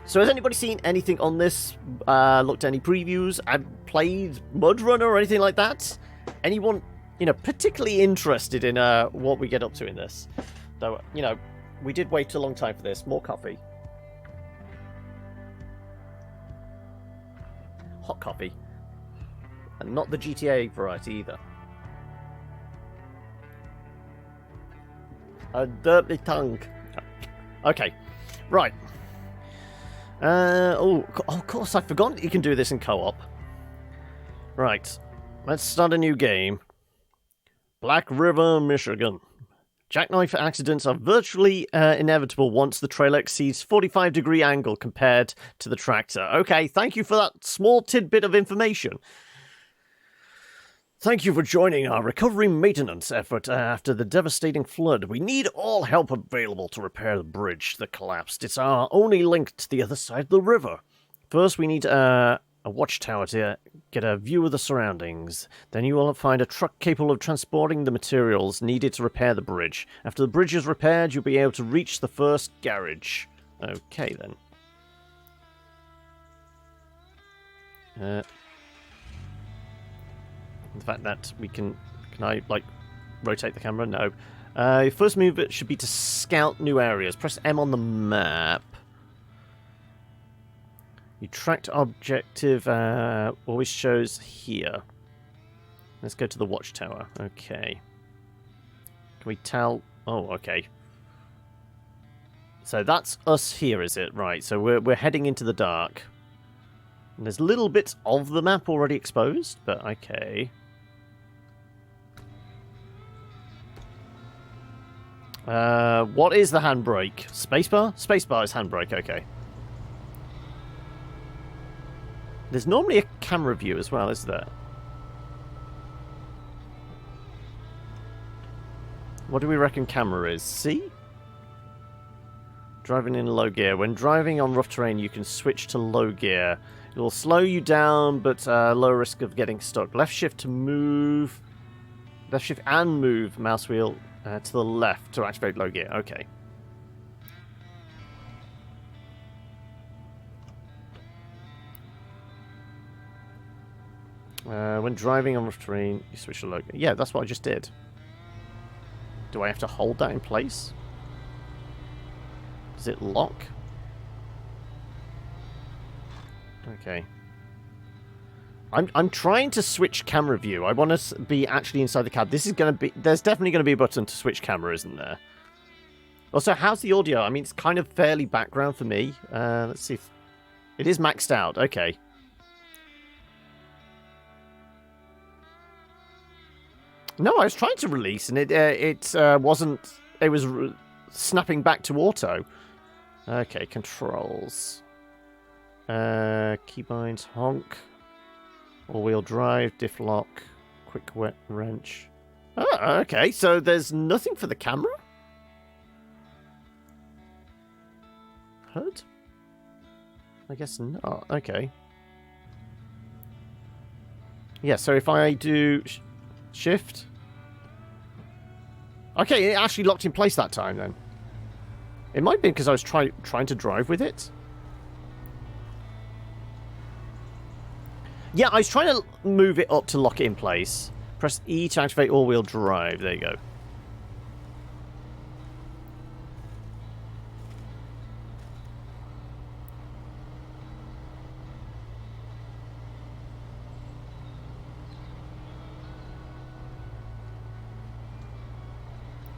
So has anybody seen anything on this? Looked at any previews? Played MudRunner or anything like that? Anyone, particularly interested in what we get up to in this? Though, we did wait a long time for this. More coffee. Hot coffee. And not the GTA variety either. A dirty tongue. Okay. Right. Of course, I forgot you can do this in co-op. Right. Let's start a new game. Black River, Michigan. Jackknife accidents are virtually inevitable once the trailer exceeds 45-degree angle compared to the tractor. Okay, thank you for that small tidbit of information. Thank you for joining our recovery maintenance effort after the devastating flood. We need all help available to repair the bridge that collapsed. It's our only link to the other side of the river. First, we need a watchtower to get a view of the surroundings. Then you will find a truck capable of transporting the materials needed to repair the bridge. After the bridge is repaired, you'll be able to reach the first garage. Okay, then. The fact that we can I, rotate the camera? No. Your first move should be to scout new areas. Press M on the map. Your tracked objective always shows here. Let's go to the watchtower. Okay. Can we tell? Oh, okay. So that's us here, is it? Right, so we're heading into the dark. And there's little bits of the map already exposed, but okay. What is the handbrake? Spacebar? Spacebar is handbrake, okay. There's normally a camera view as well, is there? What do we reckon camera is? C? Driving in low gear. When driving on rough terrain, you can switch to low gear. It will slow you down, but low risk of getting stuck. Left shift to move. Left shift and move mouse wheel to the left to activate low gear. Okay. When driving on rough terrain, you switch to low gear. Yeah, that's what I just did. Do I have to hold that in place? Does it lock? Okay. I'm trying to switch camera view. I want to be actually inside the cab. This is going to be... There's definitely going to be a button to switch camera, isn't there? Also, how's the audio? I mean, it's kind of fairly background for me. Let's see if... It is maxed out. Okay. No, I was trying to release, and it wasn't... It was snapping back to auto. Okay, controls. Keybinds, honk. All-wheel drive, diff lock, quick wet wrench. Oh, okay, so there's nothing for the camera? HUD? I guess not. Okay. Yeah, so if I do shift... Okay, it actually locked in place that time then. It might be because I was trying to drive with it. Yeah, I was trying to move it up to lock it in place. Press E to activate all-wheel drive. There you go.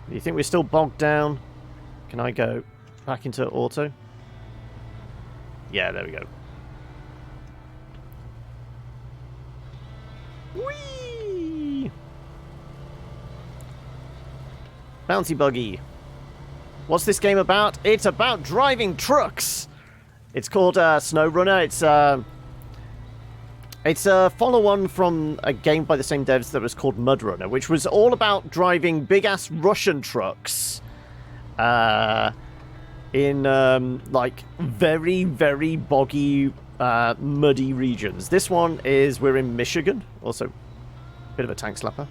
Do you think we're still bogged down? Can I go back into auto? Yeah, there we go. Whee! Bouncy buggy. What's this game about? It's about driving trucks. It's called SnowRunner. It's a follow-on from a game by the same devs that was called MudRunner, which was all about driving big-ass Russian trucks in like very, very boggy, muddy regions. This one is we're in Michigan. Also, a bit of a tank slapper.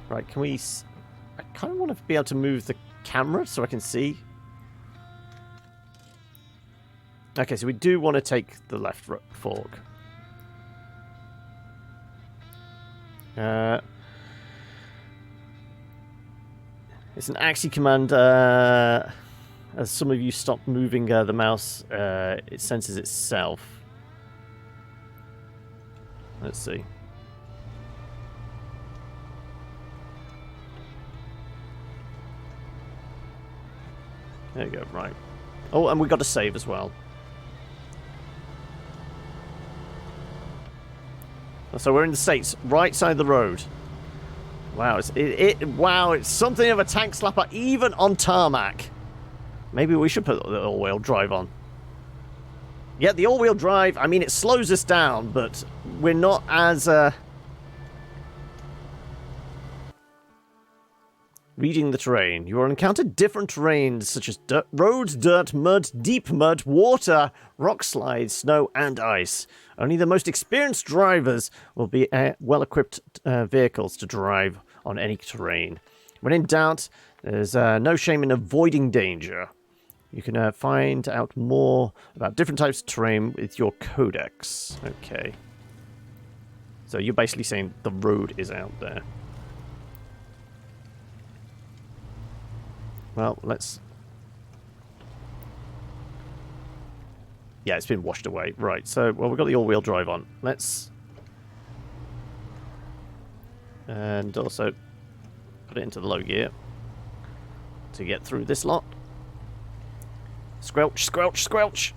Right, can we... I kind of want to be able to move the camera so I can see. Okay, so we do want to take the left fork. It's an axis command. As some of you stop moving the mouse, it senses itself. Let's see. There you go, right. Oh, and we got to save as well. So we're in the States, right side of the road. Wow, it's something of a tank slapper, even on tarmac. Maybe we should put the all-wheel drive on. Yeah, the all-wheel drive, I mean, it slows us down, but we're not as... Reading the terrain. You will encounter different terrains, such as roads, dirt, mud, deep mud, water, rock slides, snow, and ice. Only the most experienced drivers will be well-equipped vehicles to drive on any terrain. When in doubt, there's no shame in avoiding danger. You can find out more about different types of terrain with your codex. Okay. So you're basically saying the road is out there. Well, let's... Yeah, it's been washed away. Right, so, well, we've got the all-wheel drive on. Let's... And also put it into the low gear to get through this lot. Squelch, squelch, squelch!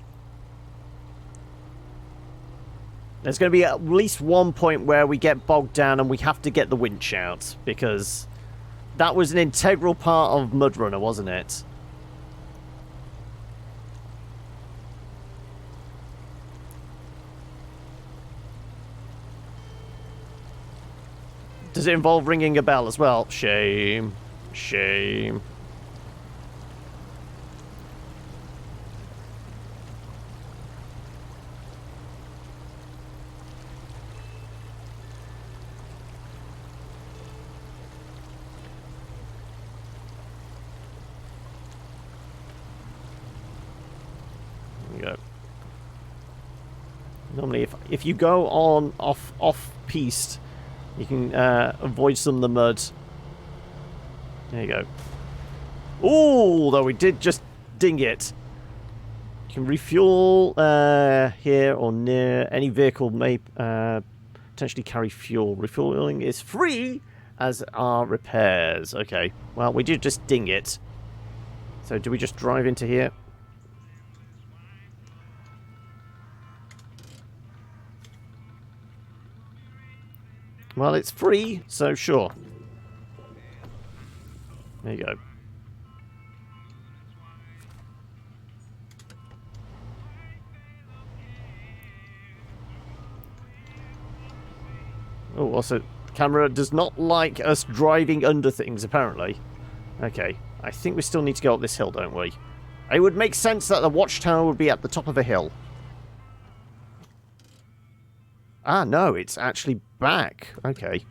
There's going to be at least one point where we get bogged down and we have to get the winch out, because... That was an integral part of MudRunner, wasn't it? Does it involve ringing a bell as well? Shame. Shame. Normally, if you go on off-piste, you can avoid some of the mud. There you go. Ooh, though we did just ding it. You can refuel here or near. Any vehicle may potentially carry fuel. Refueling is free, as are repairs. Okay, well, we did just ding it. So do we just drive into here? Well, it's free, so sure. There you go. Oh, also, camera does not like us driving under things, apparently. Okay, I think we still need to go up this hill, don't we? It would make sense that the watchtower would be at the top of a hill. Ah, no, it's actually back. Okay.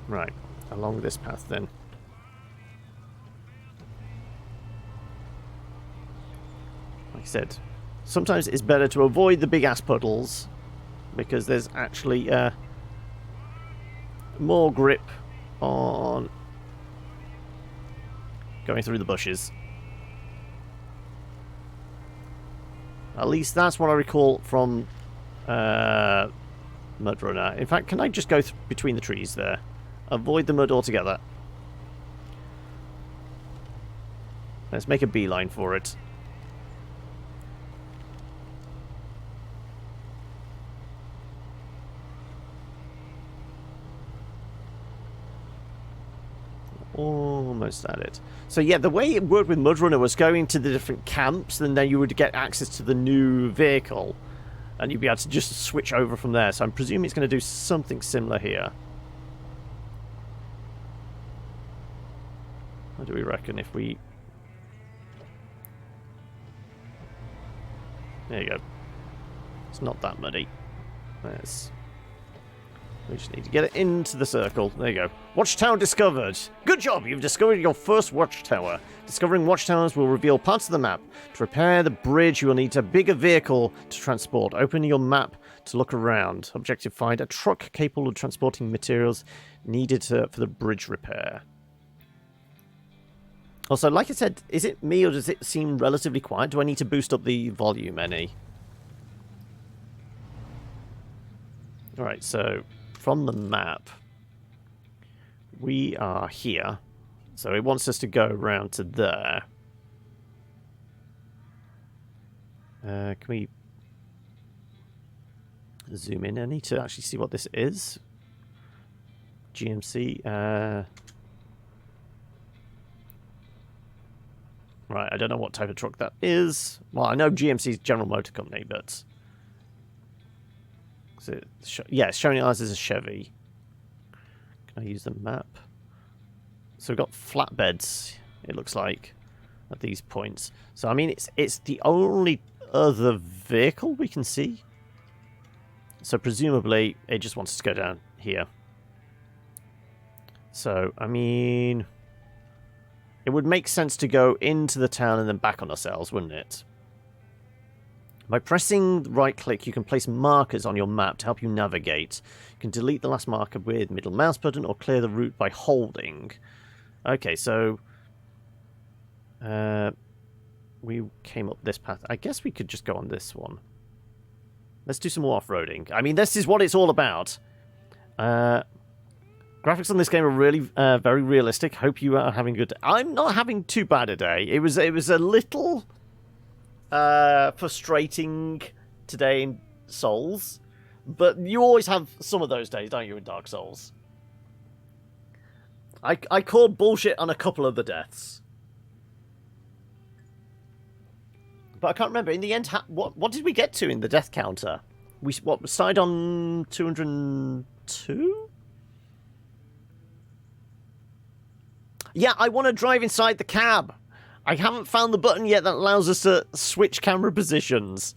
Right, along this path then. Like I said, sometimes it's better to avoid the big-ass puddles, because there's actually more grip on going through the bushes. At least that's what I recall from MudRunner. In fact, can I just go between the trees there? Avoid the mud altogether. Let's make a beeline for it. Almost at it. So yeah, the way it worked with MudRunner was going to the different camps, and then you would get access to the new vehicle, and you'd be able to just switch over from there. So I'm presuming it's going to do something similar here. What do we reckon if we... There you go. It's not that muddy. We just need to get it into the circle. There you go. Watchtower discovered. Good job! You've discovered your first watchtower. Discovering watchtowers will reveal parts of the map. To repair the bridge, you will need a bigger vehicle to transport. Open your map to look around. Objective: find a truck capable of transporting materials needed for the bridge repair. Also, like I said, is it me or does it seem relatively quiet? Do I need to boost up the volume any? Alright, so from the map, we are here. So it wants us to go around to there. Can we zoom in any to actually see what this is? GMC. Right, I don't know what type of truck that is. Well, I know GMC's General Motor Company, but... yeah, it's showing ours as a Chevy. Can I use the map? So we've got flatbeds, it looks like, at these points. So, I mean, it's the only other vehicle we can see. So, presumably, it just wants us to go down here. So, I mean... it would make sense to go into the town and then back on ourselves, wouldn't it? By pressing right-click, you can place markers on your map to help you navigate. You can delete the last marker with middle mouse button or clear the route by holding. Okay, so... we came up this path. I guess we could just go on this one. Let's do some more off-roading. I mean, this is what it's all about. Graphics on this game are really very realistic. Hope you are having a good day. I'm not having too bad a day. It was a little... frustrating today in Souls, but you always have some of those days, don't you, in Dark Souls? I called bullshit on a couple of the deaths, but I can't remember in the end what did we get to in the death counter. We started on 202. Yeah, I want to drive inside the cab. I haven't found the button yet that allows us to switch camera positions.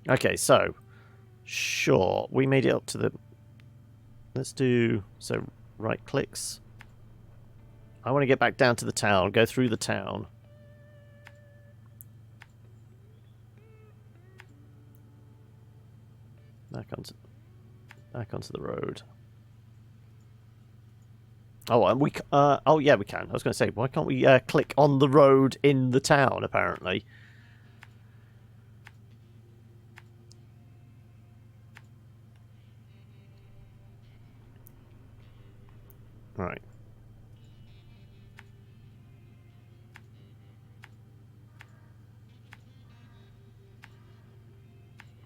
Okay, so... sure, we made it up to the... let's do... so, right clicks. I want to get back down to the town, go through the town. Back onto the road. Oh, and we... oh, yeah, we can. I was going to say, why can't we click on the road in the town, apparently? Right.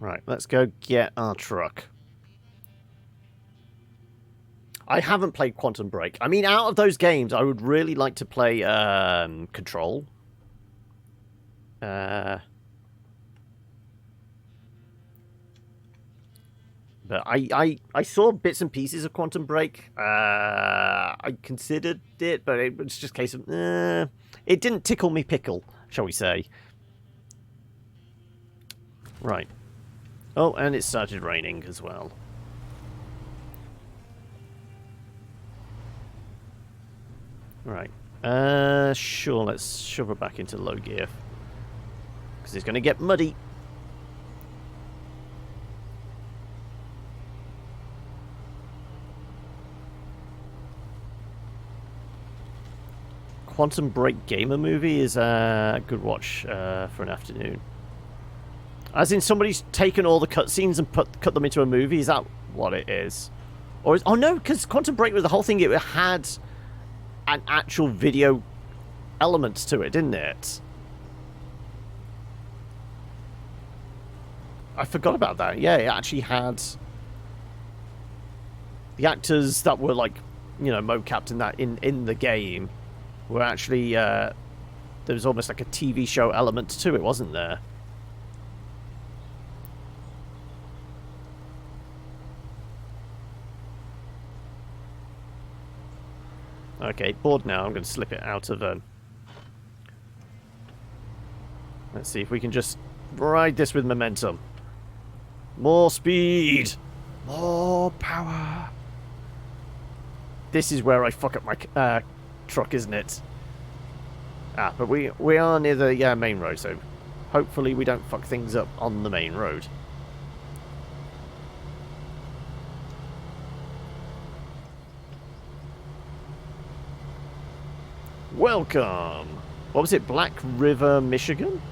Right, let's go get our truck. I haven't played Quantum Break. I mean, out of those games, I would really like to play Control. But I saw bits and pieces of Quantum Break. I considered it, but it was just a case of... it didn't tickle me pickle, shall we say. Right. Oh, and it started raining as well. Right. Sure, let's shove her back into low gear. Because it's going to get muddy. Quantum Break Gamer movie is a good watch for an afternoon. As in somebody's taken all the cutscenes and cut them into a movie? Is that what it is? Or is... oh no, because Quantum Break was the whole thing. It had... an actual video element to it, didn't it? I forgot about that. Yeah, it actually had the actors that were like, you know, mocapped in that in the game were actually there was almost like a TV show element to it, wasn't there? Okay, bored now. I'm going to slip it out of... let's see if we can just ride this with momentum. More speed. More power. This is where I fuck up my truck, isn't it? Ah, but we are near the main road, so hopefully we don't fuck things up on the main road. Welcome. What was it? Black River, Michigan?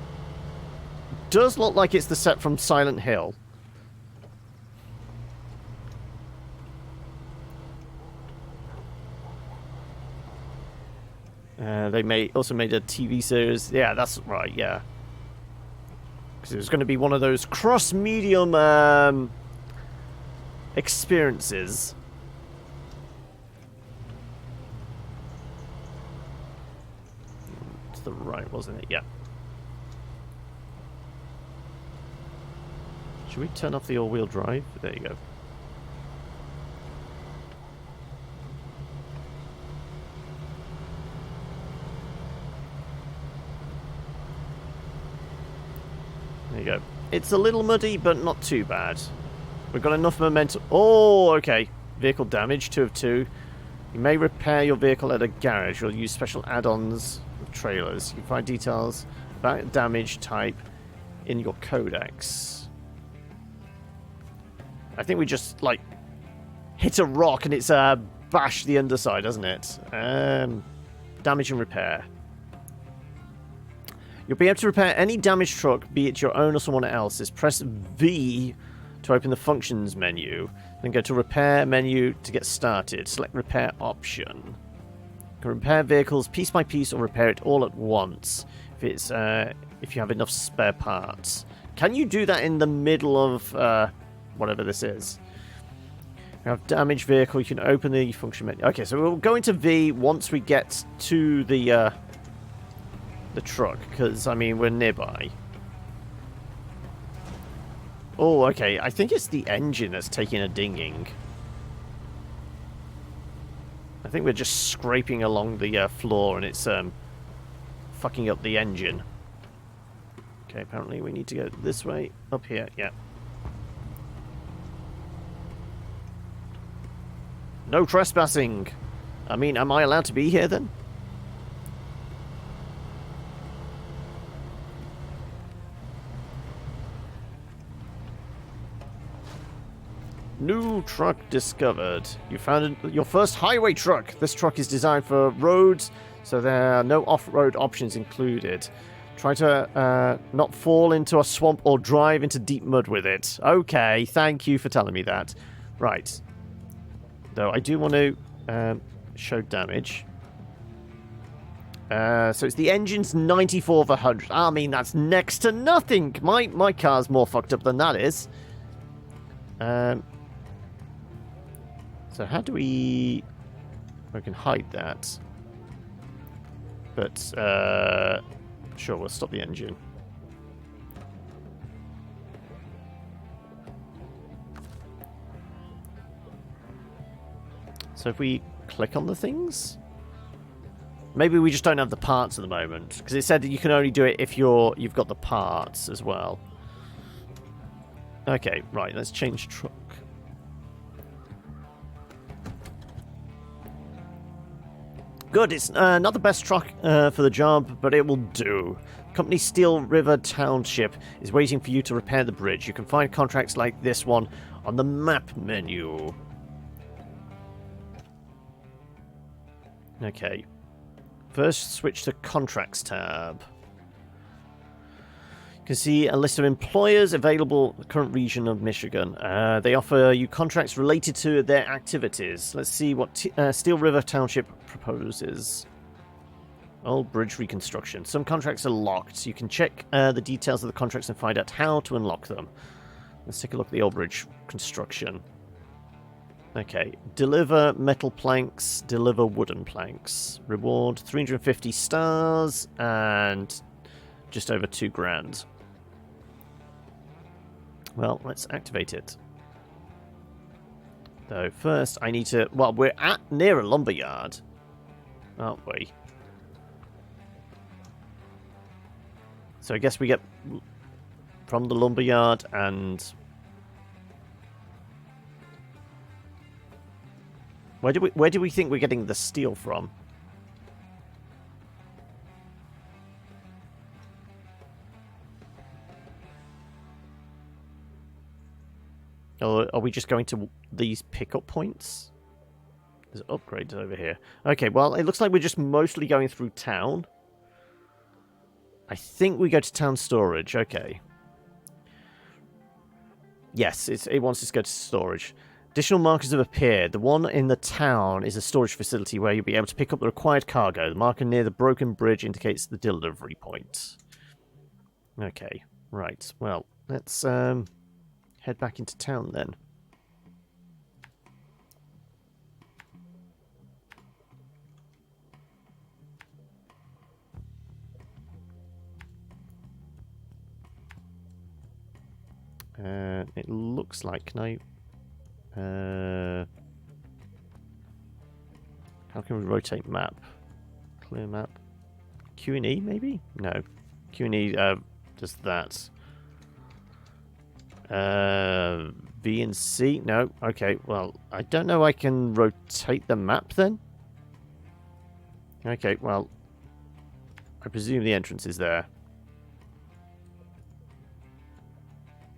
Does look like it's the set from Silent Hill. They also made a TV series. Yeah, that's right, yeah. Because it was going to be one of those cross-medium experiences. To the right, wasn't it? Yeah. Should we turn off the all-wheel drive? There you go. There you go. It's a little muddy, but not too bad. We've got enough momentum. Oh, okay. Vehicle damage, 2 of 2. You may repair your vehicle at a garage or use special add-ons with trailers. You can find details about damage type in your codex. I think we just, like, hit a rock and it's bashed the underside, doesn't it? Damage and repair. You'll be able to repair any damaged truck, be it your own or someone else's. Press V to open the functions menu. Then go to repair menu to get started. Select repair option. You can repair vehicles piece by piece or repair it all at once if you have enough spare parts. Can you do that in the middle of whatever this is? You have damaged vehicle. You can open the function menu. Okay, so we'll go into V once we get to the truck, because, I mean, we're nearby. Oh, okay. I think it's the engine that's taking a dinging. I think we're just scraping along the floor and it's fucking up the engine. Okay, apparently we need to go this way. Up here, yeah. No trespassing! I mean, am I allowed to be here then? New truck discovered. You found your first highway truck. This truck is designed for roads, so there are no off-road options included. Try to not fall into a swamp or drive into deep mud with it. Okay, thank you for telling me that. Right. Though I do want to show damage. So it's the engine's 94 of 100. I mean, that's next to nothing. My car's more fucked up than that is. So how do we can hide that? But sure, we'll stop the engine. So if we click on the things, maybe we just don't have the parts at the moment, because it said that you can only do it if you've got the parts as well. Okay, right, let's change truck. Good, it's not the best truck for the job, but it will do. Company Steel River Township is waiting for you to repair the bridge. You can find contracts like this one on the map menu. Okay. First, switch to Contracts tab. You can see a list of employers available in the current region of Michigan. They offer you contracts related to their activities. Let's see what Steel River Township proposes. Old bridge reconstruction. Some contracts are locked. You can check the details of the contracts and find out how to unlock them. Let's take a look at the old bridge construction. Okay. Deliver metal planks. Deliver wooden planks. Reward 350 stars and just over 2 grand. Well, let's activate it. Though first I need to... Well, we're near a lumberyard, aren't we? So I guess we get from the lumberyard and... Where do we think we're getting the steel from? Or are we just going to these pickup points? There's upgrades over here. Okay, well, it looks like we're just mostly going through town. I think we go to town storage. Okay. Yes, it wants us to go to storage. Additional markers have appeared. The one in the town is a storage facility where you'll be able to pick up the required cargo. The marker near the broken bridge indicates the delivery point. Okay, right. Well, let's head back into town then. It looks like, can I... how can we rotate map? Clear map. Q&E maybe? No. Q&E does that. V and C? No. Okay, well, I don't know I can rotate the map then. Okay, well, I presume the entrance is there.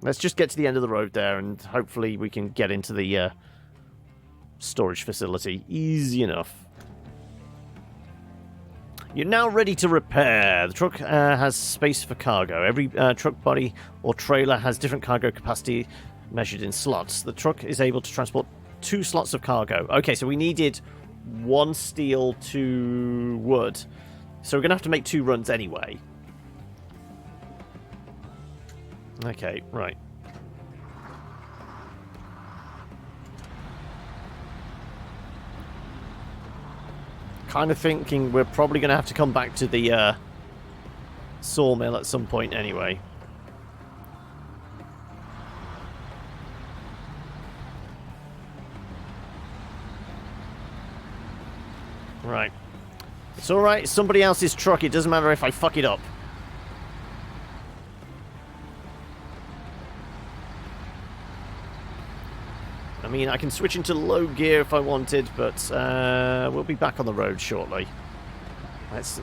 Let's just get to the end of the road there, and hopefully we can get into the storage facility. Easy enough. You're now ready to repair. The truck has space for cargo. Every truck body or trailer has different cargo capacity measured in slots. The truck is able to transport 2 slots of cargo. Okay, so we needed 1 steel, 2 wood. So we're going to have to make 2 runs anyway. Okay, right. Kind of thinking we're probably going to have to come back to the sawmill at some point anyway. Right. It's alright, it's somebody else's truck. It doesn't matter if I fuck it up. I mean, I can switch into low gear if I wanted, but we'll be back on the road shortly.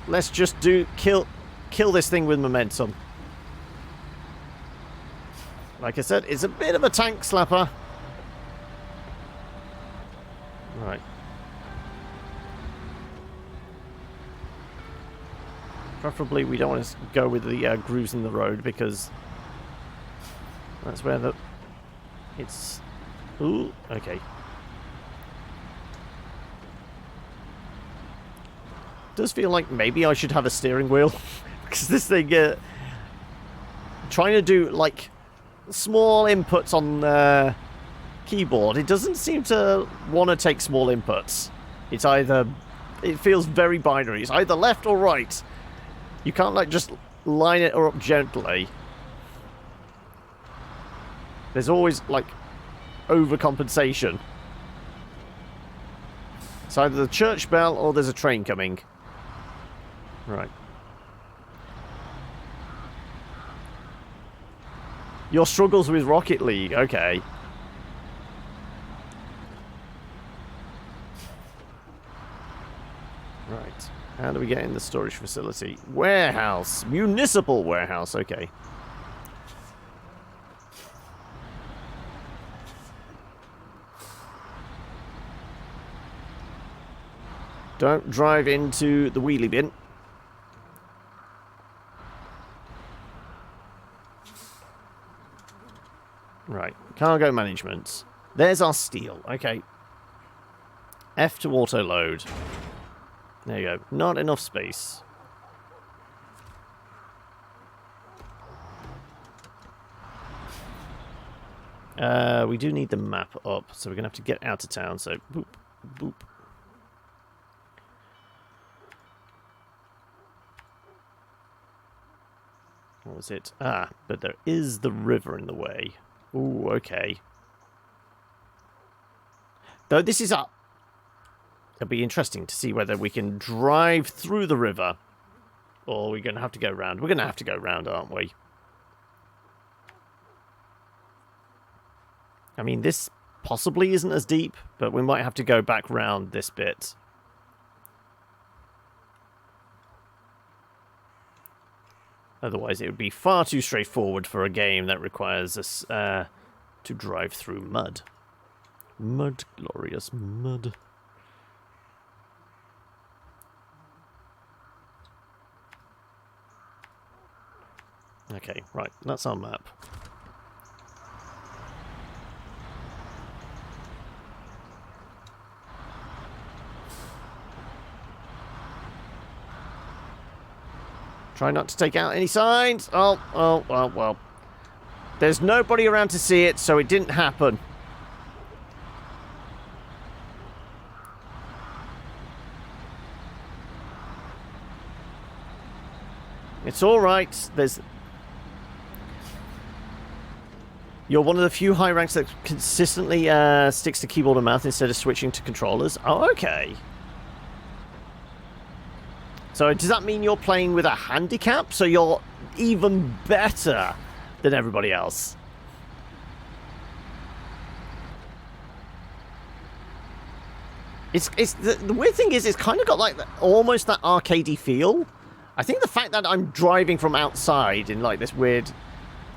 Let's just kill this thing with momentum. Like I said, it's a bit of a tank slapper. Right. Preferably we don't want to go with the grooves in the road because that's where it's... Ooh, okay. Does feel like maybe I should have a steering wheel because this thing trying to do like small inputs on the keyboard, it doesn't seem to want to take small inputs. It's either, it feels very binary. It's either left or right. You can't like just line it up gently. There's always like overcompensation. It's either the church bell or there's a train coming. Right. Your struggles with Rocket League, okay. Right. How do we get in the storage facility? Warehouse. Municipal warehouse, okay. Don't drive into the wheelie bin. Right. Cargo management. There's our steel. Okay. F to auto load. There you go. Not enough space. We do need the map up, so we're going to have to get out of town, so boop, boop. What was it? Ah, but there is the river in the way. Ooh, okay. Though this is up. It'll be interesting to see whether we can drive through the river. Or we're going to have to go round. We're going to have to go round, aren't we? I mean, this possibly isn't as deep, but we might have to go back round this bit. Otherwise, it would be far too straightforward for a game that requires us to drive through mud. Mud, glorious mud. Okay, right, that's our map. Try not to take out any signs. Oh, well. There's nobody around to see it, so it didn't happen. It's all right. You're one of the few high ranks that consistently sticks to keyboard and mouse instead of switching to controllers. Oh, okay. So does that mean you're playing with a handicap? So you're even better than everybody else? The weird thing is, it's kind of got like almost that arcadey feel. I think the fact that I'm driving from outside in like this weird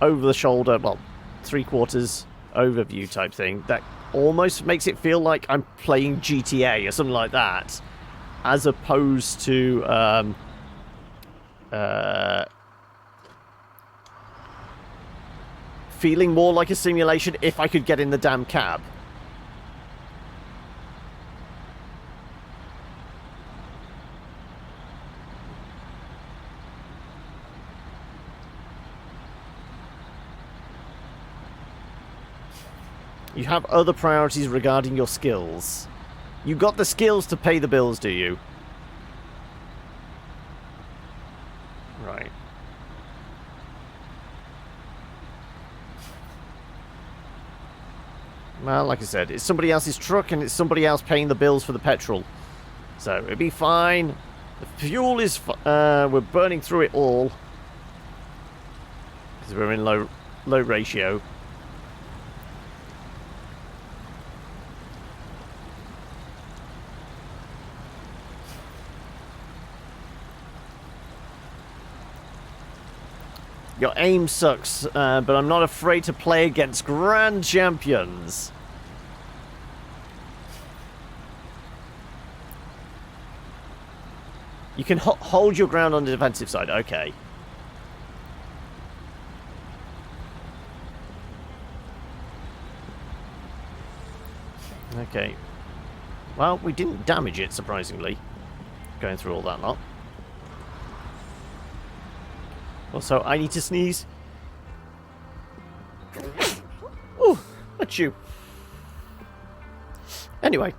over-the-shoulder, well, three-quarters overview type thing, that almost makes it feel like I'm playing GTA or something like that, as opposed to feeling more like a simulation if I could get in the damn cab. You have other priorities regarding your skills. You got the skills to pay the bills, do you? Right. Well, like I said, it's somebody else's truck and it's somebody else paying the bills for the petrol. So it'll be fine. The fuel is... we're burning through it all. Because we're in low ratio. Your aim sucks, but I'm not afraid to play against grand champions. You can hold your ground on the defensive side. Okay. Okay. Well, we didn't damage it, surprisingly, going through all that lot. Also, I need to sneeze. Ooh, that's you. Anyway.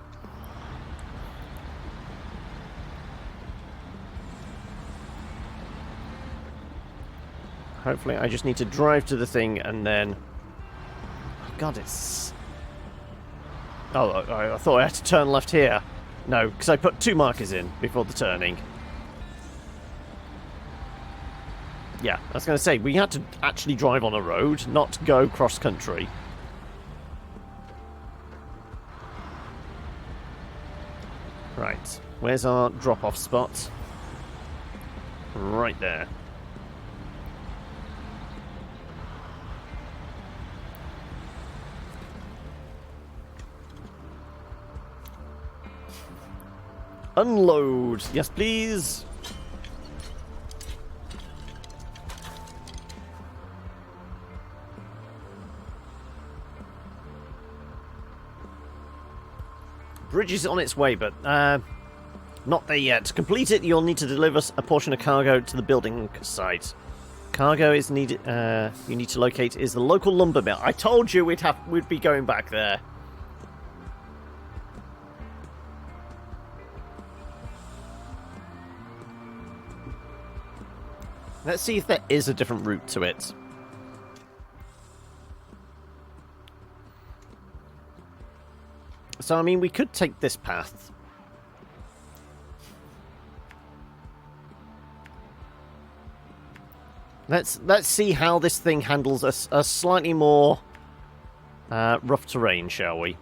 Hopefully, I just need to drive to the thing and then... Oh, God, it's... Oh, I thought I had to turn left here. No, because I put 2 markers in before the turning. Yeah, I was going to say, we had to actually drive on a road, not go cross-country. Right, where's our drop-off spot? Right there. Unload! Yes, please! Bridge is on its way, but not there yet. To complete it, you'll need to deliver a portion of cargo to the building site. Cargo is needed. You need to locate is the local lumber mill. I told you we'd be going back there. Let's see if there is a different route to it. So, I mean, we could take this path. Let's see how this thing handles a slightly more Rough terrain, shall we?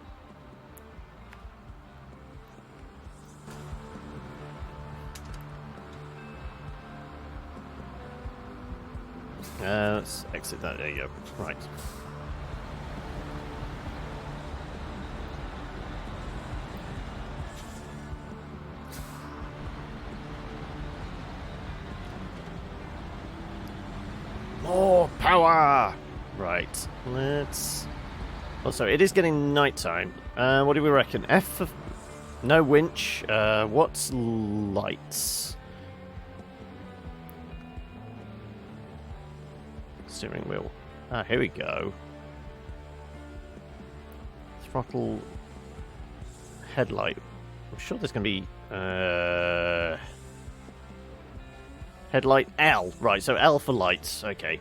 Let's exit that. There you go. Right. More power! Right. Let's... Oh, sorry. It is getting nighttime. What do we reckon? F for... No winch. What's lights? Steering wheel. Ah, here we go. Throttle. Headlight. I'm sure there's going to be... Headlight L. Right, so L for lights. Okay.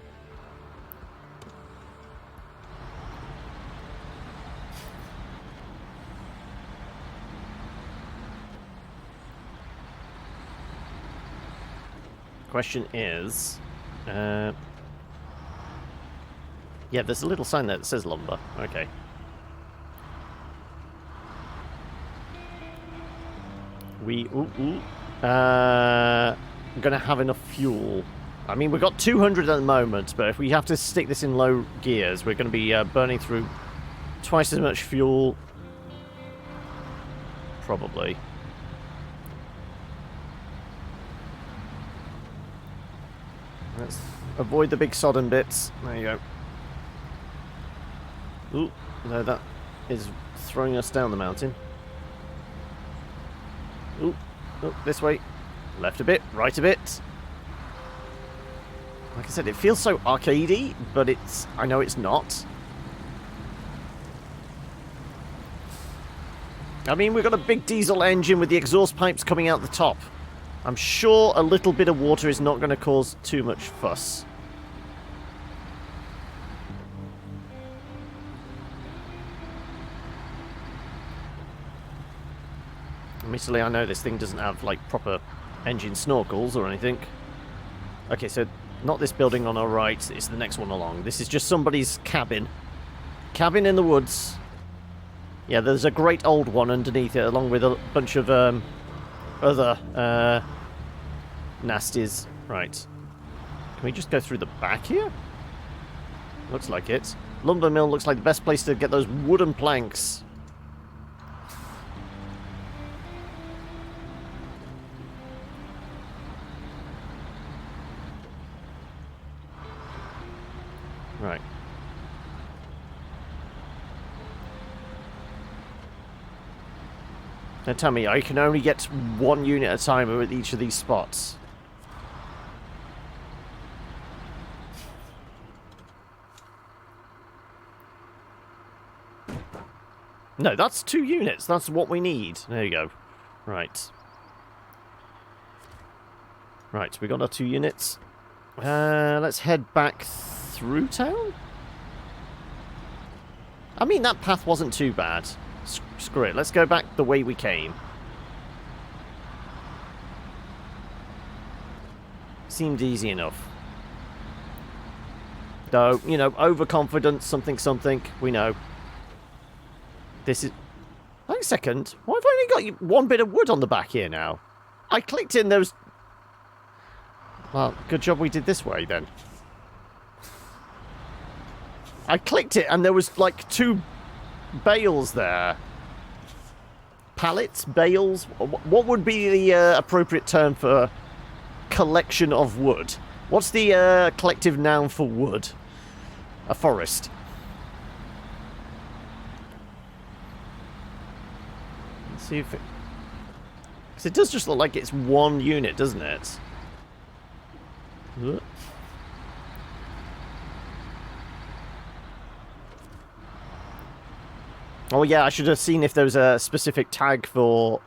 Question is... yeah, there's a little sign there that says lumber. Okay. We... gonna have enough fuel. I mean, we've got 200 at the moment, but if we have to stick this in low gears, we're gonna be burning through twice as much fuel. Probably. Let's avoid the big sodden bits. There you go. Ooh, no, that is throwing us down the mountain. Ooh, this way. Left a bit, right a bit. Like I said, it feels so arcadey, but it's... I know it's not. I mean, we've got a big diesel engine with the exhaust pipes coming out the top. I'm sure a little bit of water is not going to cause too much fuss. Admittedly, I know this thing doesn't have, like, proper engine snorkels or anything. Okay, so not this building on our right, it's the next one along. This is just somebody's cabin. Cabin in the woods. Yeah, there's a great old one underneath it, along with a bunch of other nasties. Right. Can we just go through the back here? Looks like it. Lumber mill looks like the best place to get those wooden planks. Right. Now tell me, I can only get one unit at a time at each of these spots. No, that's 2 units. That's what we need. There you go. Right. Right, we got our 2 units. Let's head back through town? I mean, that path wasn't too bad. Screw it. Let's go back the way we came. Seemed easy enough. Though, you know, overconfidence, something, something. We know. This is... Wait a second. Why have I only got 1 bit of wood on the back here now? I clicked in those... Well, good job we did this way, then. I clicked it, and there was, like, 2 bales there. Pallets? Bales? What would be the appropriate term for collection of wood? What's the collective noun for wood? A forest. Let's see if it... Because it does just look like it's 1 unit, doesn't it? Oh yeah, I should have seen if there was a specific tag for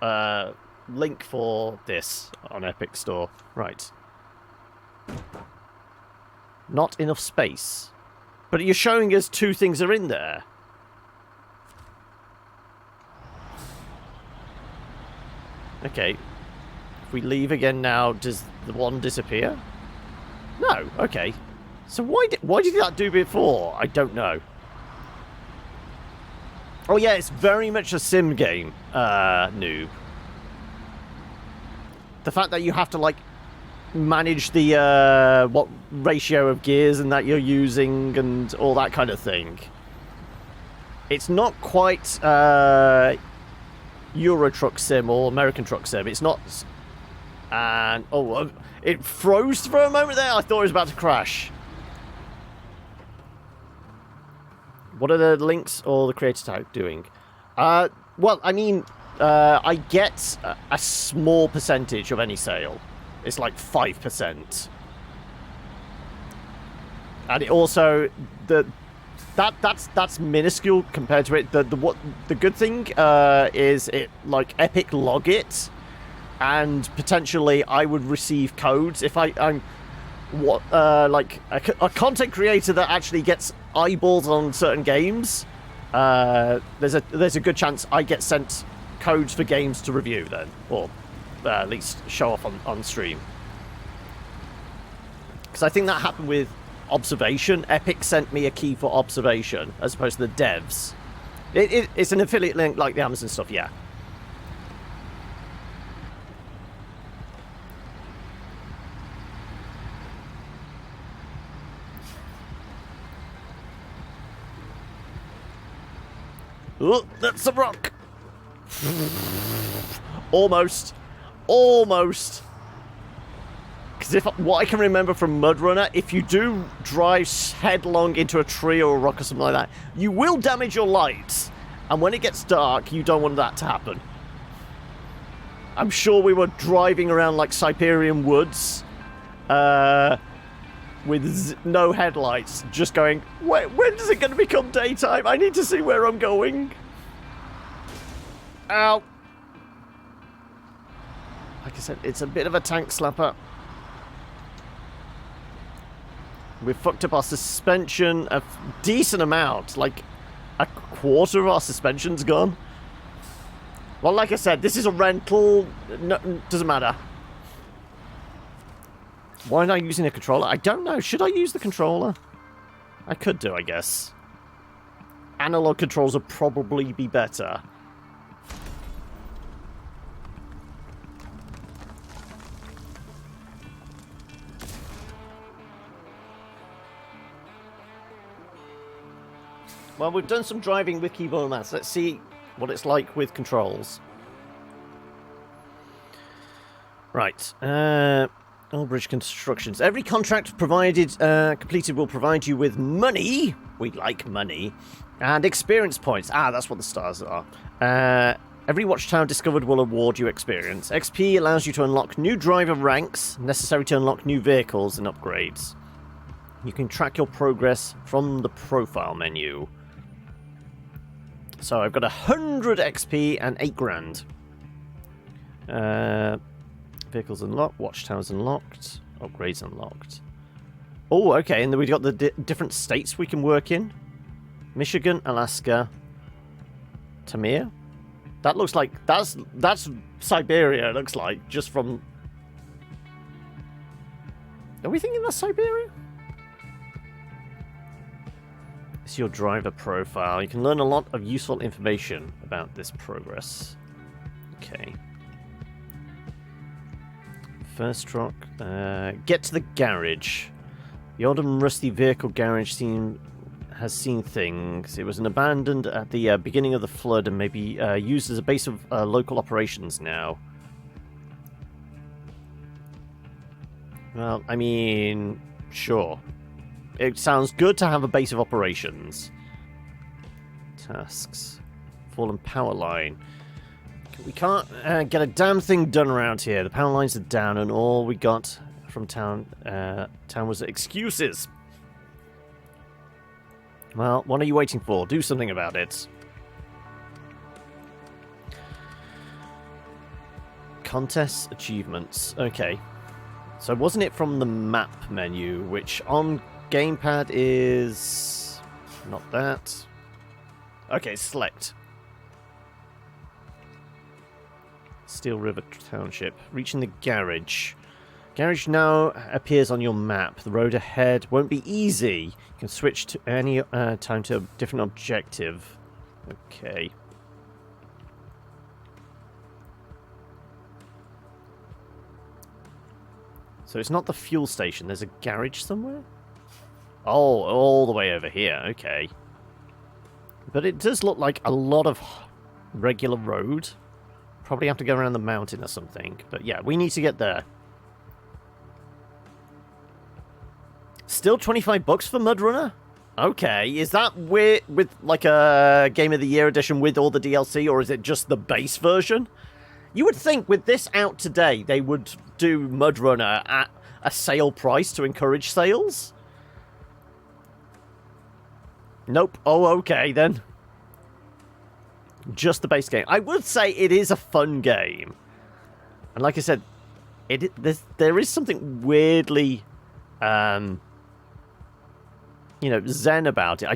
link for this on Epic Store. Right. Not enough space. But you're showing us 2 things are in there. Okay. If we leave again now, does the one disappear? No. Okay. So why did that do before? I don't know. Oh yeah, it's very much a sim game, noob. The fact that you have to, like, manage the, what ratio of gears and that you're using and all that kind of thing. It's not quite, Euro Truck Sim or American Truck Sim. It's not... And... Oh, it froze for a moment there. I thought it was about to crash. What are the links or the creator tag doing? Well, I mean, I get a small percentage of any sale. It's like 5%. And it also... That's minuscule compared to it. The good thing is it, like, Epic log it, and potentially I would receive codes if I'm like a content creator that actually gets eyeballs on certain games. There's a good chance I get sent codes for games to review then, or at least show off on stream. Because I think that happened with Observation. Epic sent me a key for Observation as opposed to the devs. It's an affiliate link like the Amazon stuff, yeah. Oh, that's a rock. Almost. Because what I can remember from MudRunner, if you do drive headlong into a tree or a rock or something like that, you will damage your lights. And when it gets dark, you don't want that to happen. I'm sure we were driving around like Siberian woods with no headlights, just going, when is it going to become daytime? I need to see where I'm going. Ow. Like I said, it's a bit of a tank slapper. We've fucked up our suspension a decent amount. Like, a quarter of our suspension's gone. Well, like I said, this is a rental. No, doesn't matter. Why am I using a controller? I don't know. Should I use the controller? I could do, I guess. Analog controls would probably be better. Well, we've done some driving with keyboard and mouse. Let's see what it's like with controls. Right. Old Bridge Constructions. Every contract completed will provide you with money. We like money. And experience points. Ah, that's what the stars are. Every watchtower discovered will award you experience. XP allows you to unlock new driver ranks, necessary to unlock new vehicles and upgrades. You can track your progress from the profile menu. So I've got 100 XP and 8 grand. Vehicles unlocked, watchtowers unlocked, upgrades unlocked. Oh, okay, and then we've got the different states we can work in. Michigan, Alaska, Tamir. That looks like that's Siberia. It looks like just from. Are we thinking that's Siberia? It's your driver profile. You can learn a lot of useful information about this progress. Okay. First truck. Get to the garage. The old and rusty vehicle garage has seen things. It was abandoned at the beginning of the flood and may be used as a base of local operations now. Well, I mean, sure. It sounds good to have a base of operations. Tasks. Fallen power line. We can't get a damn thing done around here. The power lines are down and all we got from town was excuses. Well, what are you waiting for? Do something about it. Contests, achievements. Okay. So wasn't it from the map menu, which on gamepad is not that. Okay, select. Steel River Township. Reaching the garage. Garage now appears on your map. The road ahead won't be easy. You can switch to any time to a different objective. Okay. So it's not the fuel station. There's a garage somewhere? Oh, all the way over here. Okay. But it does look like a lot of regular road. Probably have to go around the mountain or something. But yeah, we need to get there. Still $25 for MudRunner? Okay, is that with like a Game of the Year edition with all the DLC, or is it just the base version? You would think with this out today, they would do MudRunner at a sale price to encourage sales. Nope. Oh, okay, then. Just the base game. I would say it is a fun game. And like I said, there is something weirdly, you know, zen about it.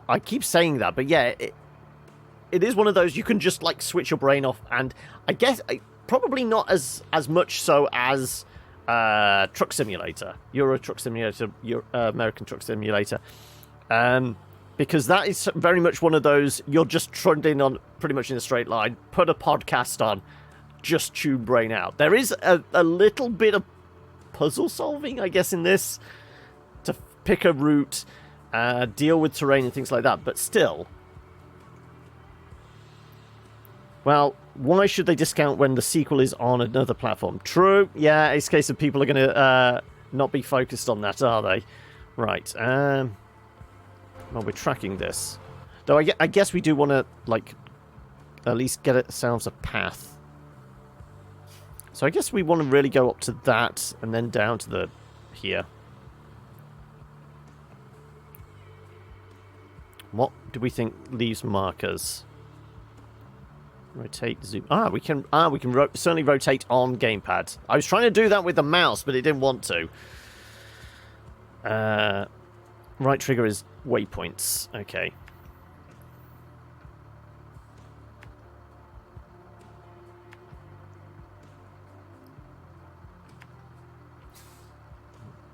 I keep saying that, but yeah, it is one of those you can just, like, switch your brain off. And I guess, probably not as much so as Truck Simulator. Euro Truck Simulator, American Truck Simulator. Because that is very much one of those, you're just trundling on pretty much in a straight line, put a podcast on, just tune brain out. There is a little bit of puzzle solving, I guess, in this, to pick a route, deal with terrain and things like that, but still. Well, why should they discount when the sequel is on another platform? True, yeah, it's a case of people are going to not be focused on that, are they? Right, well, we're tracking this. Though I guess we do want to, like, at least get ourselves a path. So I guess we want to really go up to that and then down to the here. What do we think leaves markers? Rotate, zoom. We can certainly rotate on gamepad. I was trying to do that with the mouse, but it didn't want to. Right trigger is waypoints. Okay.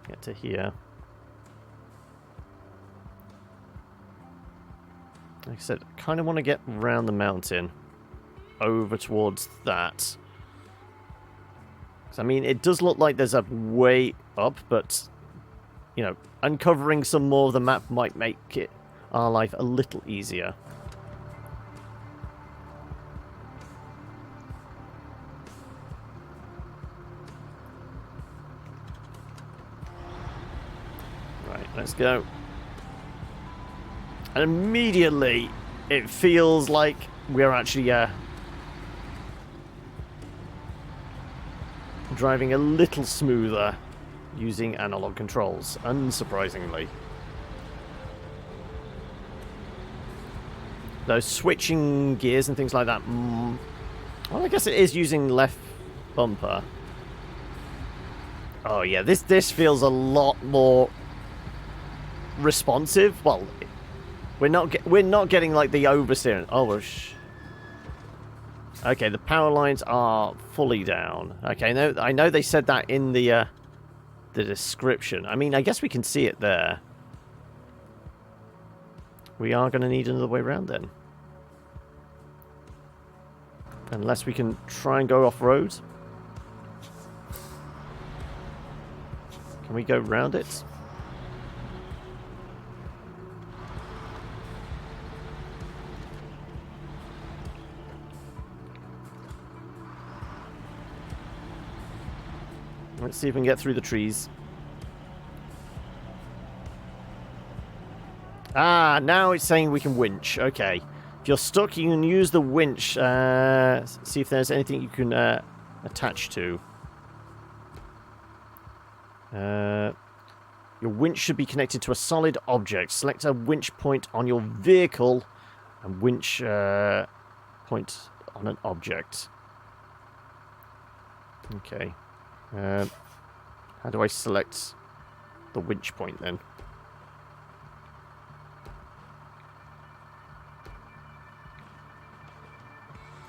Get to here. Like I said, kind of want to get around the mountain. Over towards that. I mean, it does look like there's a way up, but, you know, uncovering some more of the map might make our life a little easier. Right, let's go. And immediately, it feels like we're actually driving a little smoother using analog controls, unsurprisingly. Those switching gears and things like that, well, I guess it is using left bumper. Oh yeah, this feels a lot more responsive. Well, we're not getting like the oversteering. Oh, okay, the power lines are fully down. Okay, no, I know they said that in the description. I mean, I guess we can see it there. We are going to need another way around then. Unless we can try and go off-road. Can we go round it? Let's see if we can get through the trees. Ah, now it's saying we can winch. Okay. If you're stuck, you can use the winch. See if there's anything you can attach to. Your winch should be connected to a solid object. Select a winch point on your vehicle and winch point on an object. Okay. How do I select the winch point then?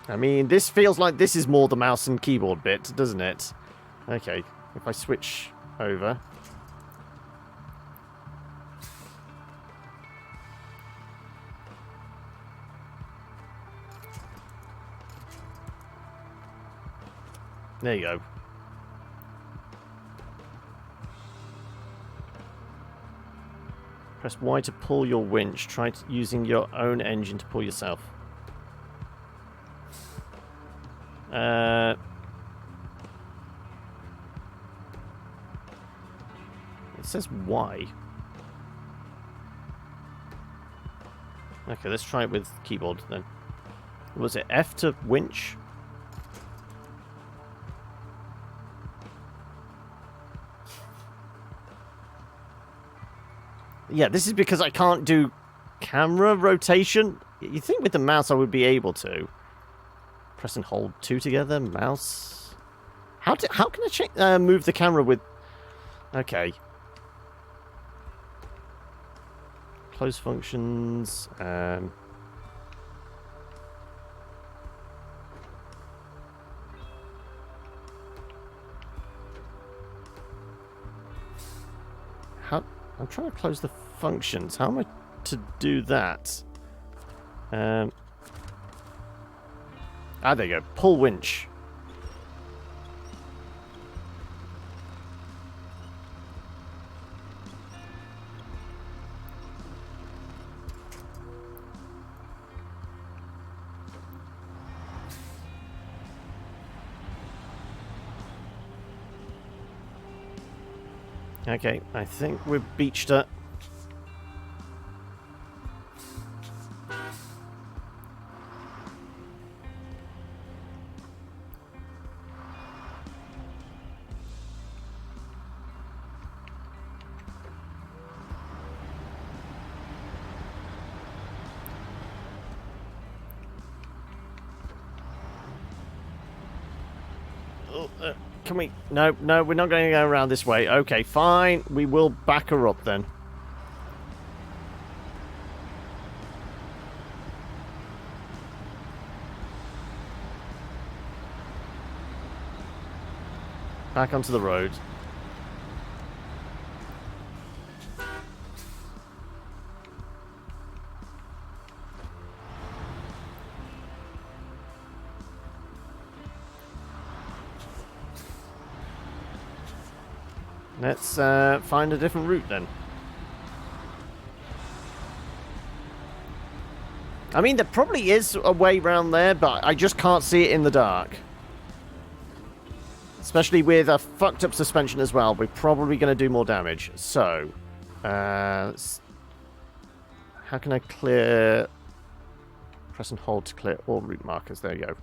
I mean, this feels like this is more the mouse and keyboard bit, doesn't it? Okay, if I switch over. There you go. Press Y to pull your winch. Try using your own engine to pull yourself. It says Y. Okay, let's try it with keyboard then. Was it F to winch? Yeah, this is because I can't do camera rotation. You'd think with the mouse I would be able to. Press and hold 2 together, mouse. How can I move the camera with... Okay. Close functions. I'm trying to close the functions. How am I to do that? There you go. Pull winch. Okay, I think we've beached it. Can we... No, we're not going to go around this way. Okay, fine. We will back her up then. Back onto the road. Let's find a different route then. I mean, there probably is a way around there, but I just can't see it in the dark. Especially with a fucked up suspension as well. We're probably going to do more damage. So, how can I clear... Press and hold to clear all route markers. There you go.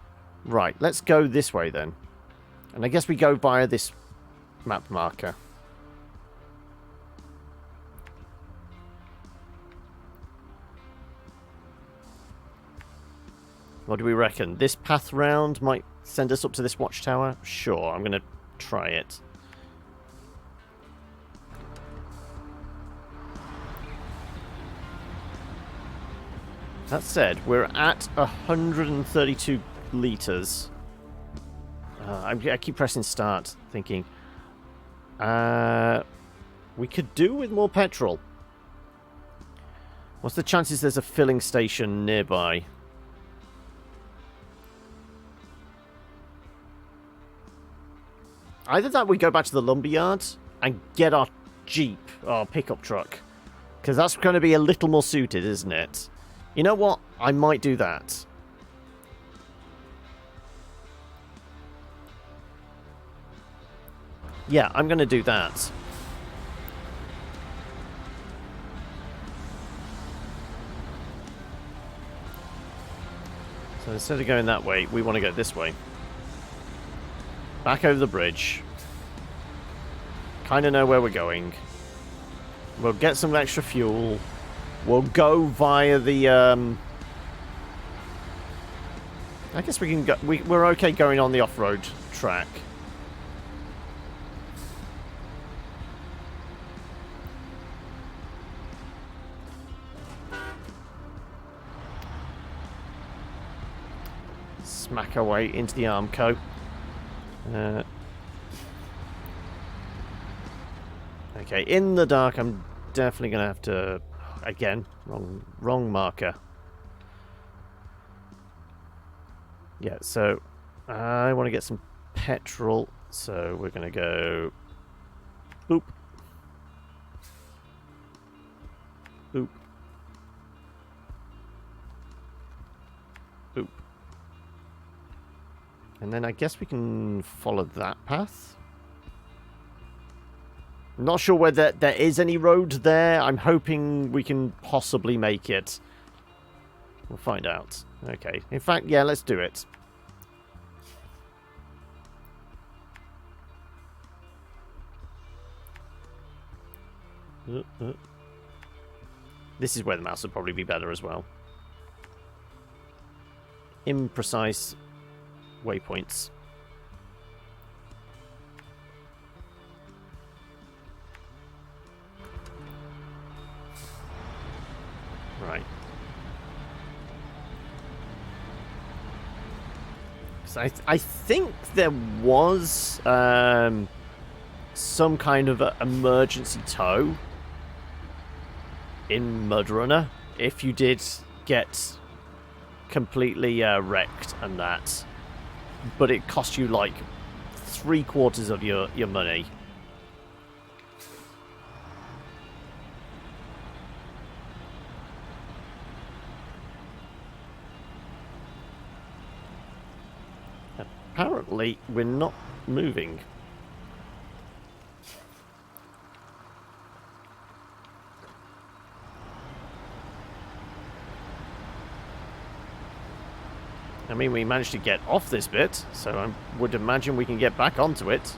Right, let's go this way then. And I guess we go via this map marker. What do we reckon? This path round might send us up to this watchtower? Sure, I'm going to try it. That said, we're at 132 litres. I keep pressing start, thinking... we could do with more petrol. What's the chances there's a filling station nearby? Either that we go back to the lumberyard and get our Jeep, our pickup truck. Because that's going to be a little more suited, isn't it? You know what? I might do that. Yeah, I'm going to do that. So instead of going that way, we want to go this way. Back over the bridge. Kind of know where we're going. We'll get some extra fuel. We'll go via the... I guess we can go... We're okay going on the off-road track. Smack our way into the Armco. Okay, in the dark, I'm definitely going to have to... Again, wrong marker. Yeah, so I want to get some petrol, so we're going to go... Boop. Boop. Boop. And then I guess we can follow that path. I'm not sure whether there is any road there. I'm hoping we can possibly make it. We'll find out. Okay. In fact, yeah, let's do it. This is where the mouse would probably be better as well. Imprecise waypoints. Right. So I think there was some kind of emergency tow in MudRunner if you did get completely wrecked and that, but it cost you like 3/4 of your money. Apparently we're not moving. I mean, we managed to get off this bit, so I would imagine we can get back onto it.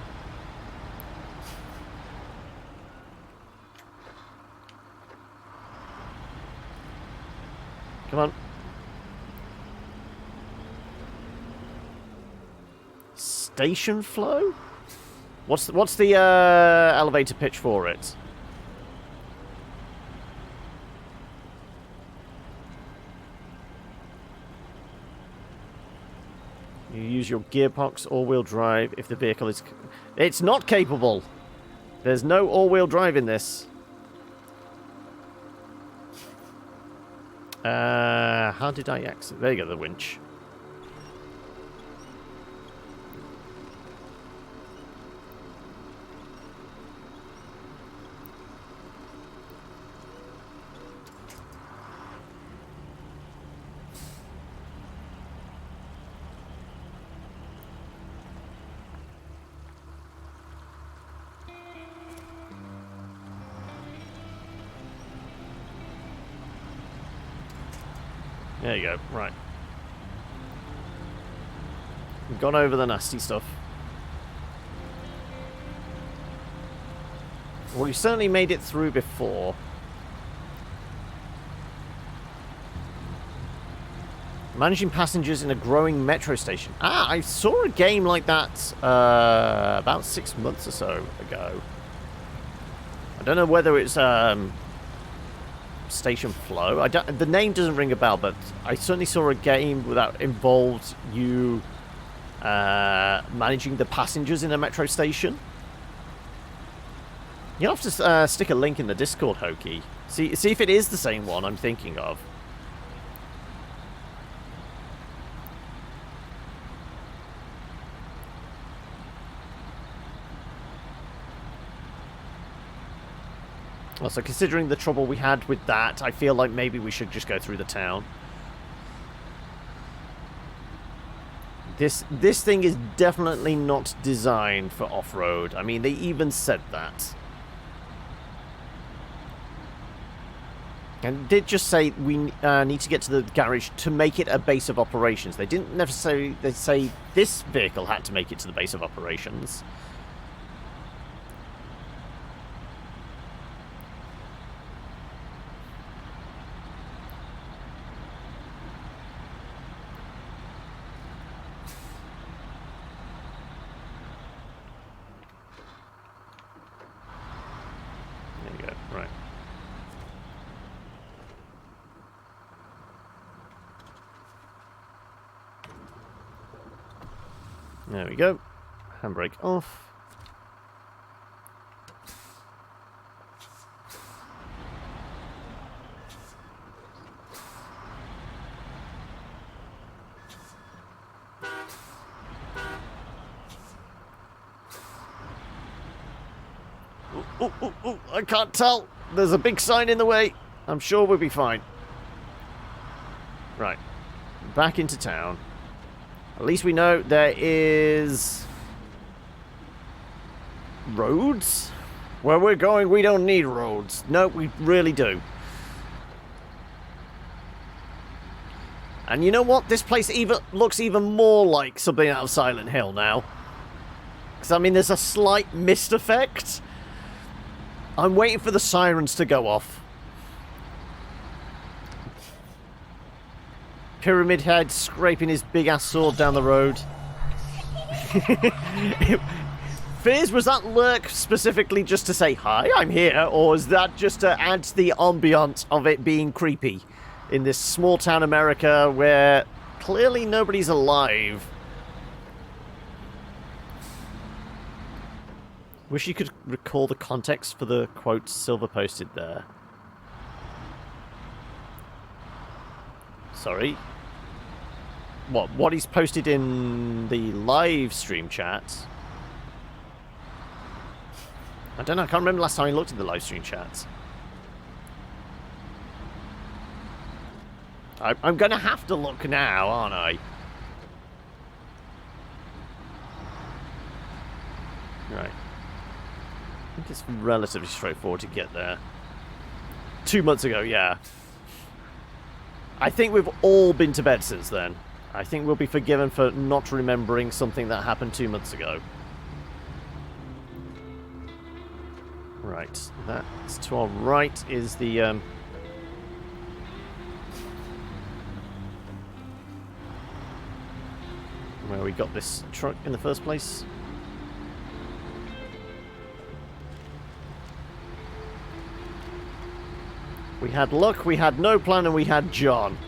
Come on. Station flow? What's the elevator pitch for it? You use your gearbox all-wheel drive if the vehicle is... It's not capable! There's no all-wheel drive in this. How did I exit? There you go, the winch. There you go, right. We've gone over the nasty stuff. Well, we certainly made it through before. Managing passengers in a growing metro station. Ah, I saw a game like that about 6 months or so ago. I don't know whether it's... Station Flow. The name doesn't ring a bell, but I certainly saw a game that involved you managing the passengers in a metro station. You'll have to stick a link in the Discord, Hokey. See if it is the same one I'm thinking of. Also, considering the trouble we had with that, I feel like maybe we should just go through the town. This thing is definitely not designed for off-road. I mean, they even said that. And did just say we need to get to the garage to make it a base of operations. They didn't necessarily say this vehicle had to make it to the base of operations. There we go. Handbrake off. I can't tell. There's a big sign in the way. I'm sure we'll be fine. Right. Back into town. At least we know there is roads. Where we're going, we don't need roads. No, we really do. And you know what? This place looks even more like something out of Silent Hill now. Because, I mean, there's a slight mist effect. I'm waiting for the sirens to go off. Pyramid Head scraping his big-ass sword down the road. Fizz, was that lurk specifically just to say, hi, I'm here? Or is that just to add to the ambiance of it being creepy? In this small-town America where clearly nobody's alive. Wish you could recall the context for the quote Silver posted there. Sorry. What he's posted in the live stream chat? I don't know, I can't remember last time I looked at the live stream chats. I'm going to have to look now, aren't I? Right. I think it's relatively straightforward to get there. 2 months ago, yeah. I think we've all been to bed since then. I think we'll be forgiven for not remembering something that happened 2 months ago. Right. That's to our right is the... where we got this truck in the first place. We had luck, we had no plan, and we had John.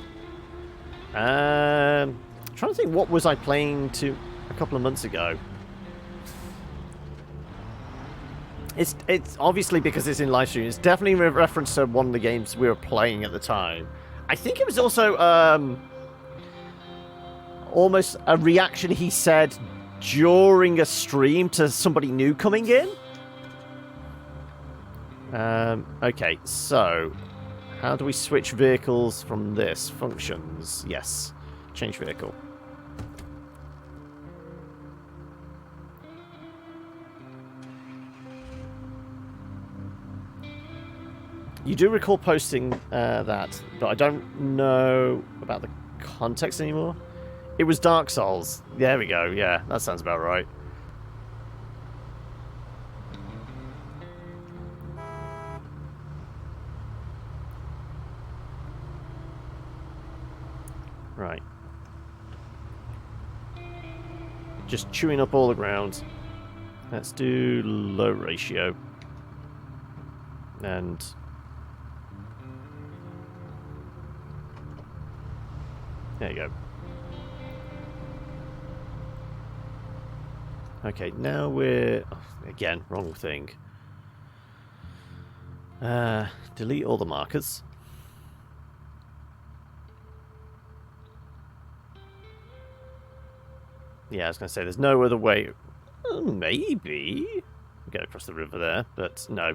I'm trying to think, what was I playing to a couple of months ago? It's obviously because it's in live stream. It's definitely a reference to one of the games we were playing at the time. I think it was also almost a reaction he said during a stream to somebody new coming in. Okay, so how do we switch vehicles from this? Functions, yes. Change vehicle. You do recall posting that, but I don't know about the context anymore. It was Dark Souls. There we go. Yeah, that sounds about right. Right. Just chewing up all the ground. Let's do low ratio. And... there you go. Okay, now we're... oh, again, wrong thing. Delete all the markers. Yeah, I was going to say, there's no other way... maybe... go across the river there, but no.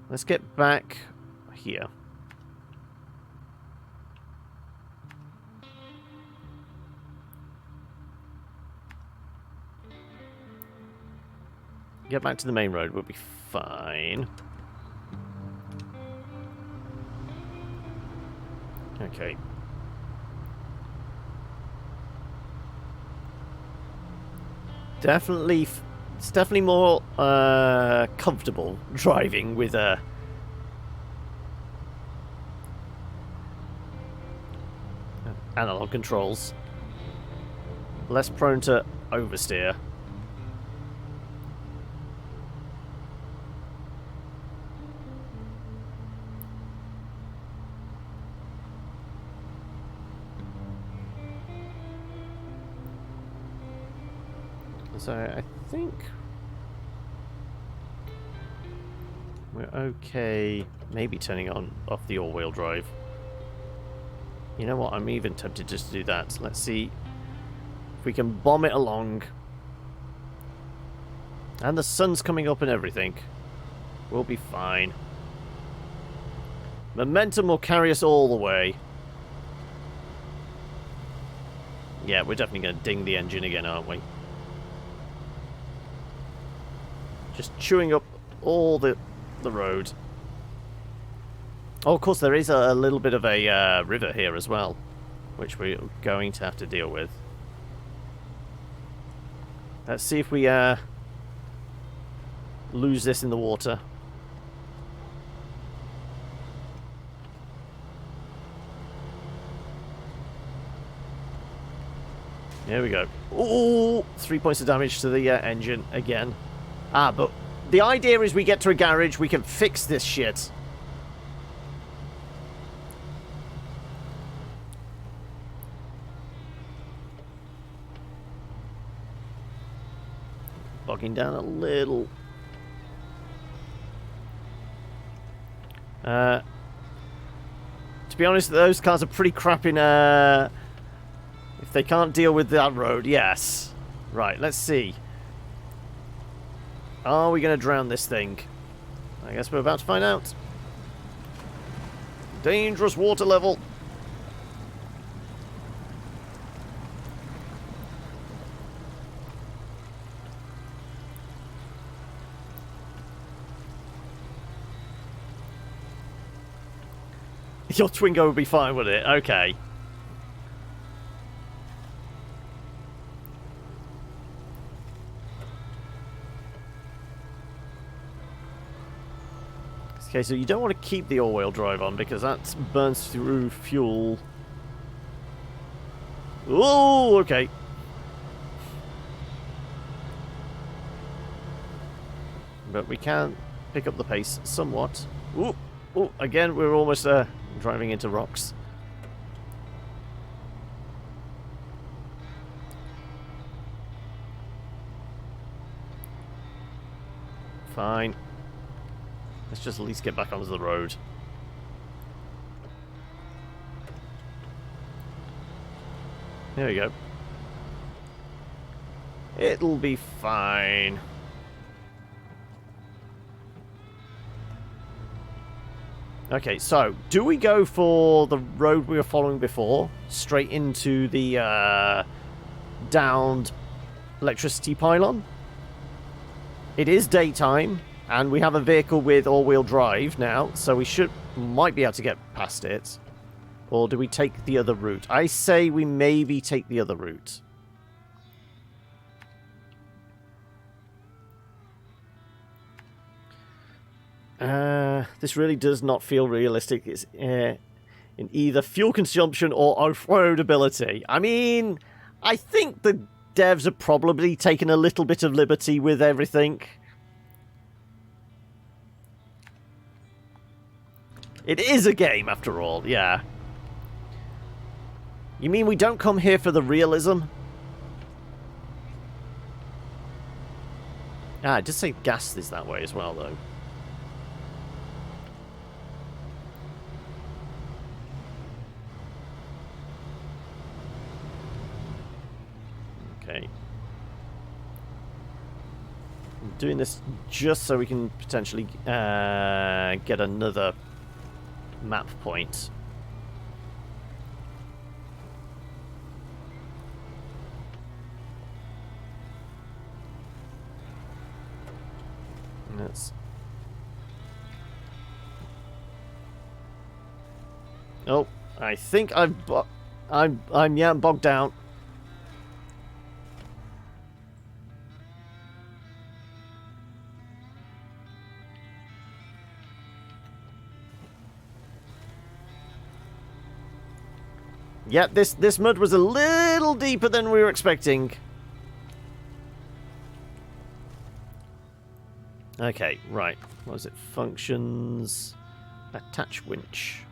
Let's get back here. Get back to the main road, we'll be fine. Okay. Definitely, it's definitely more comfortable driving with analog controls. Less prone to oversteer. So I think we're okay, maybe turning off the all-wheel drive. You know what, I'm even tempted just to do that. Let's see if we can bomb it along. And the sun's coming up and everything. We'll be fine. Momentum will carry us all the way. Yeah, we're definitely going to ding the engine again, aren't we? Just chewing up all the road. Oh, of course, there is a little bit of a river here as well, which we're going to have to deal with. Let's see if we lose this in the water. There we go. Ooh, 3 points of damage to the engine again. Ah, but the idea is we get to a garage, we can fix this shit. Bogging down a little. To be honest, those cars are pretty crap in if they can't deal with that road, yes. Right, let's see. Are we going to drown this thing? I guess we're about to find out. Dangerous water level. Your Twingo would be fine with it. Okay. Okay, so you don't want to keep the all-wheel drive on because that burns through fuel. Oh, okay. But we can pick up the pace somewhat. Ooh, ooh, again, we're almost driving into rocks. Fine. Let's just at least get back onto the road. There we go. It'll be fine. Okay, so, do we go for the road we were following before? Straight into the downed electricity pylon? It is daytime. And we have a vehicle with all-wheel drive now, so we might be able to get past it. Or do we take the other route? I say we maybe take the other route. This really does not feel realistic. It's in either fuel consumption or off-road ability. I mean, I think the devs have probably taken a little bit of liberty with everything. It is a game, after all, yeah. You mean we don't come here for the realism? Ah, it does say gas is that way as well, though. Okay. I'm doing this just so we can potentially get another map point. That's... Oh, I think I'm yeah, bogged down. Yeah, this mud was a little deeper than we were expecting. Okay, right. What is it? Functions. Attach winch.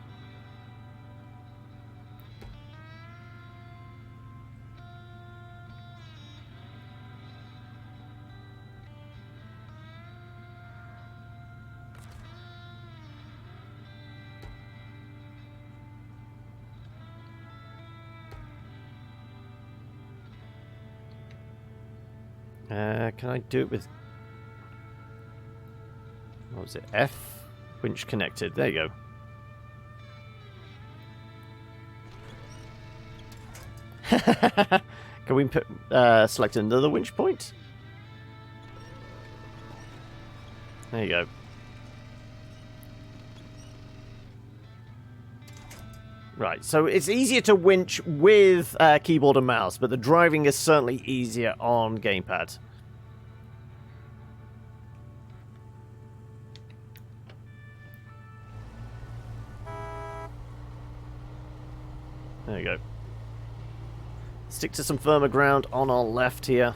Can I do it with was it? F? Winch connected. There you go. Can we select another winch point? There you go. Right, so it's easier to winch with keyboard and mouse, but the driving is certainly easier on gamepad. There you go. Stick to some firmer ground on our left here.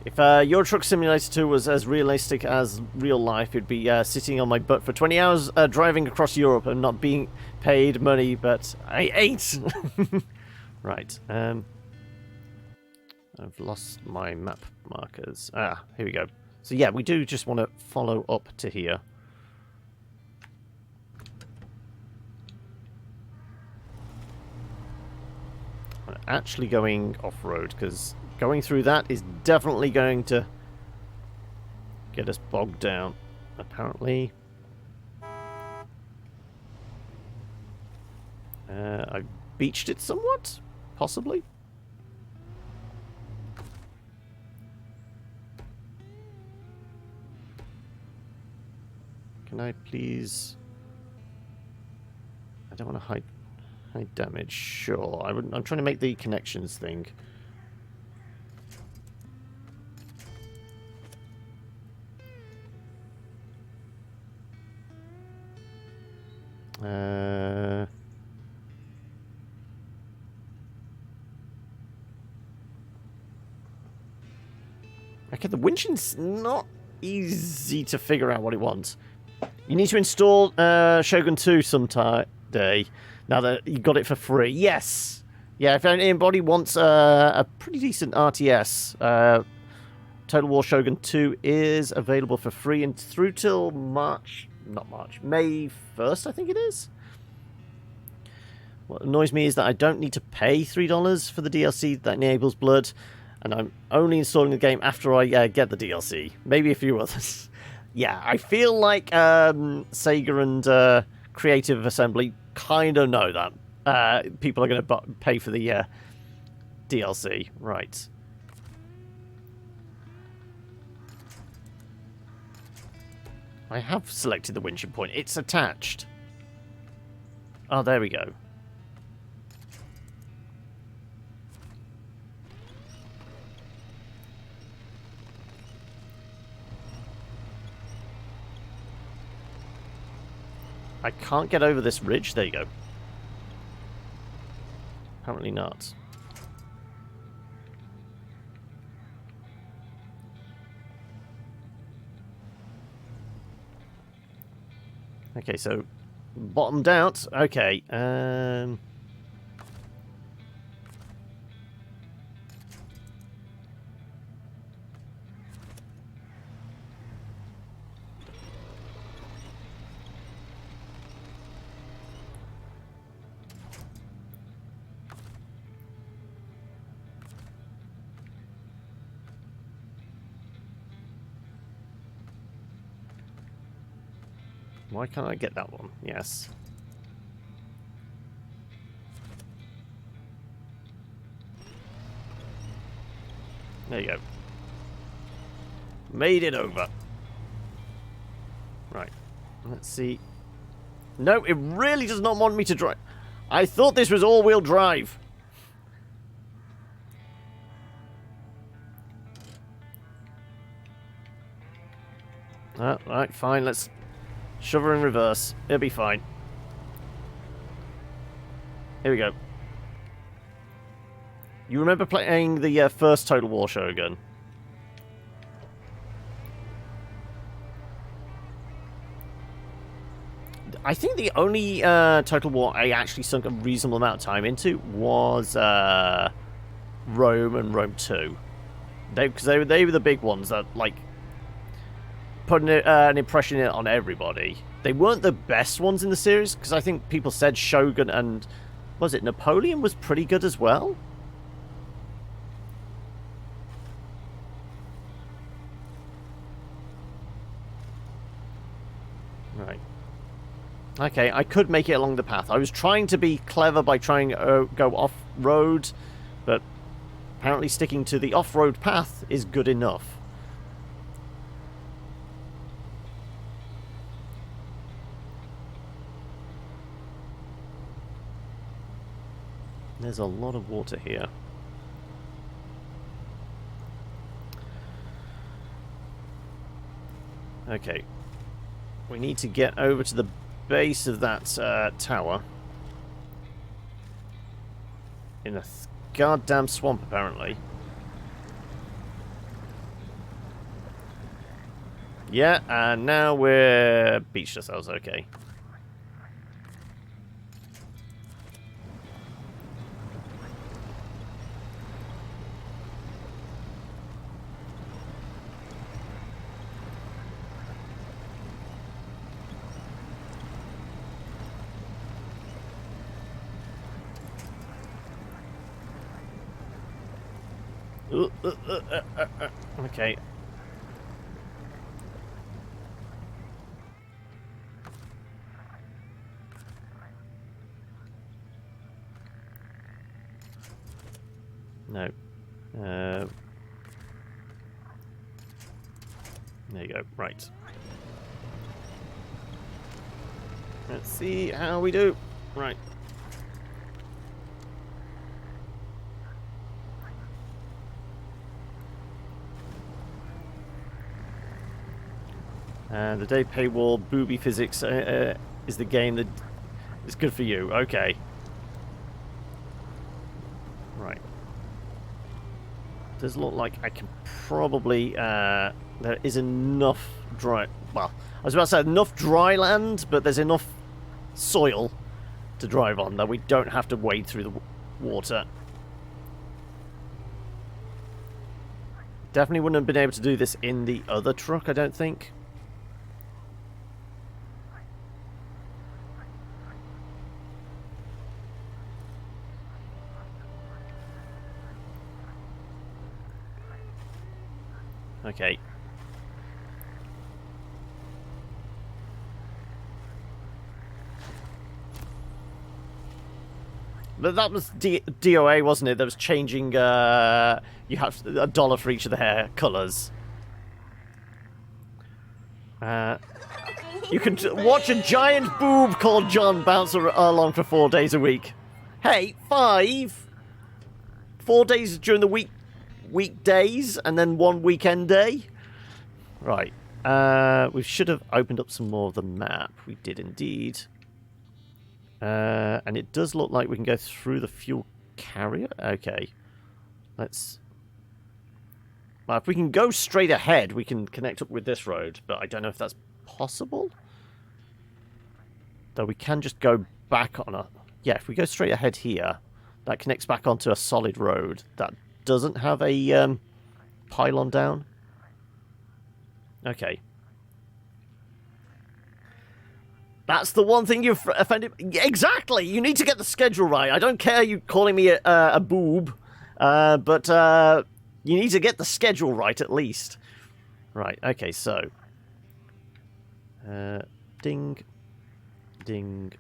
If Euro Truck Simulator 2 was as realistic as real life, it'd be sitting on my butt for 20 hours driving across Europe and not being paid money, but I ain't! Right, I've lost my map markers. Ah, here we go. So yeah, we do just want to follow up to here. I'm actually going off-road, because going through that is definitely going to get us bogged down, apparently. I beached it somewhat, possibly. Can I please... I don't want to hide damage. Sure, I'm trying to make the connections thing. Okay, the winching's not easy to figure out what it wants. You need to install Shogun 2 someday, now that you got it for free. Yes! Yeah, if anybody wants a pretty decent RTS, Total War Shogun 2 is available for free and through till May 1st, I think it is. What annoys me is that I don't need to pay $3 for the DLC that enables blood, and I'm only installing the game after I get the DLC. Maybe a few others. Yeah, I feel like Sega and Creative Assembly kind of know that. People are going to pay for the DLC. Right. I have selected the winching point. It's attached. Oh, there we go. I can't get over this ridge. There you go. Apparently not. Okay, so bottomed out. Okay. Why can't I get that one? Yes. There you go. Made it over. Right. Let's see. No, it really does not want me to drive. I thought this was all-wheel drive. Right, fine. Let's shove her in reverse. It'll be fine. Here we go. You remember playing the first Total War Shogun? I think the only Total War I actually sunk a reasonable amount of time into was Rome and Rome 2. Because they were the big ones that, like, put an impression on everybody. They weren't the best ones in the series, because I think people said Shogun and, was it Napoleon was pretty good as well? Okay, I could make it along the path. I was trying to be clever by trying to go off-road, but apparently sticking to the off-road path is good enough. There's a lot of water here. Okay. We need to get over to the base of that tower. In a goddamn swamp, apparently. Yeah, and now we're beached ourselves, okay. Okay. No. There you go. Right. Let's see how we do. Right. The day paywall booby physics is the game that is good for you. Okay. Right. Does look like I can probably there is enough dry. Well, I was about to say enough dry land, but there's enough soil to drive on that we don't have to wade through the water. Definitely wouldn't have been able to do this in the other truck, I don't think. Okay. But that was DOA, wasn't it? That was changing, you have $1 for each of the hair colours. You can watch a giant boob called John bounce along for 4 days a week. Hey, 5? 4 days during the weekdays, and then 1 weekend day? Right. We should have opened up some more of the map. We did indeed. And it does look like we can go through the fuel carrier. Okay. Let's... Well, if we can go straight ahead, we can connect up with this road, but I don't know if that's possible. Though we can just go back on a... Yeah, if we go straight ahead here, that connects back onto a solid road that doesn't have a pylon down. Okay. That's the one thing you've offended... Exactly! You need to get the schedule right. I don't care you calling me a boob, but you need to get the schedule right at least. Right, okay, so... ding, ding,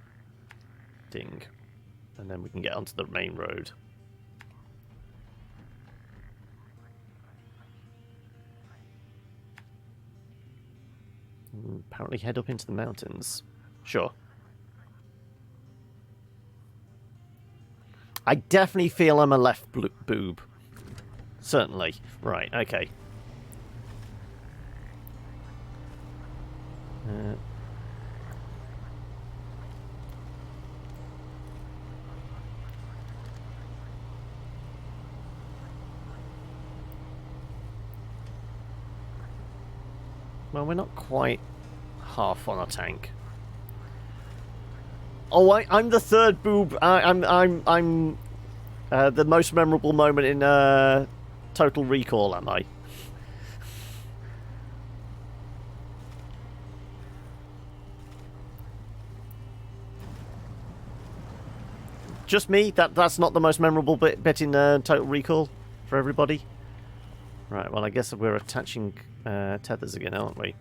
ding. And then we can get onto the main road. Apparently head up into the mountains. Sure. I definitely feel I'm a left boob. Certainly. Right, okay. Well, we're not quite half on our tank. Oh, I'm the third boob. I'm the most memorable moment in Total Recall, am I? Just me? That's not the most memorable bit in Total Recall for everybody? Right, well, I guess we're attaching tethers again, aren't we?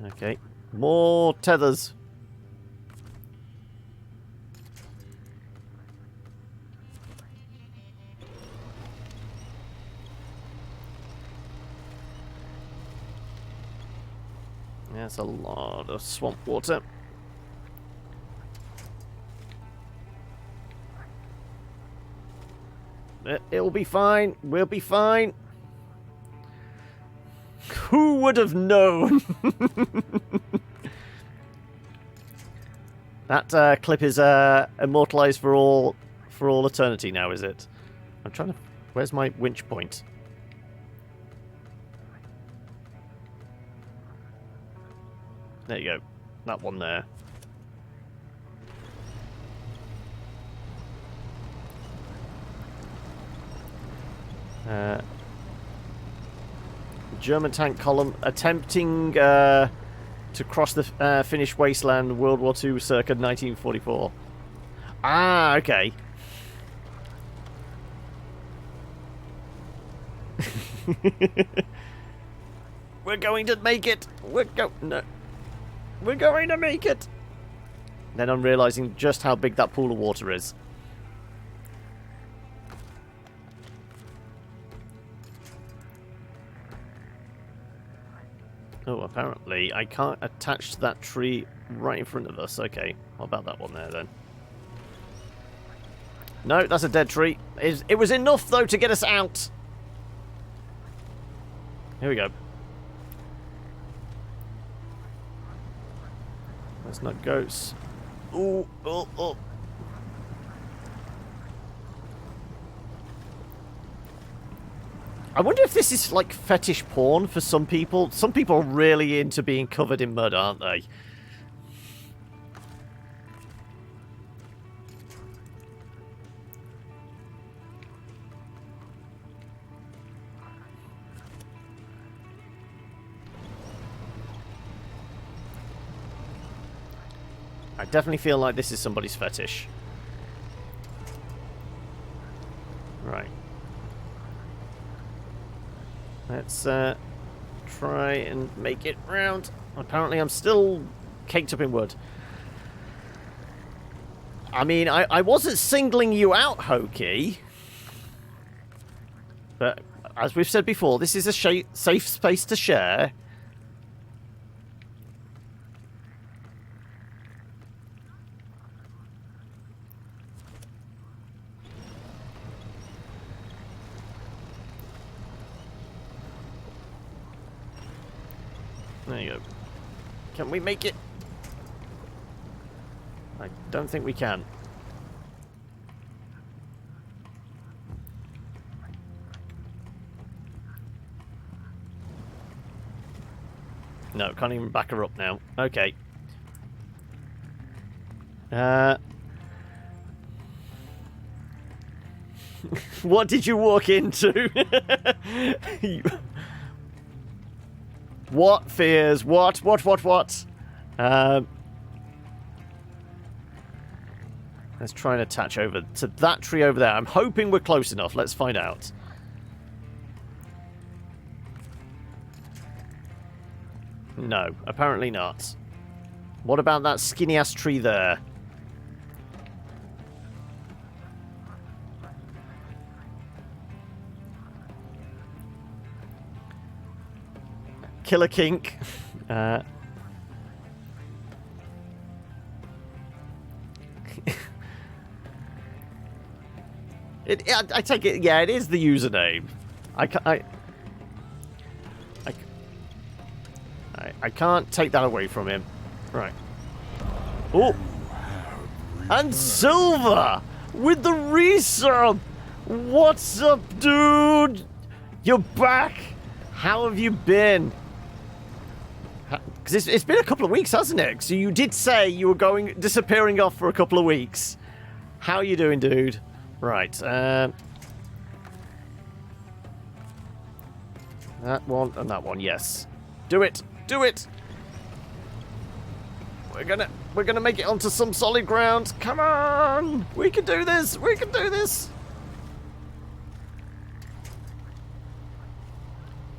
Okay. More tethers. That's a lot of swamp water. It'll be fine. We'll be fine. Who would have known? That clip is immortalized for all eternity now, is it? I'm trying to... Where's my winch point? There you go. That one there. German tank column attempting to cross the Finnish wasteland, World War II, circa 1944. Ah, okay. We're going to make it. We're going to make it. Then I'm realizing just how big that pool of water is. Oh, apparently I can't attach to that tree right in front of us. Okay, what about that one there then? No, that's a dead tree. It was enough, though, to get us out. Here we go. Let's not go. Ooh, oh, oh. I wonder if this is like fetish porn for some people. Some people are really into being covered in mud, aren't they? I definitely feel like this is somebody's fetish. Right. Let's try and make it round. Apparently I'm still caked up in wood. I mean, I wasn't singling you out, Hoki. But as we've said before, this is a safe space to share. There you go. Can we make it? I don't think we can. No, can't even back her up now. Okay. What did you walk into? What fears? What? Let's try and attach over to that tree over there. I'm hoping we're close enough. Let's find out. No, apparently not. What about that skinny-ass tree there? Killer kink. I take it. Yeah, it is the username. I can't take that away from him. Right. Oh, and Silver with the resub. What's up, dude? You're back. How have you been? Because it's been a couple of weeks, hasn't it? So you did say you were disappearing off for a couple of weeks. How are you doing, dude? Right. That one and that one, yes. Do it. Do it. We're gonna make it onto some solid ground. Come on. We can do this. We can do this.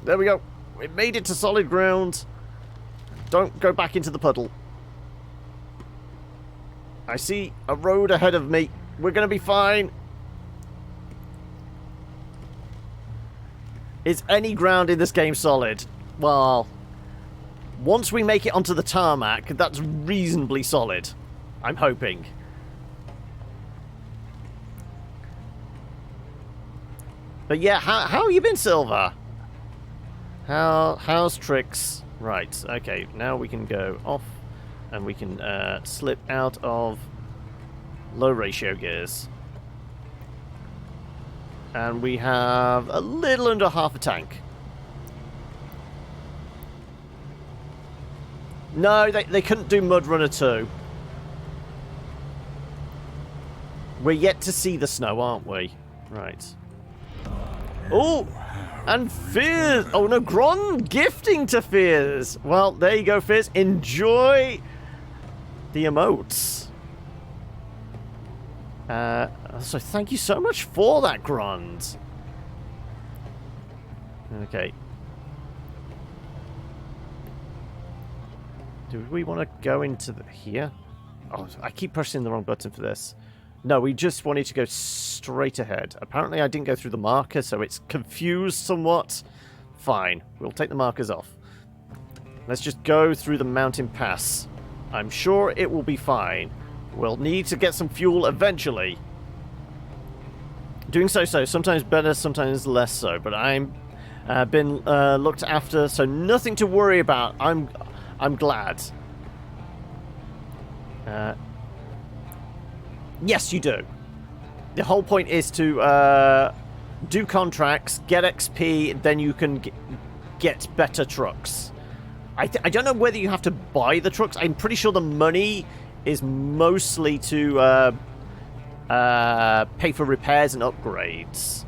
There we go. We made it to solid ground. Don't go back into the puddle. I see a road ahead of me. We're going to be fine. Is any ground in this game solid? Well, once we make it onto the tarmac, that's reasonably solid. I'm hoping. But yeah, how you been, Silver? How's tricks? Right, okay, now we can go off and we can slip out of low ratio gears. And we have a little under half a tank. No, they couldn't do MudRunner 2. We're yet to see the snow, aren't we? Right. Oh! And Fears! Oh no, Gron gifting to Fears! Well, there you go, Fears. Enjoy the emotes. So thank you so much for that, Grond. Okay. Do we want to go into here? Oh, I keep pressing the wrong button for this. No, we just wanted to go straight ahead. Apparently I didn't go through the marker, so it's confused somewhat. Fine. We'll take the markers off. Let's just go through the mountain pass. I'm sure it will be fine. We'll need to get some fuel eventually. Doing so, sometimes better, sometimes less so, but I'm been looked after, so nothing to worry about. I'm glad. Yes, you do. The whole point is to do contracts, get XP, then you can get better trucks. I don't know whether you have to buy the trucks. I'm pretty sure the money is mostly to pay for repairs and upgrades.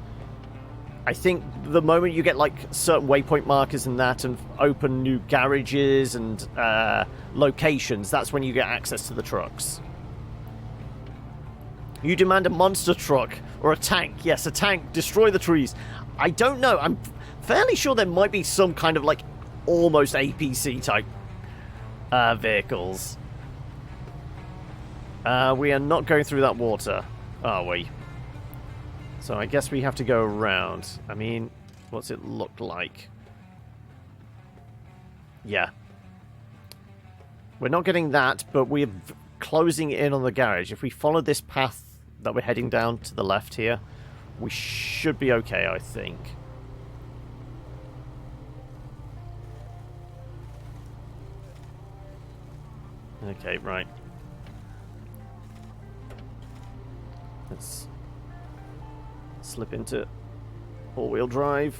I think the moment you get like certain waypoint markers and that, and open new garages and locations, that's when you get access to the trucks. You demand a monster truck or a tank. Yes, a tank. Destroy the trees. I don't know. I'm fairly sure there might be some kind of like almost APC type vehicles. We are not going through that water, are we? So I guess we have to go around. I mean, what's it look like? Yeah. We're not getting that, but we're closing in on the garage. If we follow this path that we're heading down to the left here, we should be okay, I think. Okay, right. Let's slip into all-wheel drive.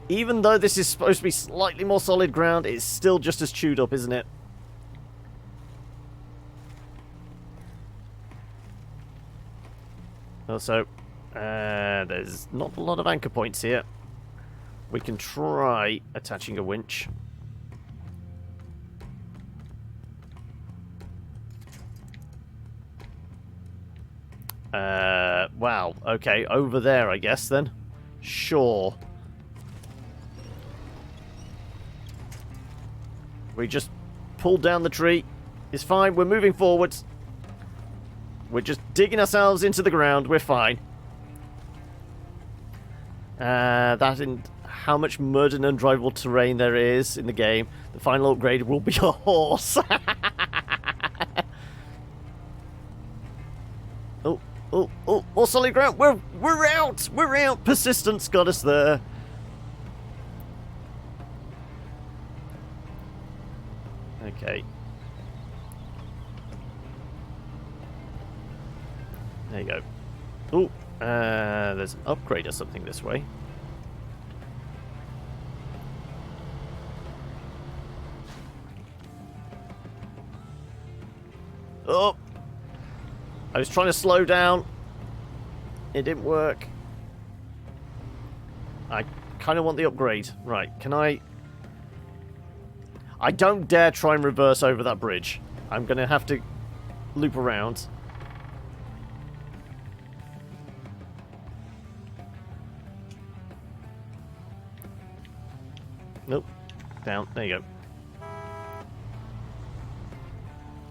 Even though this is supposed to be slightly more solid ground, it's still just as chewed up, isn't it? Also, there's not a lot of anchor points here. We can try attaching a winch. Wow. Okay, over there, I guess, then. Sure. We just pulled down the tree. It's fine. We're moving forwards. We're just digging ourselves into the ground. We're fine. That and how much mud and undrivable terrain there is in the game. The final upgrade will be a horse. Oh, more solid ground. We're out. We're out. Persistence got us there. Okay. There you go. Oh, there's an upgrade or something this way. Oh! I was trying to slow down. It didn't work. I kind of want the upgrade. Right, can I... I don't dare try and reverse over that bridge. I'm going to have to loop around. Nope. Down. There you go.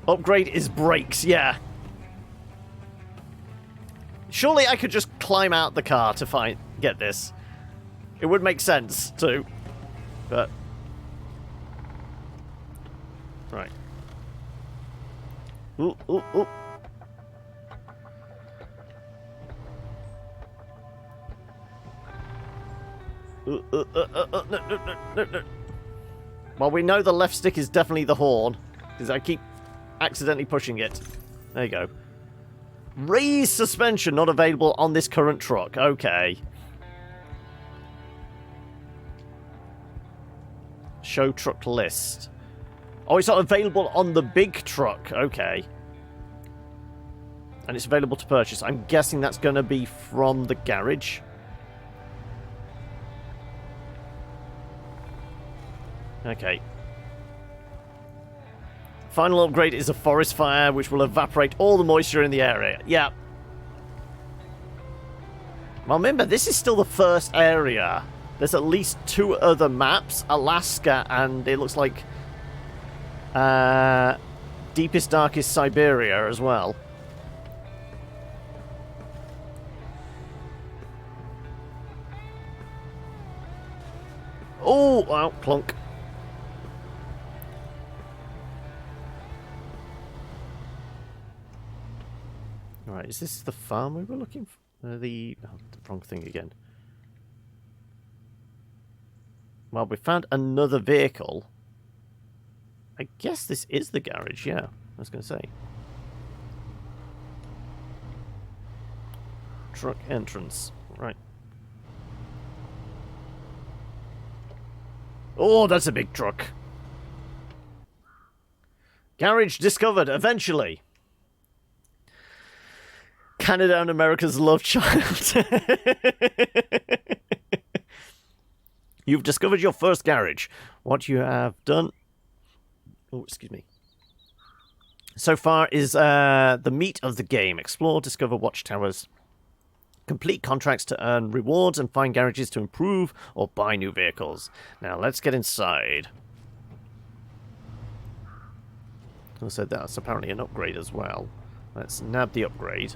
Upgrade is brakes, yeah. Surely I could just climb out the car to get this. It would make sense, too. But... Right. Ooh, ooh, ooh. No. Well, we know the left stick is definitely the horn, because I keep accidentally pushing it. There you go. Raised suspension not available on this current truck. Okay. Show truck list. Oh, it's not available on the big truck. Okay. And it's available to purchase. I'm guessing that's going to be from the garage. Okay. Final upgrade is a forest fire, which will evaporate all the moisture in the area. Yeah. Well, remember, this is still the first area. There's at least 2 other maps. Alaska and it looks like... Deepest, Darkest Siberia as well. Oh, wow, clunk. Right, is this the farm we were looking for? The wrong thing again. Well, we found another vehicle. I guess this is the garage, yeah. I was going to say. Truck entrance. Right. Oh, that's a big truck. Garage discovered, eventually. Canada and America's love child. You've discovered your first garage. What you have done... Oh, excuse me. So far is the meat of the game. Explore, discover watchtowers. Complete contracts to earn rewards and find garages to improve or buy new vehicles. Now, let's get inside. I said that's apparently an upgrade as well. Let's nab the upgrade.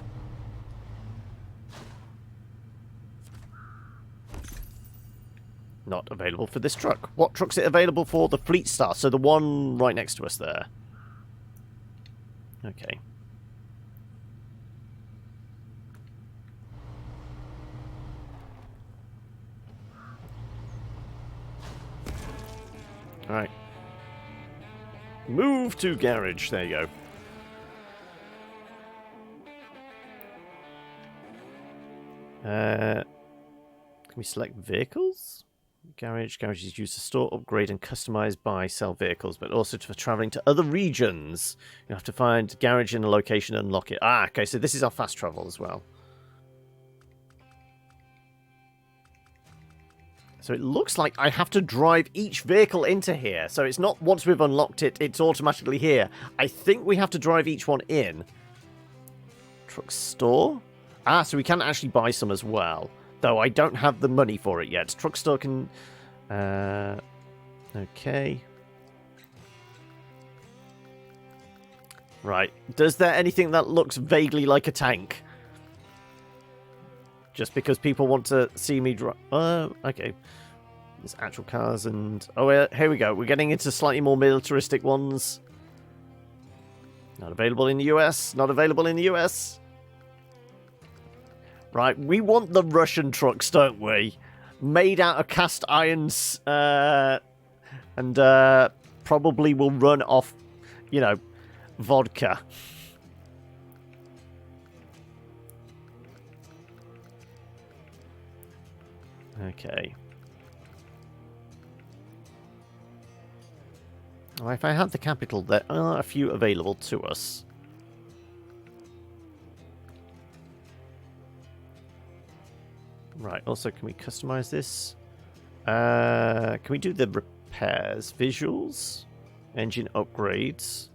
Not available for this truck. What truck's it available for? The Fleet Star. So the one right next to us there. Okay. Alright. Move to garage. There you go. Can we select vehicles? Garage. Garage is used to store, upgrade, and customize, buy, sell vehicles, but also for traveling to other regions. You have to find garage in a location and unlock it. Ah, okay, so this is our fast travel as well. So it looks like I have to drive each vehicle into here. So it's not once we've unlocked it, it's automatically here. I think we have to drive each one in. Truck store? Ah, so we can actually buy some as well. Though I don't have the money for it yet. Truck store can... okay. Right. Does there anything that looks vaguely like a tank? Just because people want to see me drive... okay. There's actual cars and... Oh, here we go. We're getting into slightly more militaristic ones. Not available in the US. Not available in the US. Right, we want the Russian trucks, don't we? Made out of cast irons, and probably will run off, you know, vodka. Okay. Well, if I had the capital, there are a few available to us. Right, also, can we customize this? Can we do the repairs? Visuals? Engine upgrades?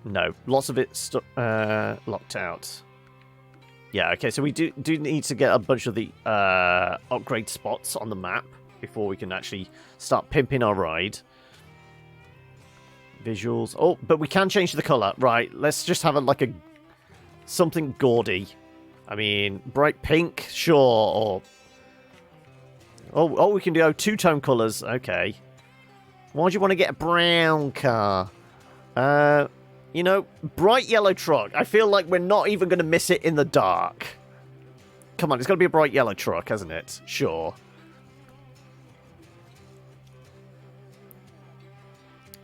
No, lots of it's locked out. Yeah, okay, so we do need to get a bunch of the upgrade spots on the map. before we can actually start pimping our ride. Visuals. Oh, but we can change the colour. Right, let's just have something gaudy. I mean, bright pink, sure, or... Oh, we can do two-tone colours. Okay. Why do you want to get a brown car? You know, bright yellow truck. I feel like we're not even going to miss it in the dark. Come on, it's got to be a bright yellow truck, hasn't it? Sure.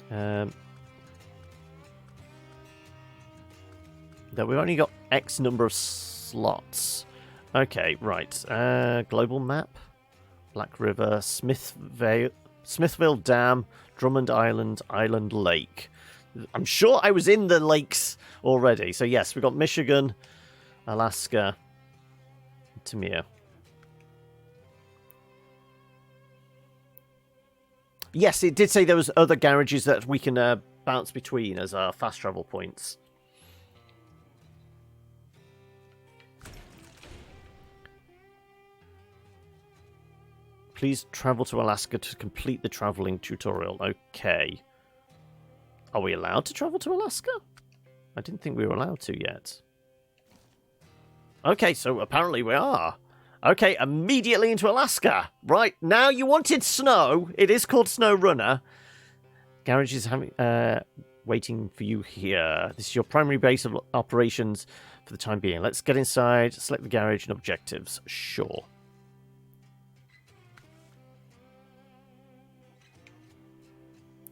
That we've only got X number of slots. Okay, right. Global map. Black River, Smithville Dam, Drummond Island, Island Lake. I'm sure I was in the lakes already. So yes, we've got Michigan, Alaska, Tamir. Yes, it did say there was other garages that we can bounce between as our fast travel points. Please travel to Alaska to complete the traveling tutorial. Okay. Are we allowed to travel to Alaska? I didn't think we were allowed to yet. Okay, so apparently we are. Okay, immediately into Alaska. Right, now you wanted snow. It is called SnowRunner. Garage is waiting for you here. This is your primary base of operations for the time being. Let's get inside, select the garage and objectives. Sure.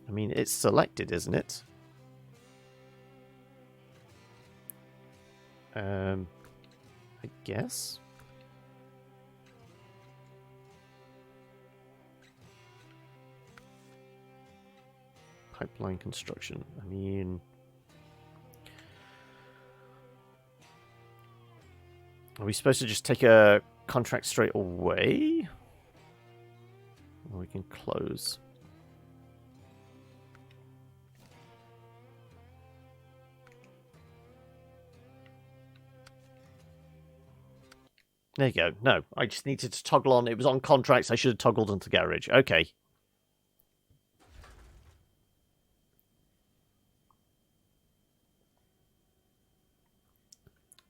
I mean, it's selected, isn't it? I guess. Pipeline construction. I mean... Are we supposed to just take a contract straight away? Or we can close. There you go. No, I just needed to toggle on. It was on contracts. I should have toggled onto garage. Okay.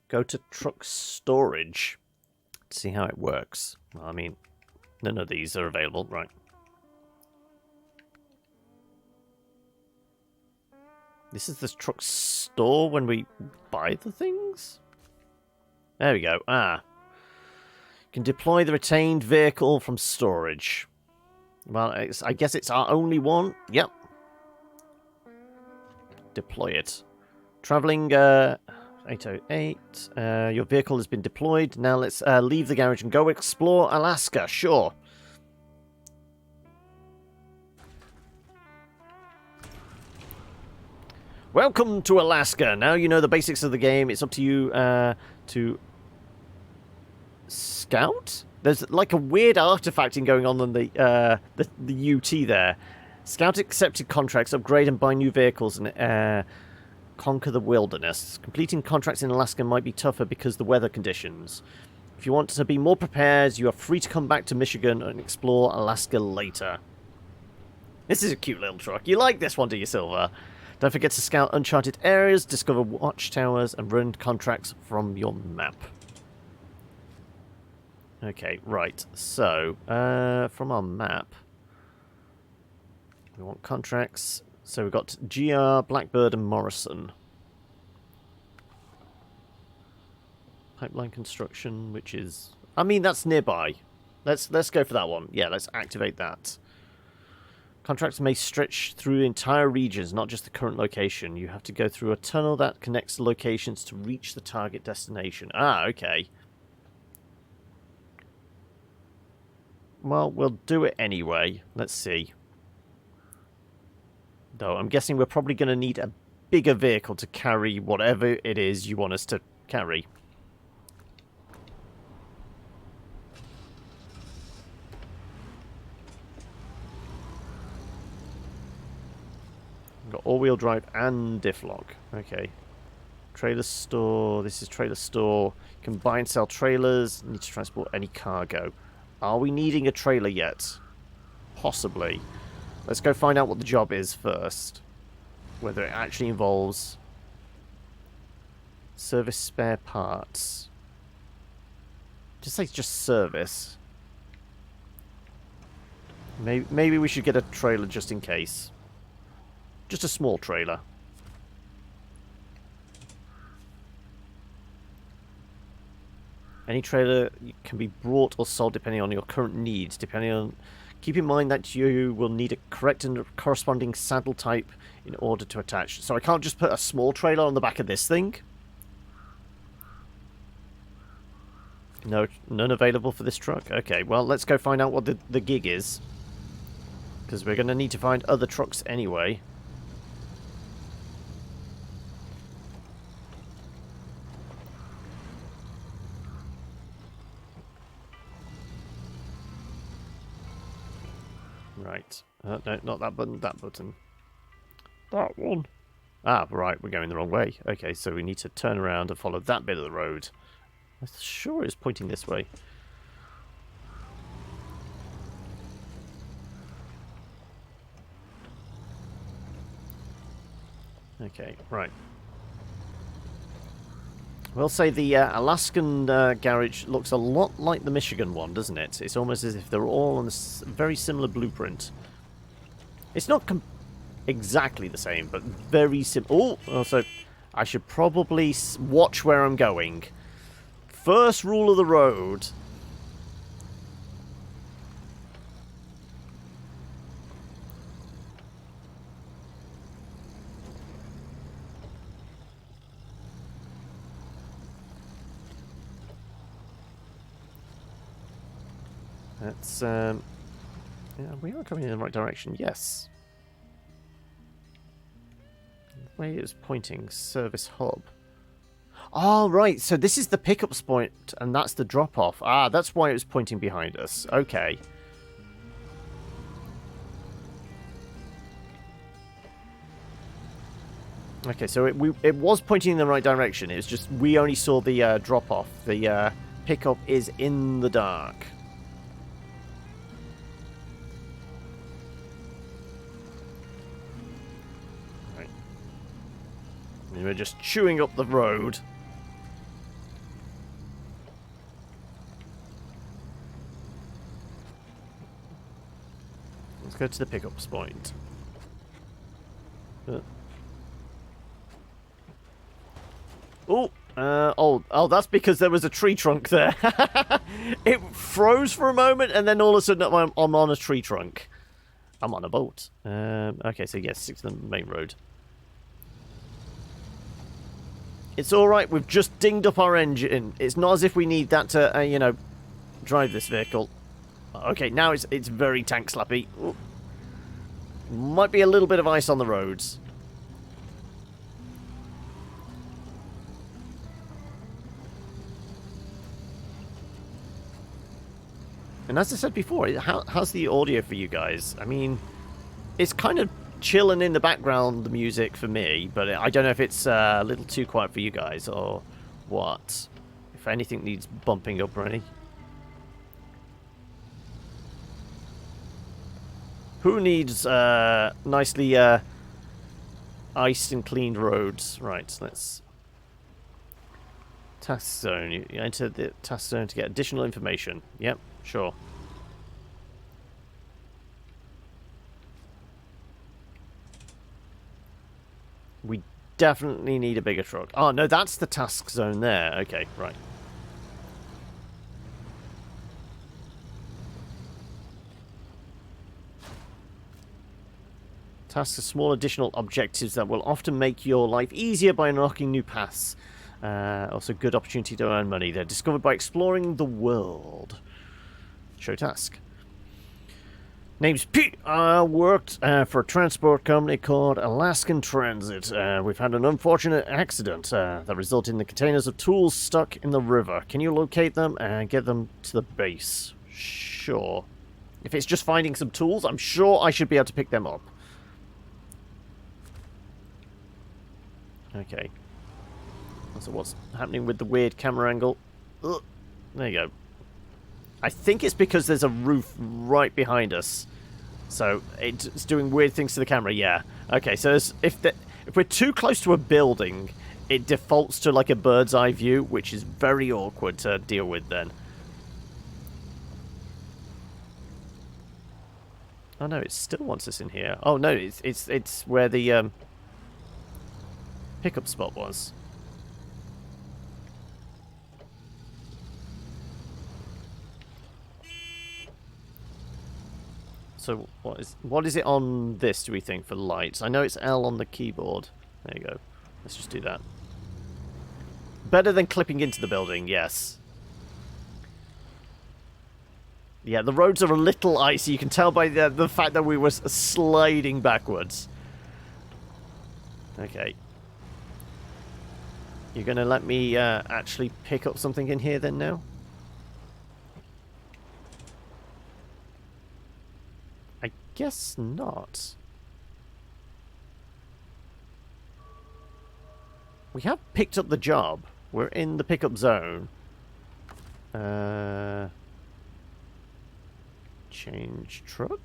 Go to truck storage. See how it works. Well, I mean, none of these are available. Right. This is the truck store when we buy the things? There we go. Ah. Can deploy the retained vehicle from storage. Well, I guess it's our only one. Yep. Deploy it. Traveling 808. Your vehicle has been deployed. Now let's leave the garage and go explore Alaska. Sure. Welcome to Alaska. Now you know the basics of the game. It's up to you to... Scout? There's like a weird artifacting going on in the UT there. Scout accepted contracts, upgrade and buy new vehicles, and conquer the wilderness. Completing contracts in Alaska might be tougher because of the weather conditions. If you want to be more prepared, you are free to come back to Michigan and explore Alaska later. This is a cute little truck. You like this one, do you, Silver? Don't forget to scout uncharted areas, discover watchtowers, and run contracts from your map. Okay, right. So, from our map, we want contracts. So we've got GR, Blackbird, and Morrison. Pipeline construction, which is... I mean, that's nearby. Let's go for that one. Yeah, let's activate that. Contracts may stretch through entire regions, not just the current location. You have to go through a tunnel that connects the locations to reach the target destination. Ah, okay. Well, we'll do it anyway. Let's see. Though, I'm guessing we're probably going to need a bigger vehicle to carry whatever it is you want us to carry. We've got all-wheel drive and diff lock. Okay. Trailer store. This is trailer store. You can buy and sell trailers. Need to transport any cargo. Are we needing a trailer yet? Possibly. Let's go find out what the job is first. Whether it actually involves service spare parts. Just say just service. Maybe we should get a trailer just in case. Just a small trailer. Any trailer can be brought or sold depending on your current needs. Keep in mind that you will need a correct and corresponding saddle type in order to attach. So I can't just put a small trailer on the back of this thing? No, none available for this truck. Okay, well, let's go find out what the gig is. Because we're going to need to find other trucks anyway. Right. No, not that button, that button. That one. Ah, right, we're going the wrong way. Okay, so we need to turn around and follow that bit of the road. I'm sure it's pointing this way. Okay, right. We'll say the Alaskan garage looks a lot like the Michigan one, doesn't it? It's almost as if they're all on a very similar blueprint. It's not exactly the same, but very simple. Oh, also, I should probably watch where I'm going. First rule of the road. That's, yeah, we are coming in the right direction, yes. The way it was pointing, service hub. Oh, right, so this is the pickup point, and that's the drop-off. Ah, that's why it was pointing behind us. Okay. Okay, so it was pointing in the right direction. It's just we only saw the drop-off. The pickup is in the dark. Right. And we're just chewing up the road. Let's go to the pickup point. Oh, that's because there was a tree trunk there. It froze for a moment, and then all of a sudden I'm on a tree trunk. I'm on a boat. Okay, so yes, stick to the main road. It's alright, we've just dinged up our engine. It's not as if we need that to, you know, drive this vehicle. Okay, now it's very tank slappy. Ooh. Might be a little bit of ice on the roads. And as I said before, how's the audio for you guys? I mean, it's kind of chilling in the background, the music, for me, but I don't know if it's a little too quiet for you guys or what. If anything needs bumping up or anything. Who needs nicely iced and cleaned roads? Right, let's... Task zone. You enter the task zone to get additional information. Yep, sure. We definitely need a bigger truck. Oh, no, that's the task zone there. Okay, right. Tasks are small additional objectives that will often make your life easier by unlocking new paths. Also, good opportunity to earn money. They're discovered by exploring the world. Show task. Name's Pete. I worked for a transport company called Alaskan Transit. We've had an unfortunate accident that resulted in the containers of tools stuck in the river. Can you locate them and get them to the base? Sure. If it's just finding some tools, I'm sure I should be able to pick them up. Okay. So what's happening with the weird camera angle? Ugh. There you go. I think it's because there's a roof right behind us. So it's doing weird things to the camera, yeah. Okay, so if we're too close to a building, it defaults to like a bird's eye view, which is very awkward to deal with then. Oh no, it still wants us in here. Oh no, it's where the pickup spot was. So what is it on this, do we think, for lights? I know it's L on the keyboard. There you go. Let's just do that. Better than clipping into the building, yes. Yeah, the roads are a little icy. You can tell by the fact that we were sliding backwards. Okay. You're going to let me actually pick up something in here then now? I guess not. We have picked up the job. We're in the pickup zone. Change truck?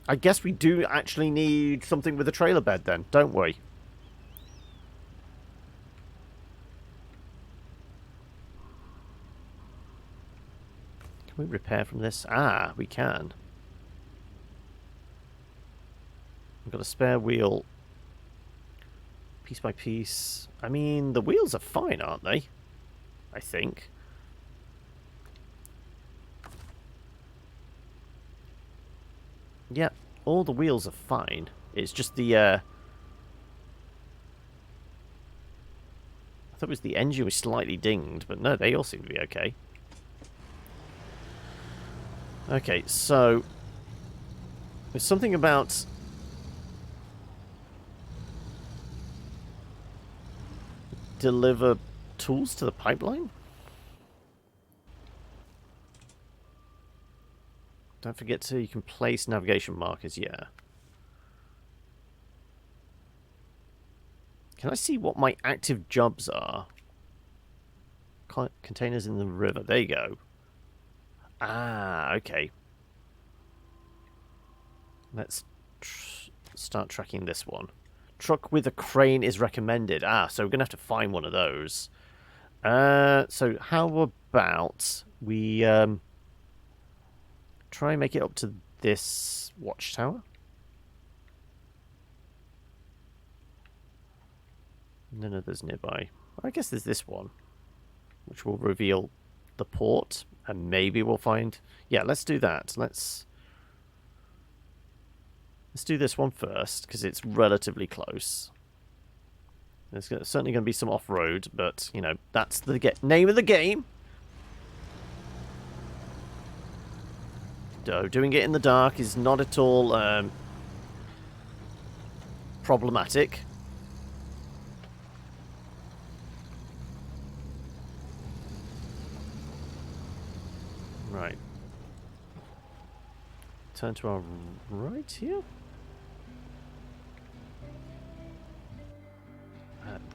I guess we do actually need something with a trailer bed then, don't we? Can we repair from this? Ah, we can. We've got a spare wheel. Piece by piece. I mean, the wheels are fine, aren't they? I think. Yeah, all the wheels are fine. It's just the, I thought it was the engine was slightly dinged, but no, they all seem to be okay. Okay, so there's something about deliver tools to the pipeline? Don't forget to, you can place navigation markers, yeah. Can I see what my active jobs are? Containers in the river, there you go. Ah, okay. Let's start tracking this one. Truck with a crane is recommended. Ah, so we're going to have to find one of those. So how about we try and make it up to this watchtower? None others nearby. I guess there's this one, which will reveal the port, and maybe we'll find... Yeah, let's do that. Let's do this one first, because it's relatively close. There's certainly going to be some off-road, but, you know, that's the name of the game. Doing it in the dark is not at all problematic. Right. Turn to our right here.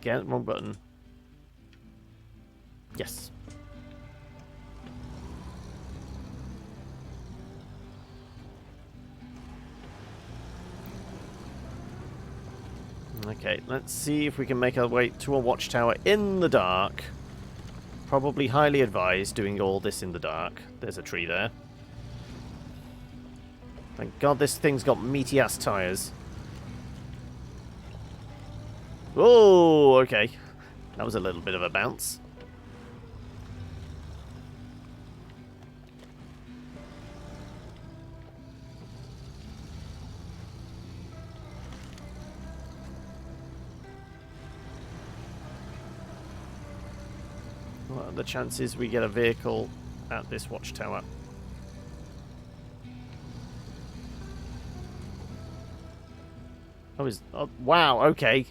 Get wrong button. Yes. Okay, let's see if we can make our way to a watchtower in the dark. Probably highly advised doing all this in the dark. There's a tree there. Thank God this thing's got meaty ass tires. Oh, okay. That was a little bit of a bounce. What are the chances we get a vehicle at this watchtower? Oh, wow, okay.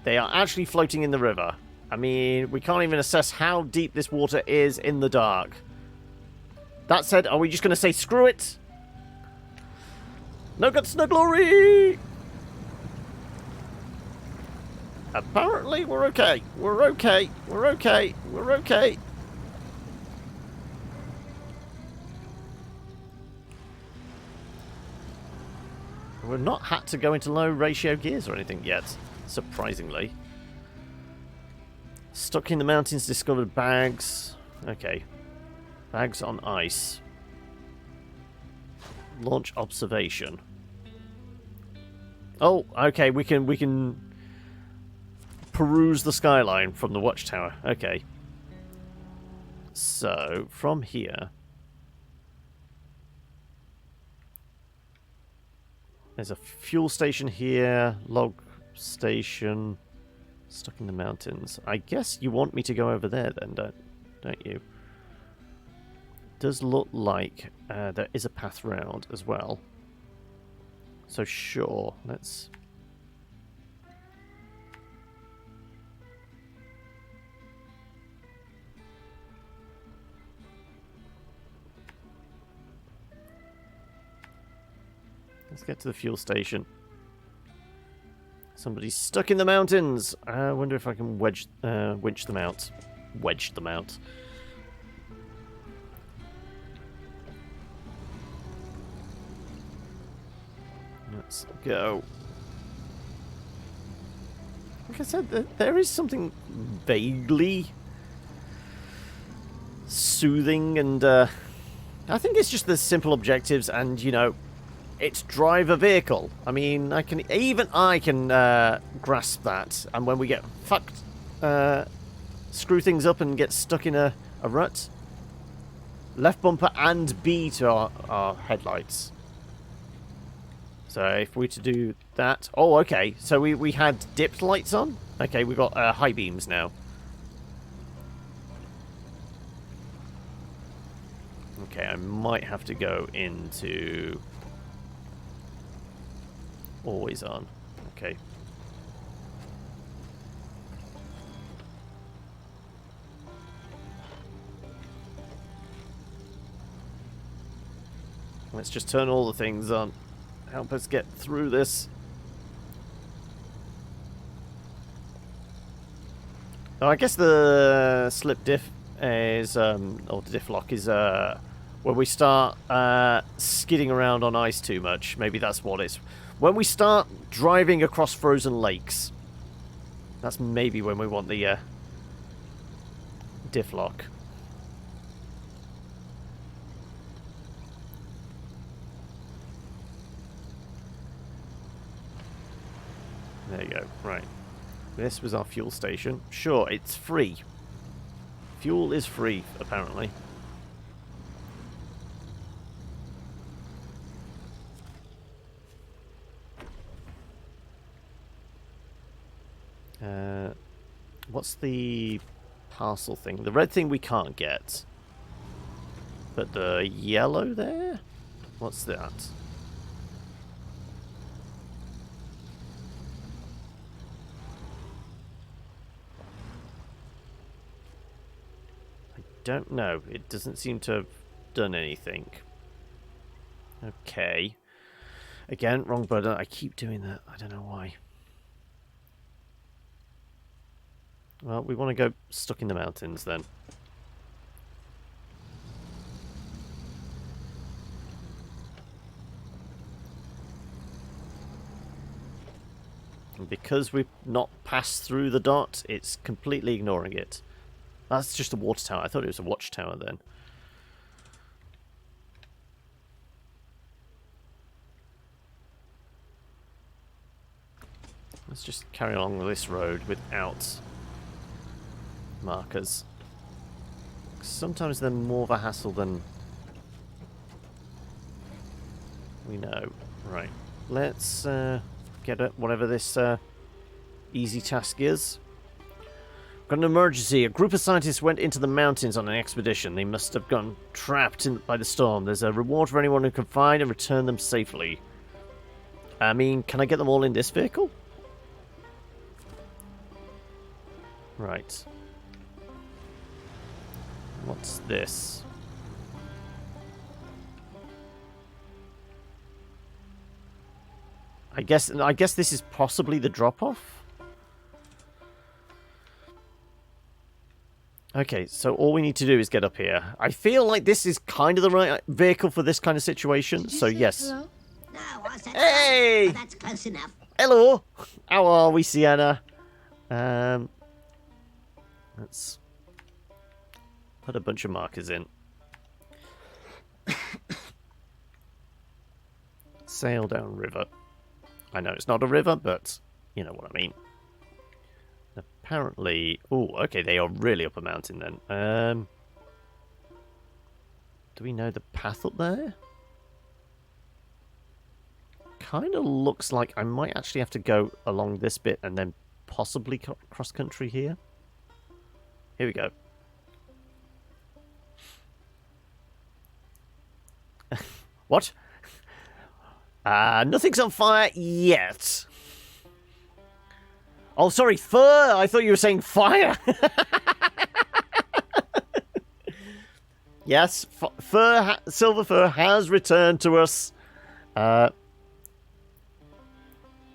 They are actually floating in the river. I mean, we can't even assess how deep this water is in the dark. That said, are we just going to say screw it? No guts, no glory! Apparently, we're okay. We're okay. We're okay. We're okay. We've not had to go into low ratio gears or anything yet, surprisingly. Stuck in the mountains, discovered bags. Okay. Bags on ice. Launch observation. Oh, okay, we can peruse the skyline from the watchtower. Okay. So, from here... There's a fuel station here, log station, stuck in the mountains. I guess you want me to go over there then, don't you? Does look like there is a path round as well. So sure, let's... Let's get to the fuel station. Somebody's stuck in the mountains. I wonder if I can winch them out. Wedge them out. Let's go. Like I said, there is something vaguely soothing, and I think it's just the simple objectives, and you know, it's drive a vehicle. I mean, even I can grasp that. And when we get fucked, screw things up and get stuck in a rut, left bumper and B to our headlights. So if we were to do that... Oh, okay. So we had dipped lights on? Okay, we've got high beams now. Okay, I might have to go into... Always on. Okay. Let's just turn all the things on. Help us get through this. Oh, I guess the slip diff is, or the diff lock is, when we start skidding around on ice too much. Maybe that's what it's... When we start driving across frozen lakes, that's maybe when we want the diff lock. There you go. Right. This was our fuel station. Sure, it's free. Fuel is free, apparently. What's the parcel thing? The red thing we can't get. But the yellow there? What's that? I don't know. It doesn't seem to have done anything. Okay. Again, wrong button. I keep doing that. I don't know why. Well, we want to go stuck in the mountains then. And because we've not passed through the dot, it's completely ignoring it. That's just a water tower. I thought it was a watchtower then. Let's just carry along this road without markers. Sometimes they're more of a hassle than we know. Right. Let's get at whatever this easy task is. Got an emergency. A group of scientists went into the mountains on an expedition. They must have gone trapped by the storm. There's a reward for anyone who can find and return them safely. I mean, can I get them all in this vehicle? Right. What's this? I guess this is possibly the drop-off. Okay, so all we need to do is get up here. I feel like this is kind of the right vehicle for this kind of situation. So yes. Hello? No, I said Hey! no, but that's close enough. Hello! How are we, Sienna? Let's put a bunch of markers in. Sail down river. I know it's not a river, but you know what I mean. Apparently... Oh, okay, they are really up a mountain then. Do we know the path up there? Kind of looks like I might actually have to go along this bit and then possibly cross-country here. Here we go. What? Nothing's on fire yet. Oh, sorry, fur! I thought you were saying fire! Yes, silver fur has returned to us.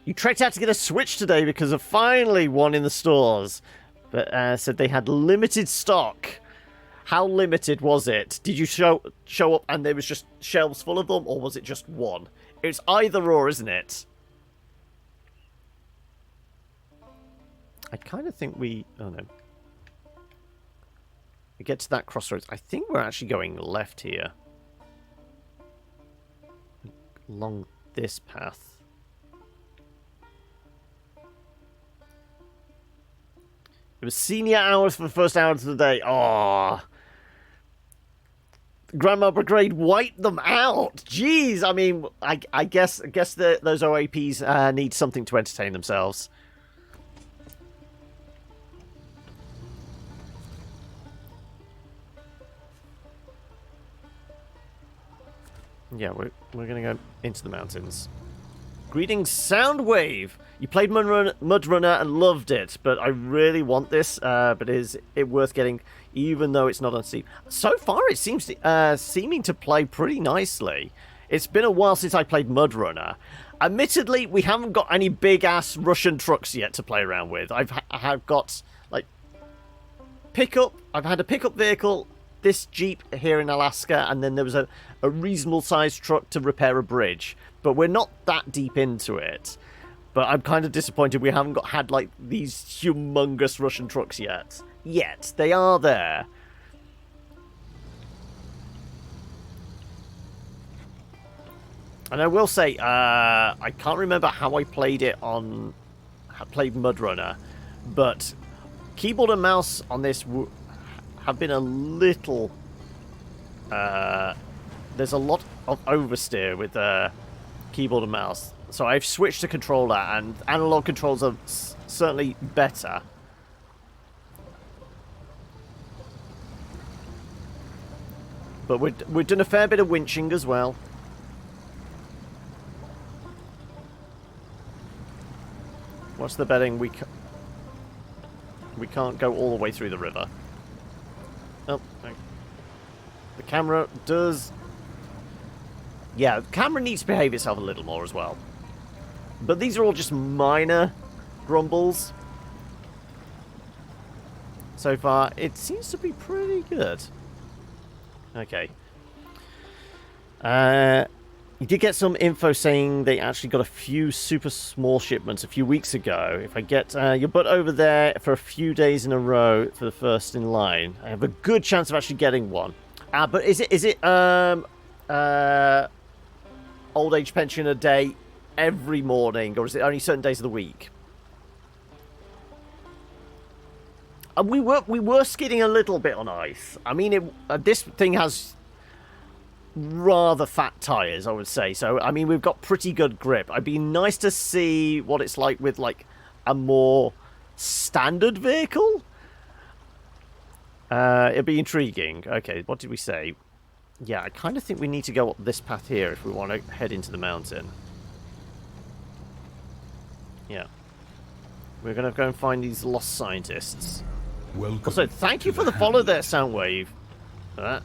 You trekked out to get a Switch today because of finally one in the stores. But said they had limited stock. How limited was it? Did you show up and there was just shelves full of them, or was it just one? It's either or, isn't it? I kind of think we... Oh, no. We get to that crossroads. I think we're actually going left here. Along this path. It was senior hours for the first hour of the day. Oh, Grandma Brigade wiped them out. Jeez, I mean, I guess those OAPs need something to entertain themselves. Yeah, we're gonna go into the mountains. Greetings, Soundwave! You played MudRunner and loved it, but I really want this, but is it worth getting, even though it's not on Steam? So far, it seems seeming to play pretty nicely. It's been a while since I played MudRunner. Admittedly, we haven't got any big-ass Russian trucks yet to play around with. I have got, like, pickup. I've had a pickup vehicle, this Jeep here in Alaska, and then there was a reasonable-sized truck to repair a bridge. But we're not that deep into it. But I'm kind of disappointed we haven't had, like, these humongous Russian trucks yet. Yet. They are there. And I will say, I can't remember how I played it on... played MudRunner. But keyboard and mouse on this have been a little... there's a lot of oversteer with keyboard and mouse. So I've switched to controller, and analog controls are certainly better. But we've done a fair bit of winching as well. What's the betting? We can't go all the way through the river. Oh, the camera does... Yeah, the camera needs to behave itself a little more as well. But these are all just minor grumbles. So far, it seems to be pretty good. Okay. You did get some info saying they actually got a few super small shipments a few weeks ago. If I get your butt over there for a few days in a row for the first in line, I have a good chance of actually getting one. But is it old age pension a day every morning, or is it only certain days of the week? And we were skidding a little bit on ice. I mean, this thing has rather fat tires, I would say. So, I mean, we've got pretty good grip. It'd be nice to see what it's like with, like, a more standard vehicle. It'd be intriguing. Okay, what did we say? Yeah, I kind of think we need to go up this path here if we want to head into the mountain. Yeah. We're going to go and find these lost scientists. Welcome. Also, thank you for the follow there, Soundwave. For that.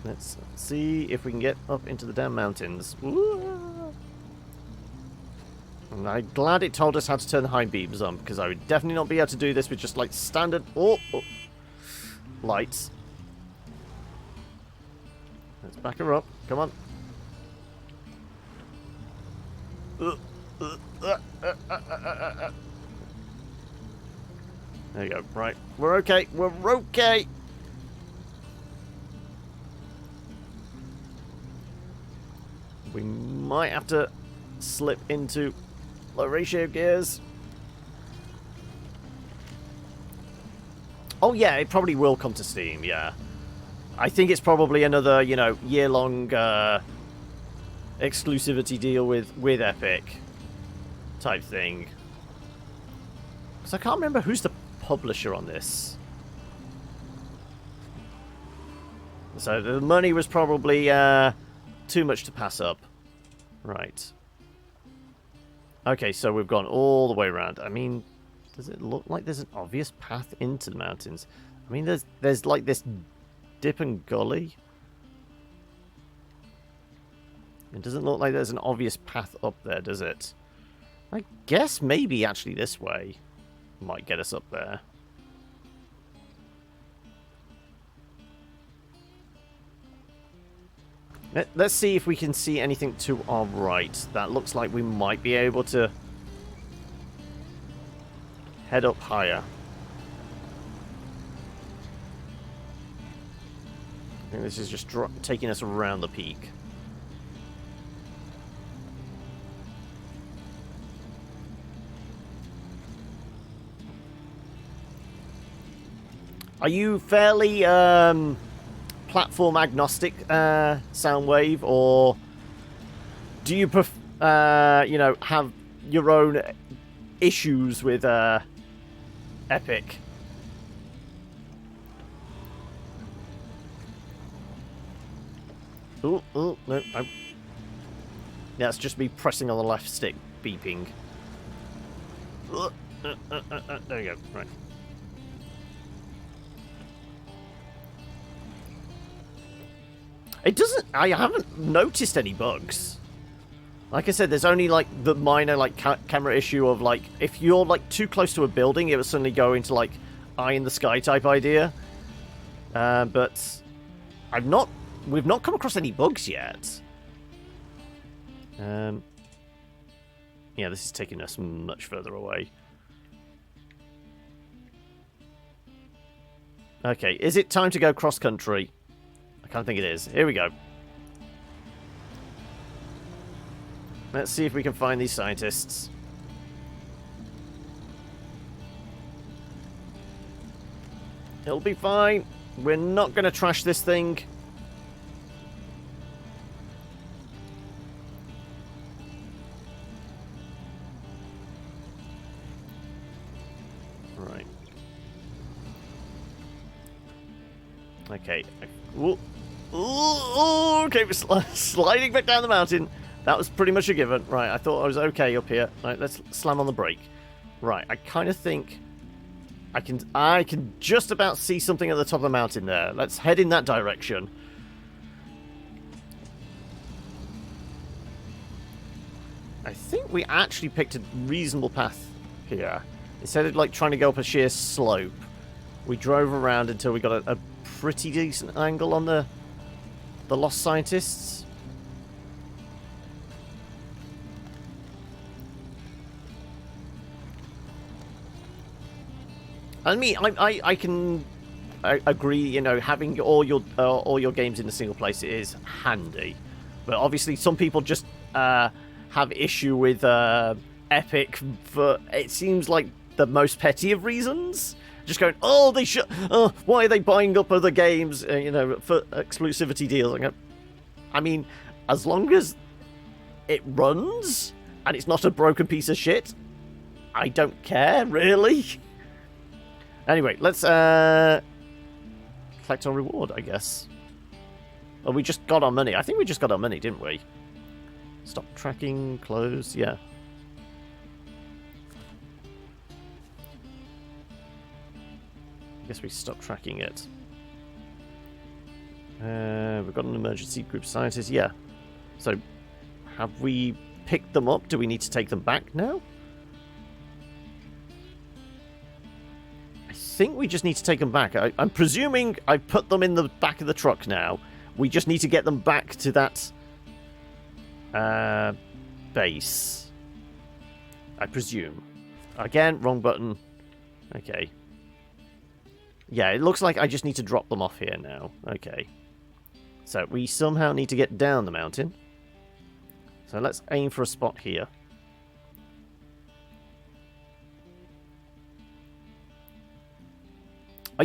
Let's see if we can get up into the damn mountains. Ooh. And I'm glad it told us how to turn the high beams on, because I would definitely not be able to do this with just, like, standard... lights. Let's back her up. Come on. There you go. Right. We're okay. We're okay. We might have to slip into low ratio gears. Oh yeah, it probably will come to Steam, yeah. I think it's probably another, you know, year-long exclusivity deal with Epic type thing. Because I can't remember who's the publisher on this. So the money was probably too much to pass up. Right. Okay, so we've gone all the way around. I mean, does it look like there's an obvious path into the mountains? I mean, there's like this dip and gully. It doesn't look like there's an obvious path up there, does it? I guess maybe actually this way might get us up there. Let's see if we can see anything to our right. That looks like we might be able to head up higher. I think this is just taking us around the peak. Are you fairly platform agnostic, Soundwave, or do you you know, have your own issues with Epic? Oh, no, yeah, it's just me pressing on the left stick, beeping. There you go, right. It doesn't... I haven't noticed any bugs. Like I said, there's only, like, the minor, like, camera issue of, like, if you're, like, too close to a building, it will suddenly go into, like, eye in the sky type idea. But I've not... We've not come across any bugs yet. Yeah, this is taking us much further away. Okay, is it time to go cross-country? I can't think it is. Here we go. Let's see if we can find these scientists. It'll be fine. We're not going to trash this thing. Right. Okay. Ooh. Ooh, okay, we're sliding back down the mountain. That was pretty much a given. Right, I thought I was okay up here. Right, let's slam on the brake. Right, I kind of think I can just about see something at the top of the mountain there. Let's head in that direction. I think we actually picked a reasonable path here. Instead of like trying to go up a sheer slope, we drove around until we got a pretty decent angle on the lost scientists. I mean, I can agree. You know, having all your games in a single place is handy, but obviously some people just have issue with Epic for it seems like the most petty of reasons. Just going, oh, they should. Why are they buying up other games? You know, for exclusivity deals. I mean, as long as it runs and it's not a broken piece of shit, I don't care really. Anyway, let's collect our reward, I guess. Oh, we just got our money. I think we just got our money, didn't we? Stop tracking, close, yeah. I guess we stopped tracking it. We've got an emergency group scientist, yeah. So, have we picked them up? Do we need to take them back now? I think we just need to take them back. I'm presuming I put them in the back of the truck now. We just need to get them back to that base. I presume. Again, wrong button. Okay. Yeah, it looks like I just need to drop them off here now. Okay. So we somehow need to get down the mountain. So let's aim for a spot here.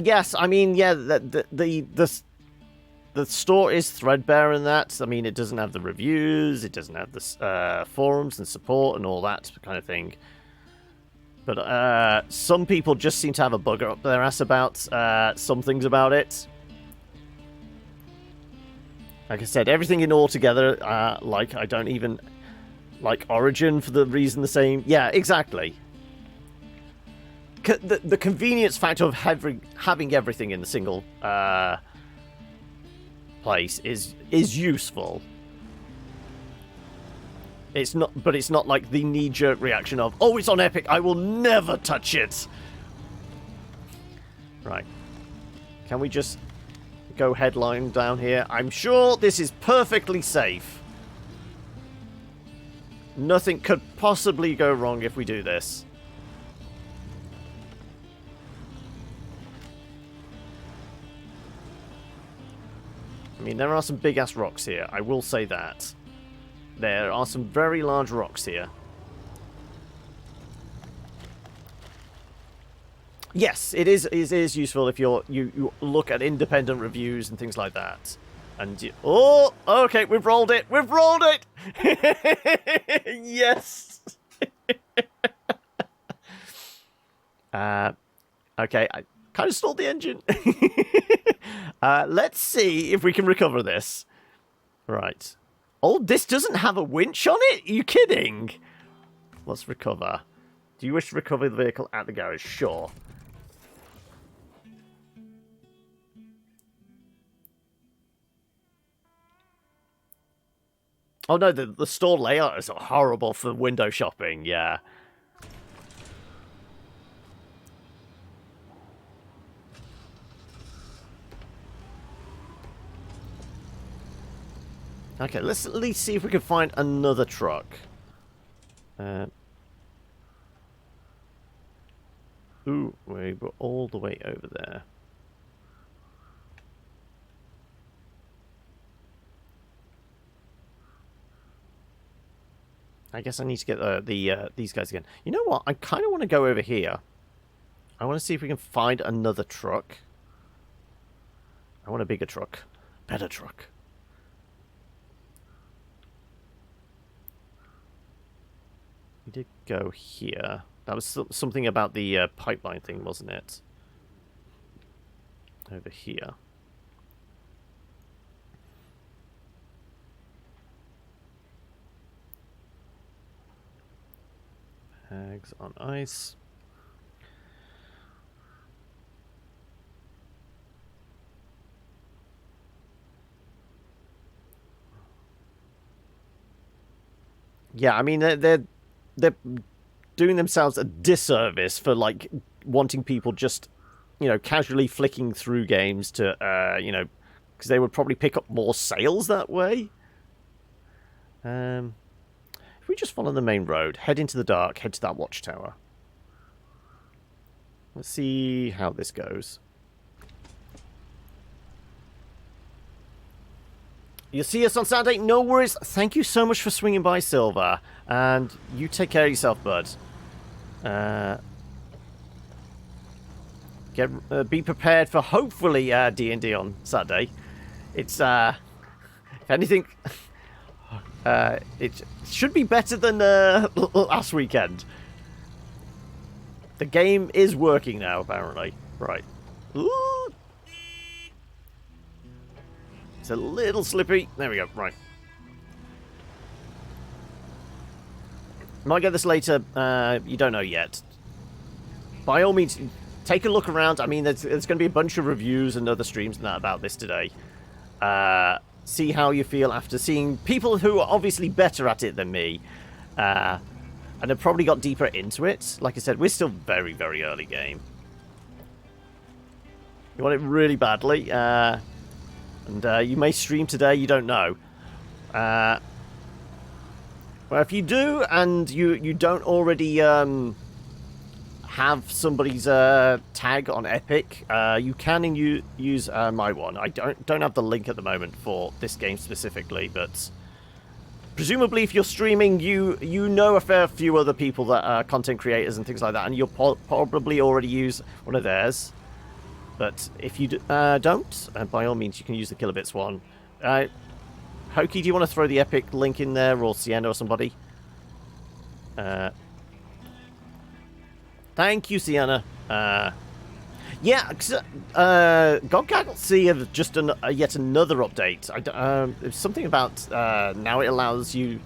Yes, I mean, yeah, the store is threadbare in that. I mean, it doesn't have the reviews, it doesn't have the forums and support and all that kind of thing. But some people just seem to have a bugger up their ass about some things about it. Like I said, everything in all together, like, I don't even like Origin for the reason the same. Yeah, exactly. The convenience factor of having everything in the single place is useful. It's not, but it's not like the knee-jerk reaction of, oh, it's on Epic, I will never touch it. Right. Can we just go headline down here? I'm sure this is perfectly safe. Nothing could possibly go wrong if we do this. I mean, there are some big-ass rocks here. I will say that. There are some very large rocks here. Yes, it is useful if you look at independent reviews and things like that. And you, oh, okay, we've rolled it. We've rolled it. Yes. Okay, I kind of stalled the engine. Let's see if we can recover this. Right. Oh, this doesn't have a winch on it? Are you kidding? Let's recover. Do you wish to recover the vehicle at the garage? Sure. Oh no, the store layout is horrible for window shopping, yeah. Okay, let's at least see if we can find another truck. Ooh, we were all the way over there. I guess I need to get these guys again. You know what? I kind of want to go over here. I want to see if we can find another truck. I want a bigger truck. Better truck. We did go here. That was something about the pipeline thing, wasn't it? Over here. Eggs on ice. Yeah, I mean, they're doing themselves a disservice for, like, wanting people just, you know, casually flicking through games to, you know, because they would probably pick up more sales that way. If we just follow the main road, head into the dark, head to that watchtower. Let's see how this goes. You'll see us on Saturday. No worries. Thank you so much for swinging by, Silver. And you take care of yourself, bud. Be prepared for hopefully D&D on Saturday. It's if anything, it should be better than last weekend. The game is working now, apparently. Right. Ooh. It's a little slippy. There we go. Right. Might get this later. You don't know yet. By all means, take a look around. I mean, there's going to be a bunch of reviews and other streams and that about this today. See how you feel after seeing people who are obviously better at it than me. And have probably got deeper into it. Like I said, we're still very, very early game. You want it really badly. And you may stream today, you don't know. Well, if you do, and you don't already have somebody's tag on Epic, you can use my one. I don't have the link at the moment for this game specifically, but presumably if you're streaming, you know a fair few other people that are content creators and things like that, and you'll probably already use one of theirs. But if you don't, by all means, you can use the Kilobits one. Hokey, do you want to throw the Epic link in there, or Sienna or somebody? Thank you, Sienna. Yeah, Godgaggle have just done yet another update. It's something about now it allows you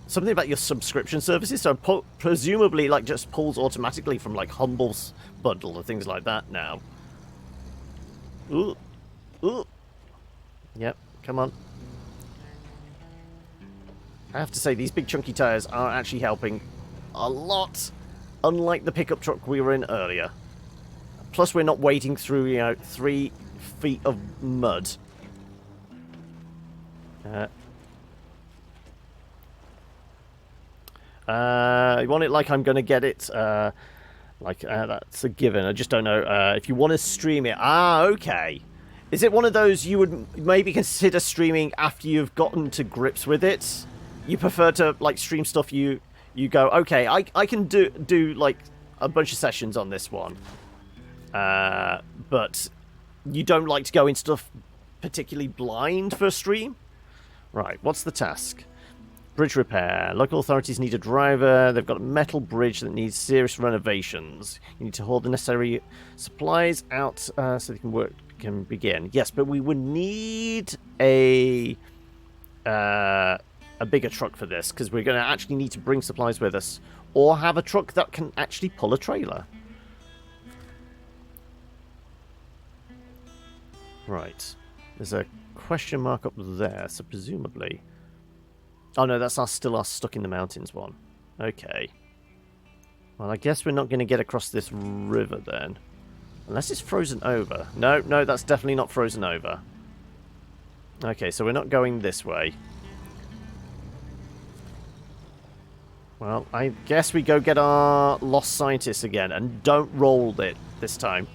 something about your subscription services. So presumably, like, just pulls automatically from like Humble's bundle and things like that now. Ooh, ooh. Yep, come on. I have to say, these big chunky tires are actually helping a lot, unlike the pickup truck we were in earlier. Plus, we're not wading through, 3 feet of mud. You want it like I'm going to get it? That's a given. I just don't know if you want to stream it. Ah, okay. Is it one of those you would maybe consider streaming after you've gotten to grips with it? You prefer to like stream stuff you go, okay, I can do like a bunch of sessions on this one. But you don't like to go in stuff particularly blind for a stream? Right, what's the task? Bridge repair. Local authorities need a driver. They've got a metal bridge that needs serious renovations. You need to haul the necessary supplies out so they can begin. Yes, but we would need a bigger truck for this, because we're going to actually need to bring supplies with us, or have a truck that can actually pull a trailer. Right. There's a question mark up there, so presumably... Oh no, that's still our stuck in the mountains one. Okay. Well, I guess we're not going to get across this river then. Unless it's frozen over. No, that's definitely not frozen over. Okay, so we're not going this way. Well, I guess we go get our lost scientists again, and don't roll it this time.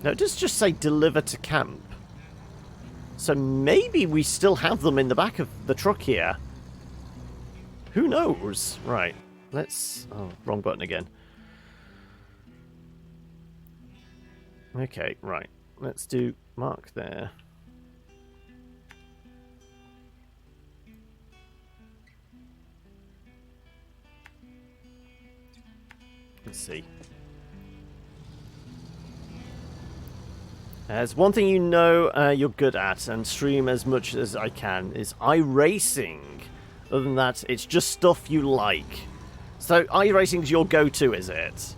No, it does just say deliver to camp. So maybe we still have them in the back of the truck here. Who knows? Right, let's... Oh, wrong button again. Okay, right. Let's do mark there. Let's see. There's one thing you're good at, and stream as much as I can, is iRacing. Other than that, it's just stuff you like. So iRacing's your go-to, is it?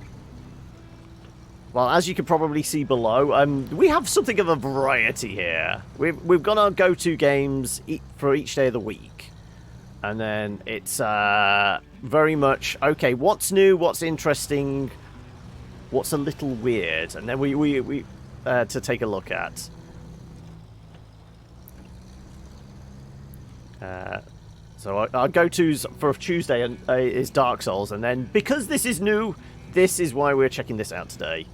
Well, as you can probably see below, we have something of a variety here. We've got our go-to games for each day of the week. And then it's very much, okay, what's new, what's interesting, what's a little weird, and then we to take a look at. So our go-tos for Tuesday is Dark Souls, and then because this is new, this is why we're checking this out today.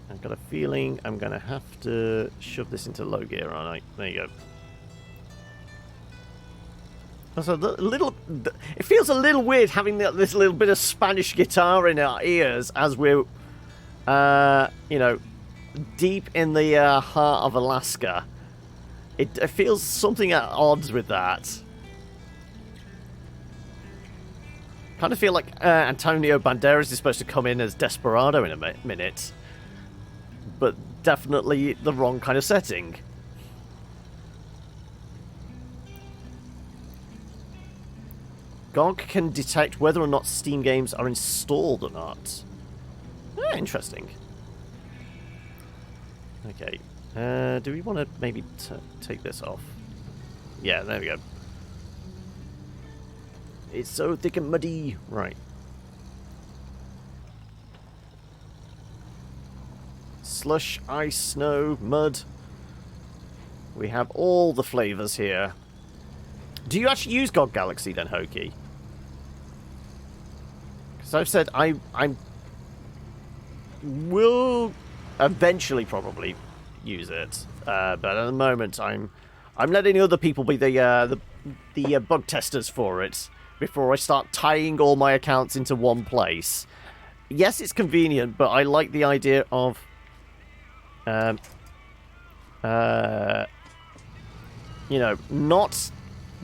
I've got a feeling I'm going to have to shove this into low gear, aren't I? There you go. Also, it feels a little weird having this little bit of Spanish guitar in our ears as we're, deep in the heart of Alaska. It feels something at odds with that. Kind of feel like Antonio Banderas is supposed to come in as Desperado in a minute. But definitely the wrong kind of setting. GOG can detect whether or not Steam games are installed or not. Interesting. Okay. Do we want to maybe take this off? Yeah, there we go. It's so thick and muddy. Right. slush, ice, snow, mud. We have all the flavors here. Do you actually use God Galaxy then, Hoki? Because I've said I will eventually probably use it, but at the moment I'm letting other people be the bug testers for it before I start tying all my accounts into one place. Yes, it's convenient, but I like the idea of you know, not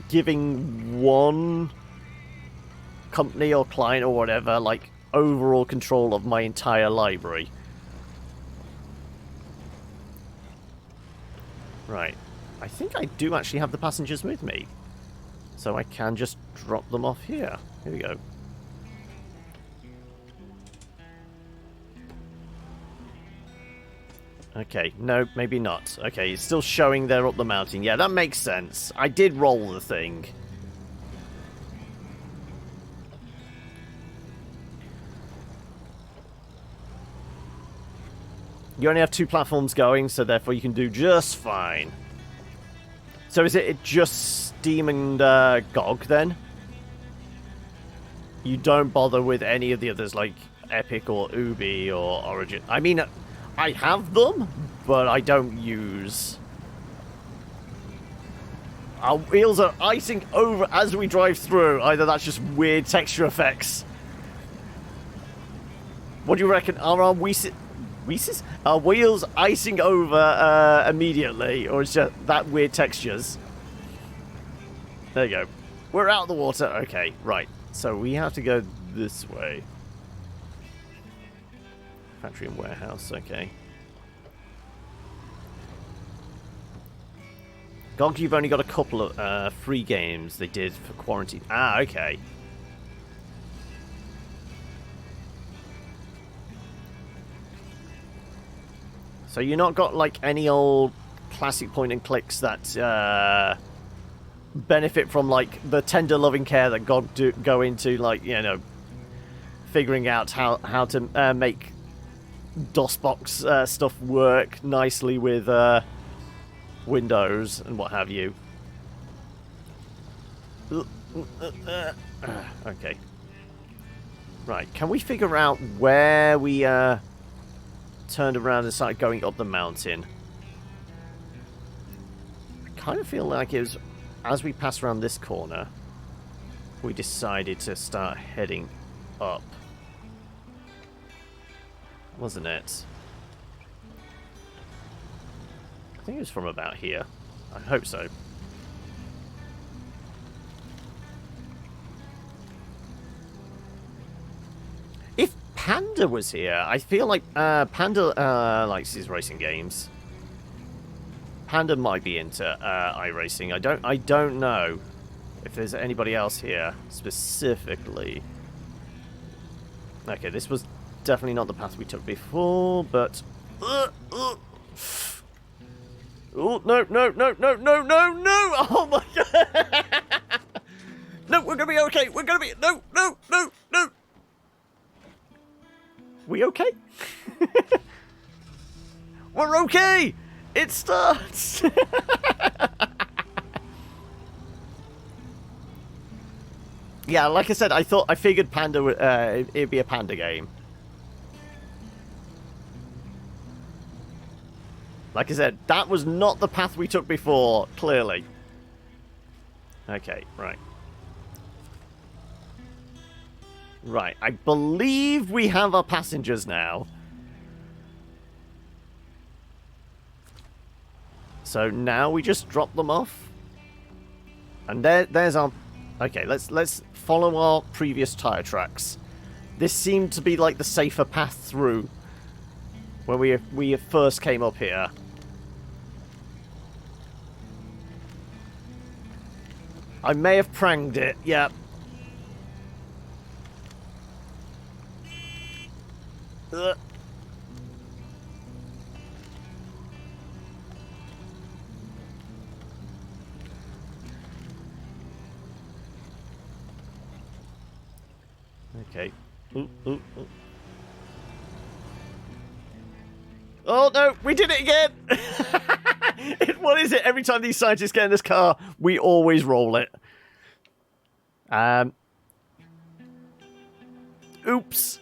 giving one company or client or whatever like overall control of my entire library. Right. I think I do actually have the passengers with me. So I can just drop them off here. Here we go. Okay, no, maybe not. Okay, it's still showing they're up the mountain. Yeah, that makes sense. I did roll the thing. You only have 2 platforms going, so therefore you can do just fine. So is it just Steam and GOG then? You don't bother with any of the others like Epic or Ubi or Origin? I mean, I have them, but I don't use... Our wheels are icing over as we drive through. Either that's just weird texture effects. What do you reckon? Are our our wheels icing over immediately, or is just that weird textures? There you go. We're out of the water. Okay, right. So we have to go this way. Factory and warehouse, okay. GOG, you've only got a couple of free games they did for quarantine. Ah, okay. So you're not got like any old classic point and clicks that benefit from like the tender loving care that GOG go into, like, you know, figuring out how to make DOSBox stuff work nicely with Windows and what have you. Okay. Right, can we figure out where we turned around and started going up the mountain? I kind of feel like it was as we passed around this corner, we decided to start heading up. Wasn't it? I think it was from about here. I hope so. If Panda was here, I feel like Panda likes his racing games. Panda might be into iRacing. I don't know if there's anybody else here specifically. Okay, this was definitely not the path we took before, but oh no, no, no, no, no, no, no! Oh my god! No, we're gonna be okay. We're gonna be no, no, no, no. We okay? We're okay. It starts. Yeah, like I said, I figured Panda would it'd be a Panda game. Like I said, that was not the path we took before, clearly. Okay, right. Right, I believe we have our passengers now. So now we just drop them off. And there's our... Okay, let's follow our previous tire tracks. This seemed to be like the safer path through when we first came up here. I may have pranged it, yeah. Okay. Ooh, ooh, ooh. Oh no, we did it again! What is it? Every time these scientists get in this car, we always roll it. Oops.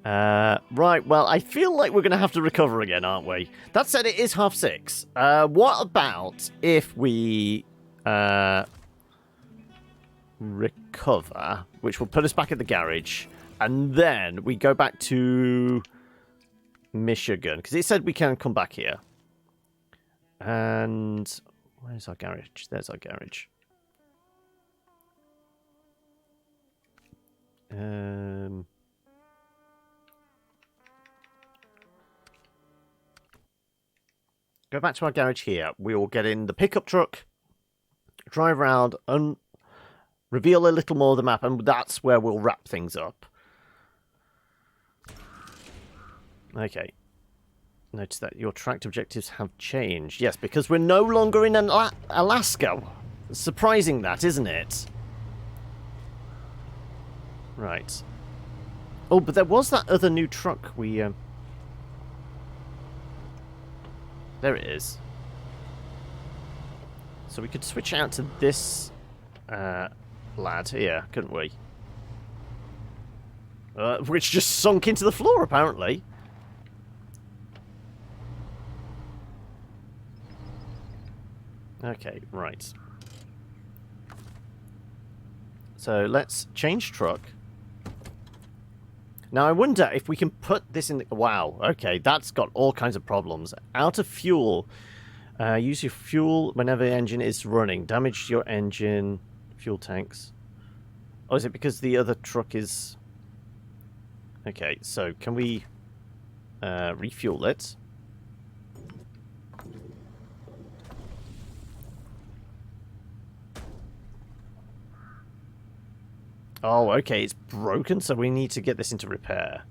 Right, well, I feel like we're going to have to recover again, aren't we? That said, it is 6:30. What about if we recover, which will put us back at the garage, and then we go back to Michigan, because it said we can come back here. And where's our garage? There's our garage. Go back to our garage here. We will get in the pickup truck, drive around, and reveal a little more of the map, and that's where we'll wrap things up. Okay. Notice that your tracked objectives have changed. Yes, because we're no longer in Alaska. Surprising that, isn't it? Right. Oh, but there was that other new truck we... There it is. So we could switch out to this lad here, couldn't we? Which just sunk into the floor, apparently. Okay, right. So let's change truck. Now I wonder if we can put this in the... Wow, okay, that's got all kinds of problems. Out of fuel. Use your fuel whenever the engine is running. Damage your engine, fuel tanks. Oh, is it because the other truck is... Okay, so can we refuel it? Oh, okay, it's broken, so we need to get this into repair.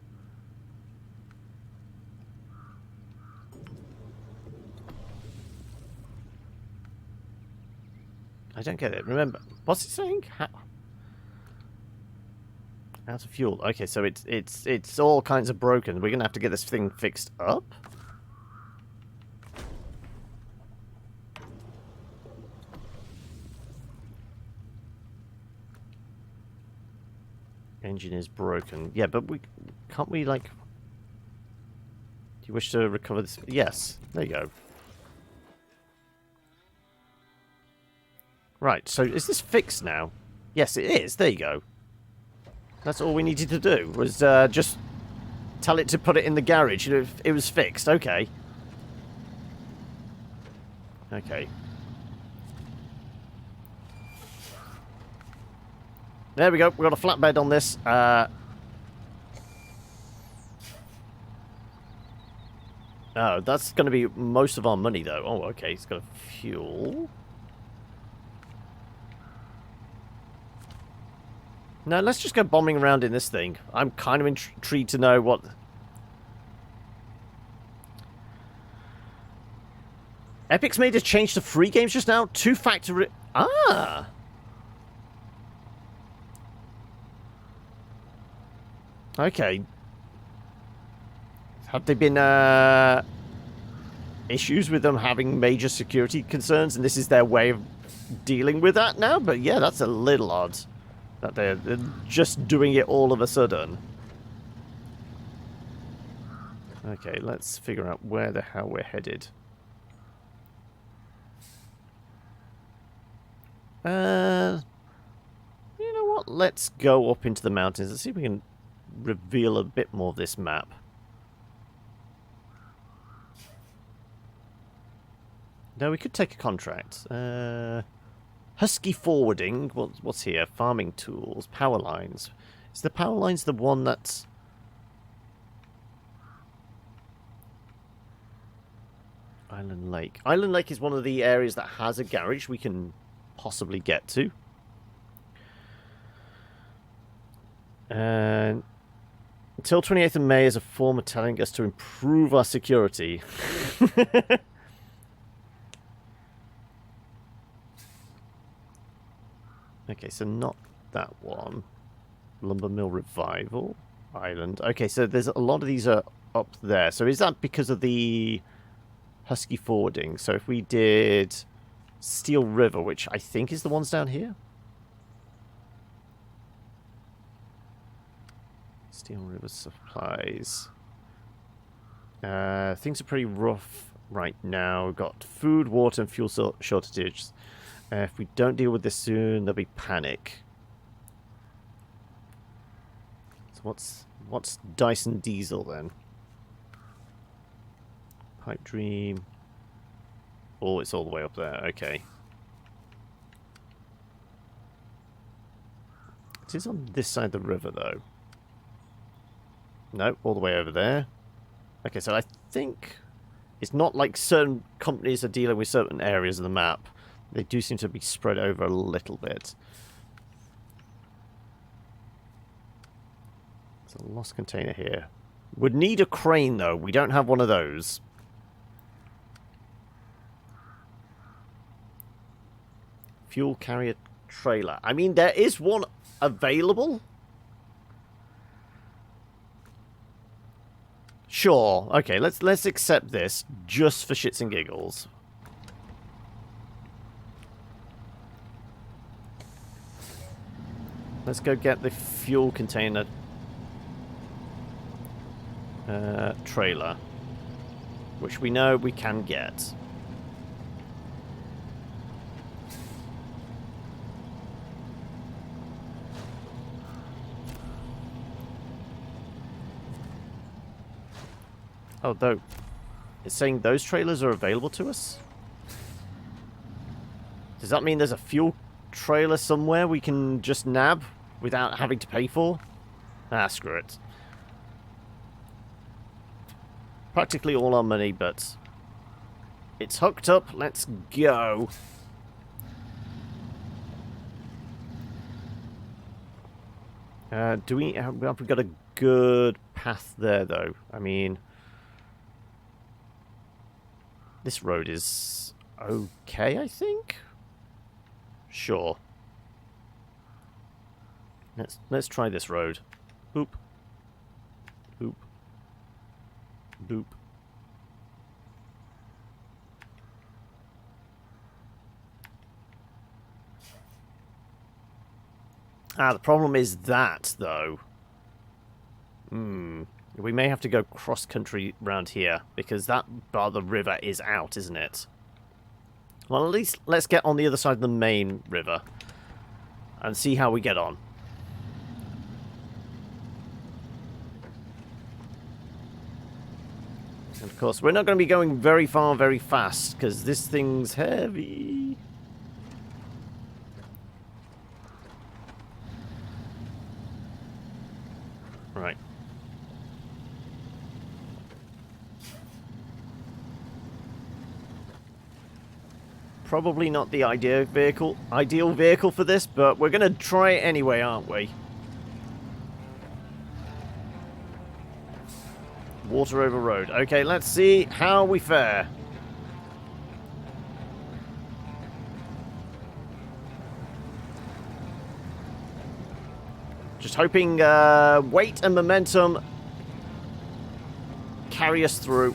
I don't get it. Remember, what's it saying? Out of fuel. Okay, so it's all kinds of broken. We're gonna have to get this thing fixed up. Engine is broken. Yeah, but we can't we like... Do you wish to recover this? Yes. There you go. Right, so is this fixed now? Yes, it is. There you go. That's all we needed to do, was just tell it to put it in the garage. It was fixed. Okay. Okay. There we go. We've got a flatbed on this. Oh, that's going to be most of our money, though. Oh, okay. It's got a fuel. No, let's just go bombing around in this thing. I'm kind of intrigued to know what... Epic's made a change to free games just now. Two-factor... Ah! Okay. Have there been issues with them having major security concerns, and this is their way of dealing with that now? But yeah, that's a little odd that they're just doing it all of a sudden. Okay, let's figure out where the hell we're headed. You know what? Let's go up into the mountains and see if we can reveal a bit more of this map. No, we could take a contract. Husky forwarding. What's here? Farming tools. Power lines. Is the power lines the one that's... Island Lake. Island Lake is one of the areas that has a garage we can possibly get to. And until 28th of May is a form of telling us to improve our security. Okay, so not that one. Lumber Mill Revival. island. Okay, so there's a lot of these are up there. So is that because of the Husky forwarding? So if we did Steel River, which I think is the ones down here. Steel River supplies. Things are pretty rough right now. We've got food, water, and fuel shortages. If we don't deal with this soon, there'll be panic. So what's Dyson Diesel then? Pipe Dream. Oh, it's all the way up there. Okay. It is on this side of the river, though. No, all the way over there. Okay, so I think it's not like certain companies are dealing with certain areas of the map. They do seem to be spread over a little bit. There's a lost container here. Would need a crane, though. We don't have one of those. Fuel carrier trailer. I mean, there is one available. Sure. Okay, let's accept this just for shits and giggles. Let's go get the fuel container trailer, which we know we can get. Oh, though, it's saying those trailers are available to us? Does that mean there's a fuel trailer somewhere we can just nab without having to pay for? Ah, screw it. Practically all our money, but it's hooked up. Let's go. Have we got a good path there, though? I mean, this road is okay, I think. Sure. Let's try this road. Boop. Boop. Boop. Ah, the problem is that, though. We may have to go cross-country round here, because that part of the river is out, isn't it? Well, at least let's get on the other side of the main river and see how we get on. And of course, we're not going to be going very far, very fast, because this thing's heavy. Right. Probably not the ideal vehicle for this, but we're going to try it anyway, aren't we? Water over road. Okay, let's see how we fare. Just hoping weight and momentum carry us through.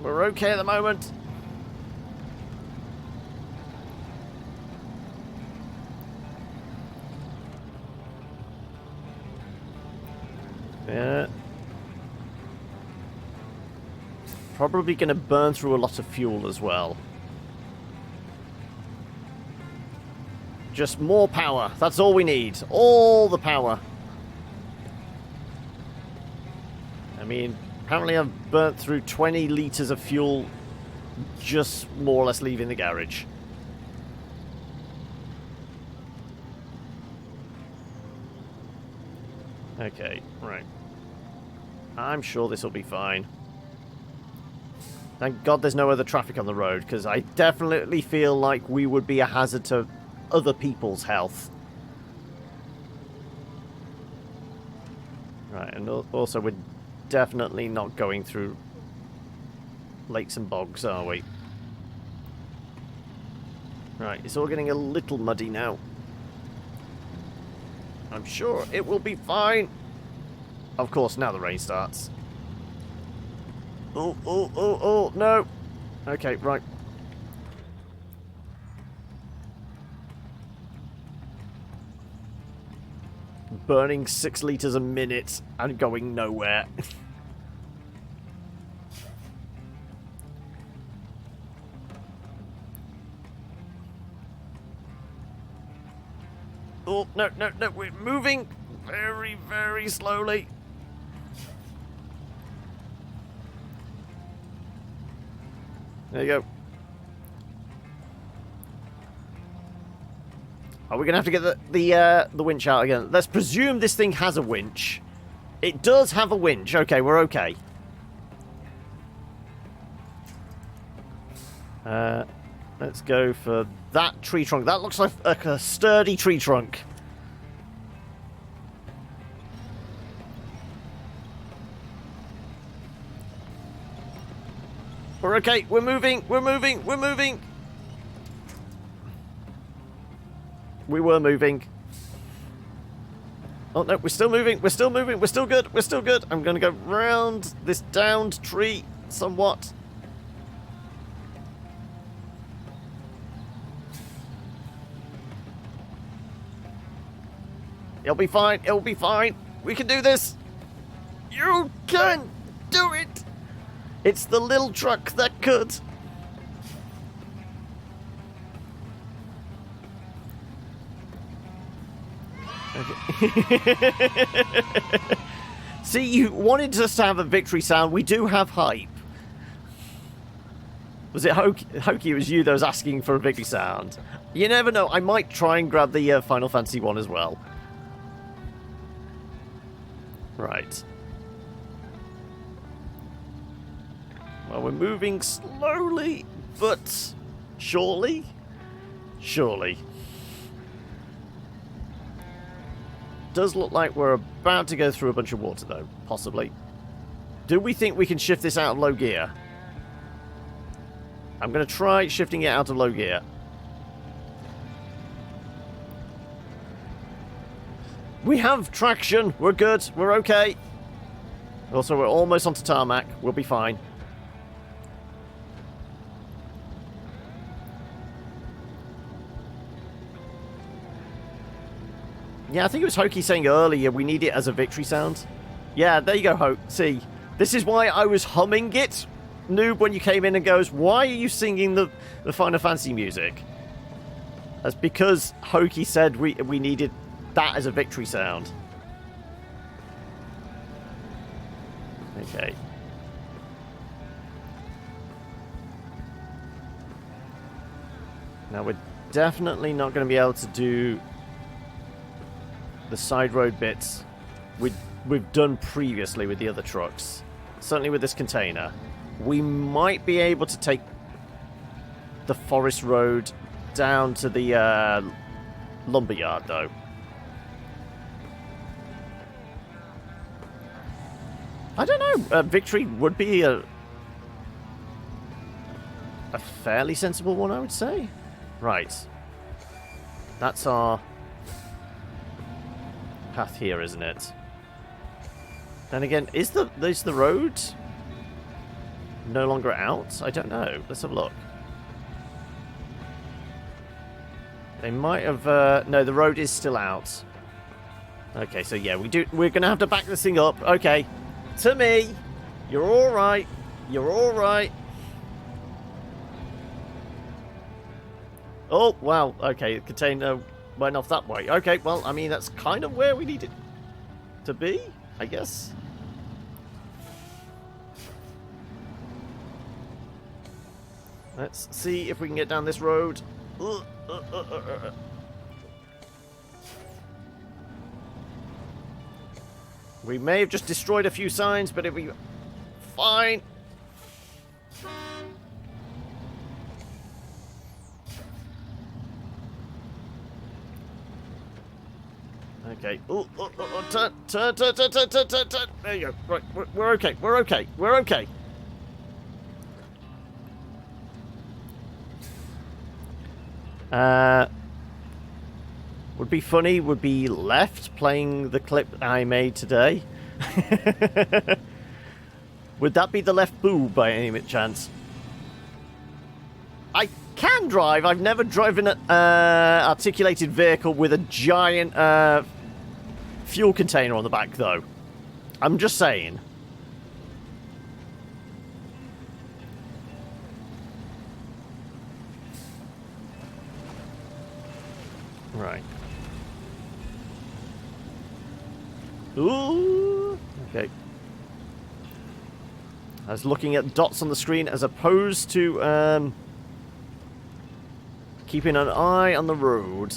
We're okay at the moment. Yeah. Probably going to burn through a lot of fuel as well. Just more power. That's all we need. All the power. I mean, apparently I've burnt through 20 litres of fuel just more or less leaving the garage. Okay, right. I'm sure this will be fine. Thank God there's no other traffic on the road, because I definitely feel like we would be a hazard to other people's health. Right, and also we're definitely not going through lakes and bogs, are we? Right, it's all getting a little muddy now. I'm sure it will be fine. Of course, now the rain starts. Oh, no. Okay, right. Burning 6 litres a minute and going nowhere. Oh, no, we're moving very, very slowly. There you go. Are we going to have to get the winch out again? Let's presume this thing has a winch. It does have a winch. Okay, we're okay. Let's go for that tree trunk. That looks like a sturdy tree trunk. We're okay. We're moving. We're moving. We're moving. We were moving. Oh, no. We're still moving. We're still moving. We're still good. We're still good. I'm going to go round this downed tree somewhat. It'll be fine. It'll be fine. We can do this. You can do it. It's the little truck that could. Okay. See, you wanted us to have a victory sound. We do have hype. Was it Hokey? It was you that was asking for a victory sound. You never know. I might try and grab the Final Fantasy one as well. Right. Well, we're moving slowly, but surely. Surely. Does look like we're about to go through a bunch of water, though. Possibly. Do we think we can shift this out of low gear? I'm going to try shifting it out of low gear. We have traction. We're good. We're okay. Also, we're almost onto tarmac. We'll be fine. Yeah, I think it was Hokey saying earlier we need it as a victory sound. Yeah, there you go, Hoke. See, this is why I was humming it, Noob, when you came in and goes, why are you singing the Final Fantasy music? That's because Hokey said we needed that as a victory sound. Okay. Now we're definitely not going to be able to do the side road bits we've done previously with the other trucks. Certainly with this container. We might be able to take the forest road down to the lumberyard, though. I don't know. Victory would be a fairly sensible one, I would say. Right. That's our path here, isn't it? Then again, is the road no longer out? I don't know. Let's have a look. They might have... no, the road is still out. Okay, so yeah, we're going to have to back this thing up. Okay. To me. You're alright. You're alright. Oh, wow. Okay, the container went off that way. Okay, well, I mean, that's kind of where we need it to be, I guess. Let's see if we can get down this road. We may have just destroyed a few signs, but it'll be fine. Okay. Turn. There you go. Right, we're okay. We're okay. We're okay. Would be funny, would be left playing the clip I made today. Would that be the left boob by any chance? I can drive. I've never driven an articulated vehicle with a giant fuel container on the back, though. I'm just saying. Right. Ooh. Okay. I was looking at dots on the screen as opposed to keeping an eye on the road.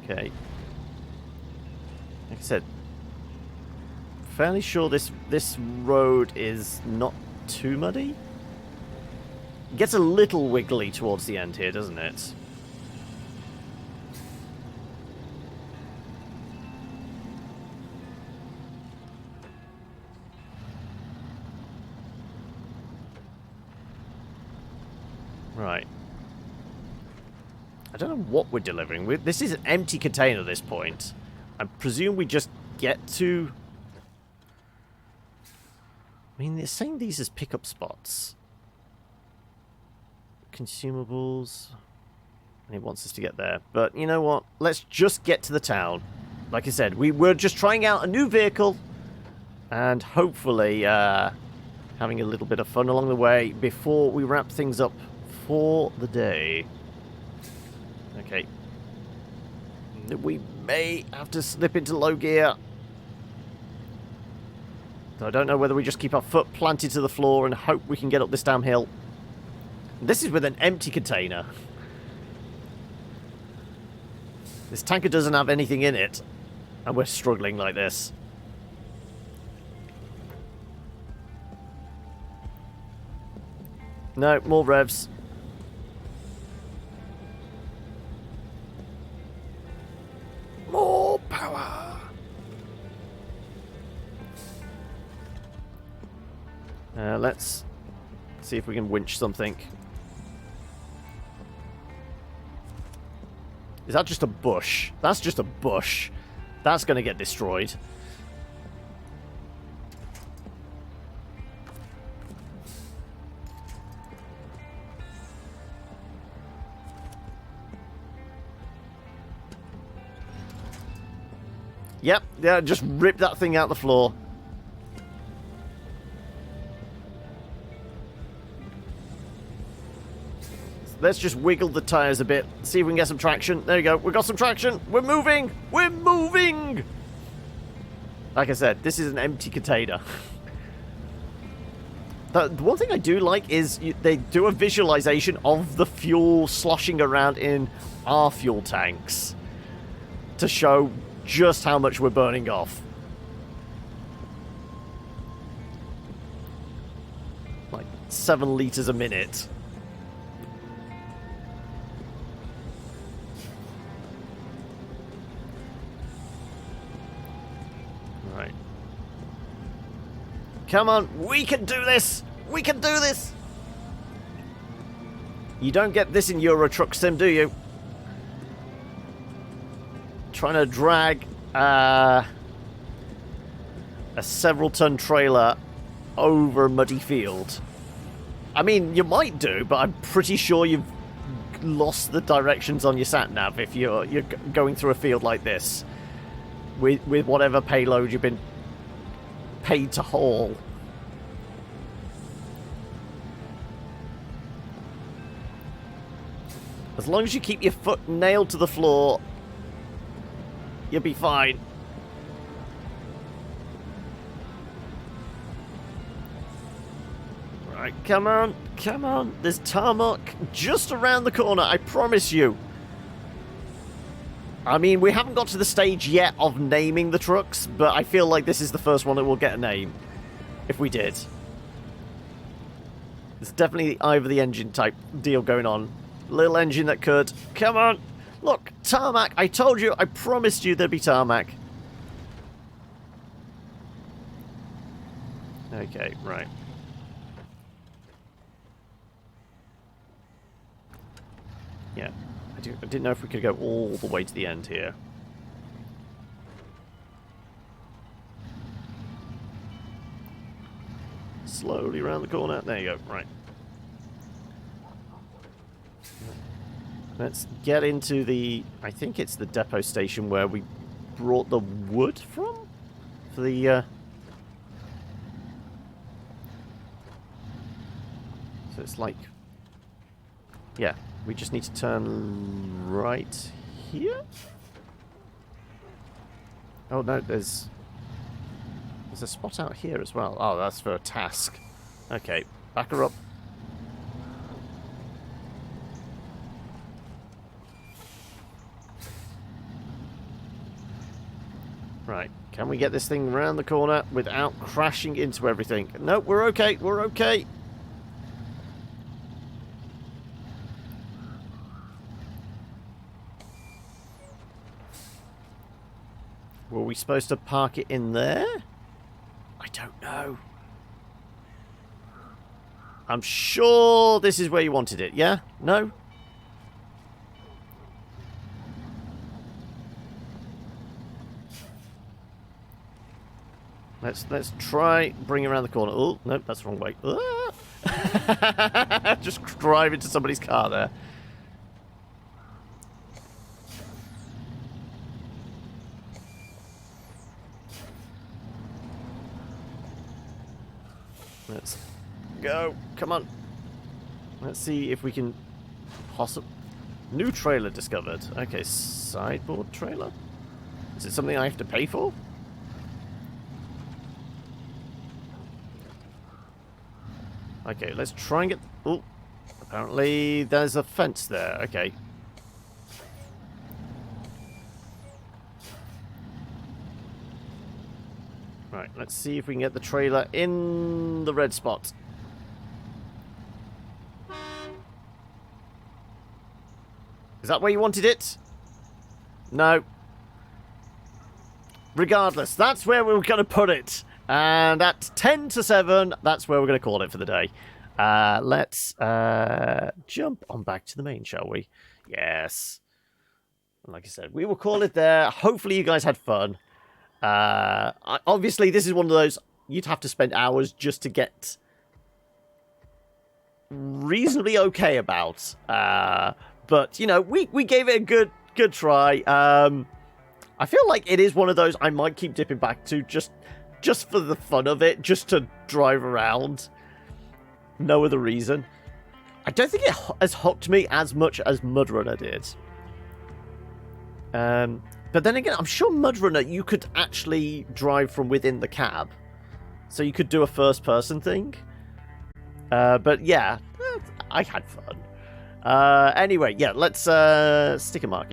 Okay. Like I said, fairly sure this road is not too muddy. It gets a little wiggly towards the end here, doesn't it? Right. I don't know what we're delivering. This is an empty container at this point. I presume we just get to... I mean, they're saying these as pickup spots. Consumables. And it wants us to get there. But you know what? Let's just get to the town. Like I said, we're just trying out a new vehicle. And hopefully having a little bit of fun along the way before we wrap things up for the day. Okay. We may have to slip into low gear. So I don't know whether we just keep our foot planted to the floor and hope we can get up this damn hill. This is with an empty container. This tanker doesn't have anything in it. And we're struggling like this. No, more revs. More power. Let's see if we can winch something. Is that just a bush? That's just a bush. That's going to get destroyed. Yep, yeah, just rip that thing out the floor. Let's just wiggle the tires a bit, see if we can get some traction. There you go, we got some traction. We're moving! We're moving! Like I said, this is an empty container. The one thing I do like is they do a visualization of the fuel sloshing around in our fuel tanks to show just how much we're burning off. Like 7 liters a minute. Right. Come on, we can do this! We can do this! You don't get this in Euro Truck Sim, do you? Trying to drag a several-ton trailer over a muddy field. I mean, you might do, but I'm pretty sure you've lost the directions on your sat-nav if you're going through a field like this with whatever payload you've been paid to haul. As long as you keep your foot nailed to the floor, you'll be fine. Right, come on, come on. There's tarmac just around the corner, I promise you. I mean, we haven't got to the stage yet of naming the trucks, but I feel like this is the first one that will get a name. If we did. There's definitely either the engine type deal going on. Little engine that could. Come on. Look, tarmac. I told you. I promised you there'd be tarmac. Okay, right. Yeah. I didn't know if we could go all the way to the end here. Slowly around the corner. There you go. Right. Let's get into the... I think it's the depot station where we brought the wood from? For the... So it's like... Yeah. We just need to turn right here? Oh, no, there's a spot out here as well. Oh, that's for a task. Okay, back her up. Right, can we get this thing around the corner without crashing into everything? No, we're okay, we're okay. Were we supposed to park it in there? I don't know. I'm sure this is where you wanted it, yeah? No? Let's try bring it around the corner. Oh, no, that's the wrong way. Ah! Just drive into somebody's car there. Let's go. Come on. Let's see if we can possibly... New trailer discovered. Okay, sideboard trailer? Is it something I have to pay for? Okay, let's try and get... Oh, apparently there's a fence there. Okay. Right, let's see if we can get the trailer in the red spot. Is that where you wanted it? No. Regardless, that's where we were going to put it. And at 10 to 7, that's where we're going to call it for the day. Let's jump on back to the main, shall we? Yes. Like I said, we will call it there. Hopefully you guys had fun. Obviously, this is one of those you'd have to spend hours just to get reasonably okay about. But, you know, we gave it a good try. I feel like it is one of those I might keep dipping back to just for the fun of it, just to drive around. No other reason. I don't think it has hooked me as much as MudRunner did. But then again, I'm sure MudRunner, you could actually drive from within the cab. So you could do a first-person thing. But yeah, I had fun. Anyway, yeah, let's stick a mark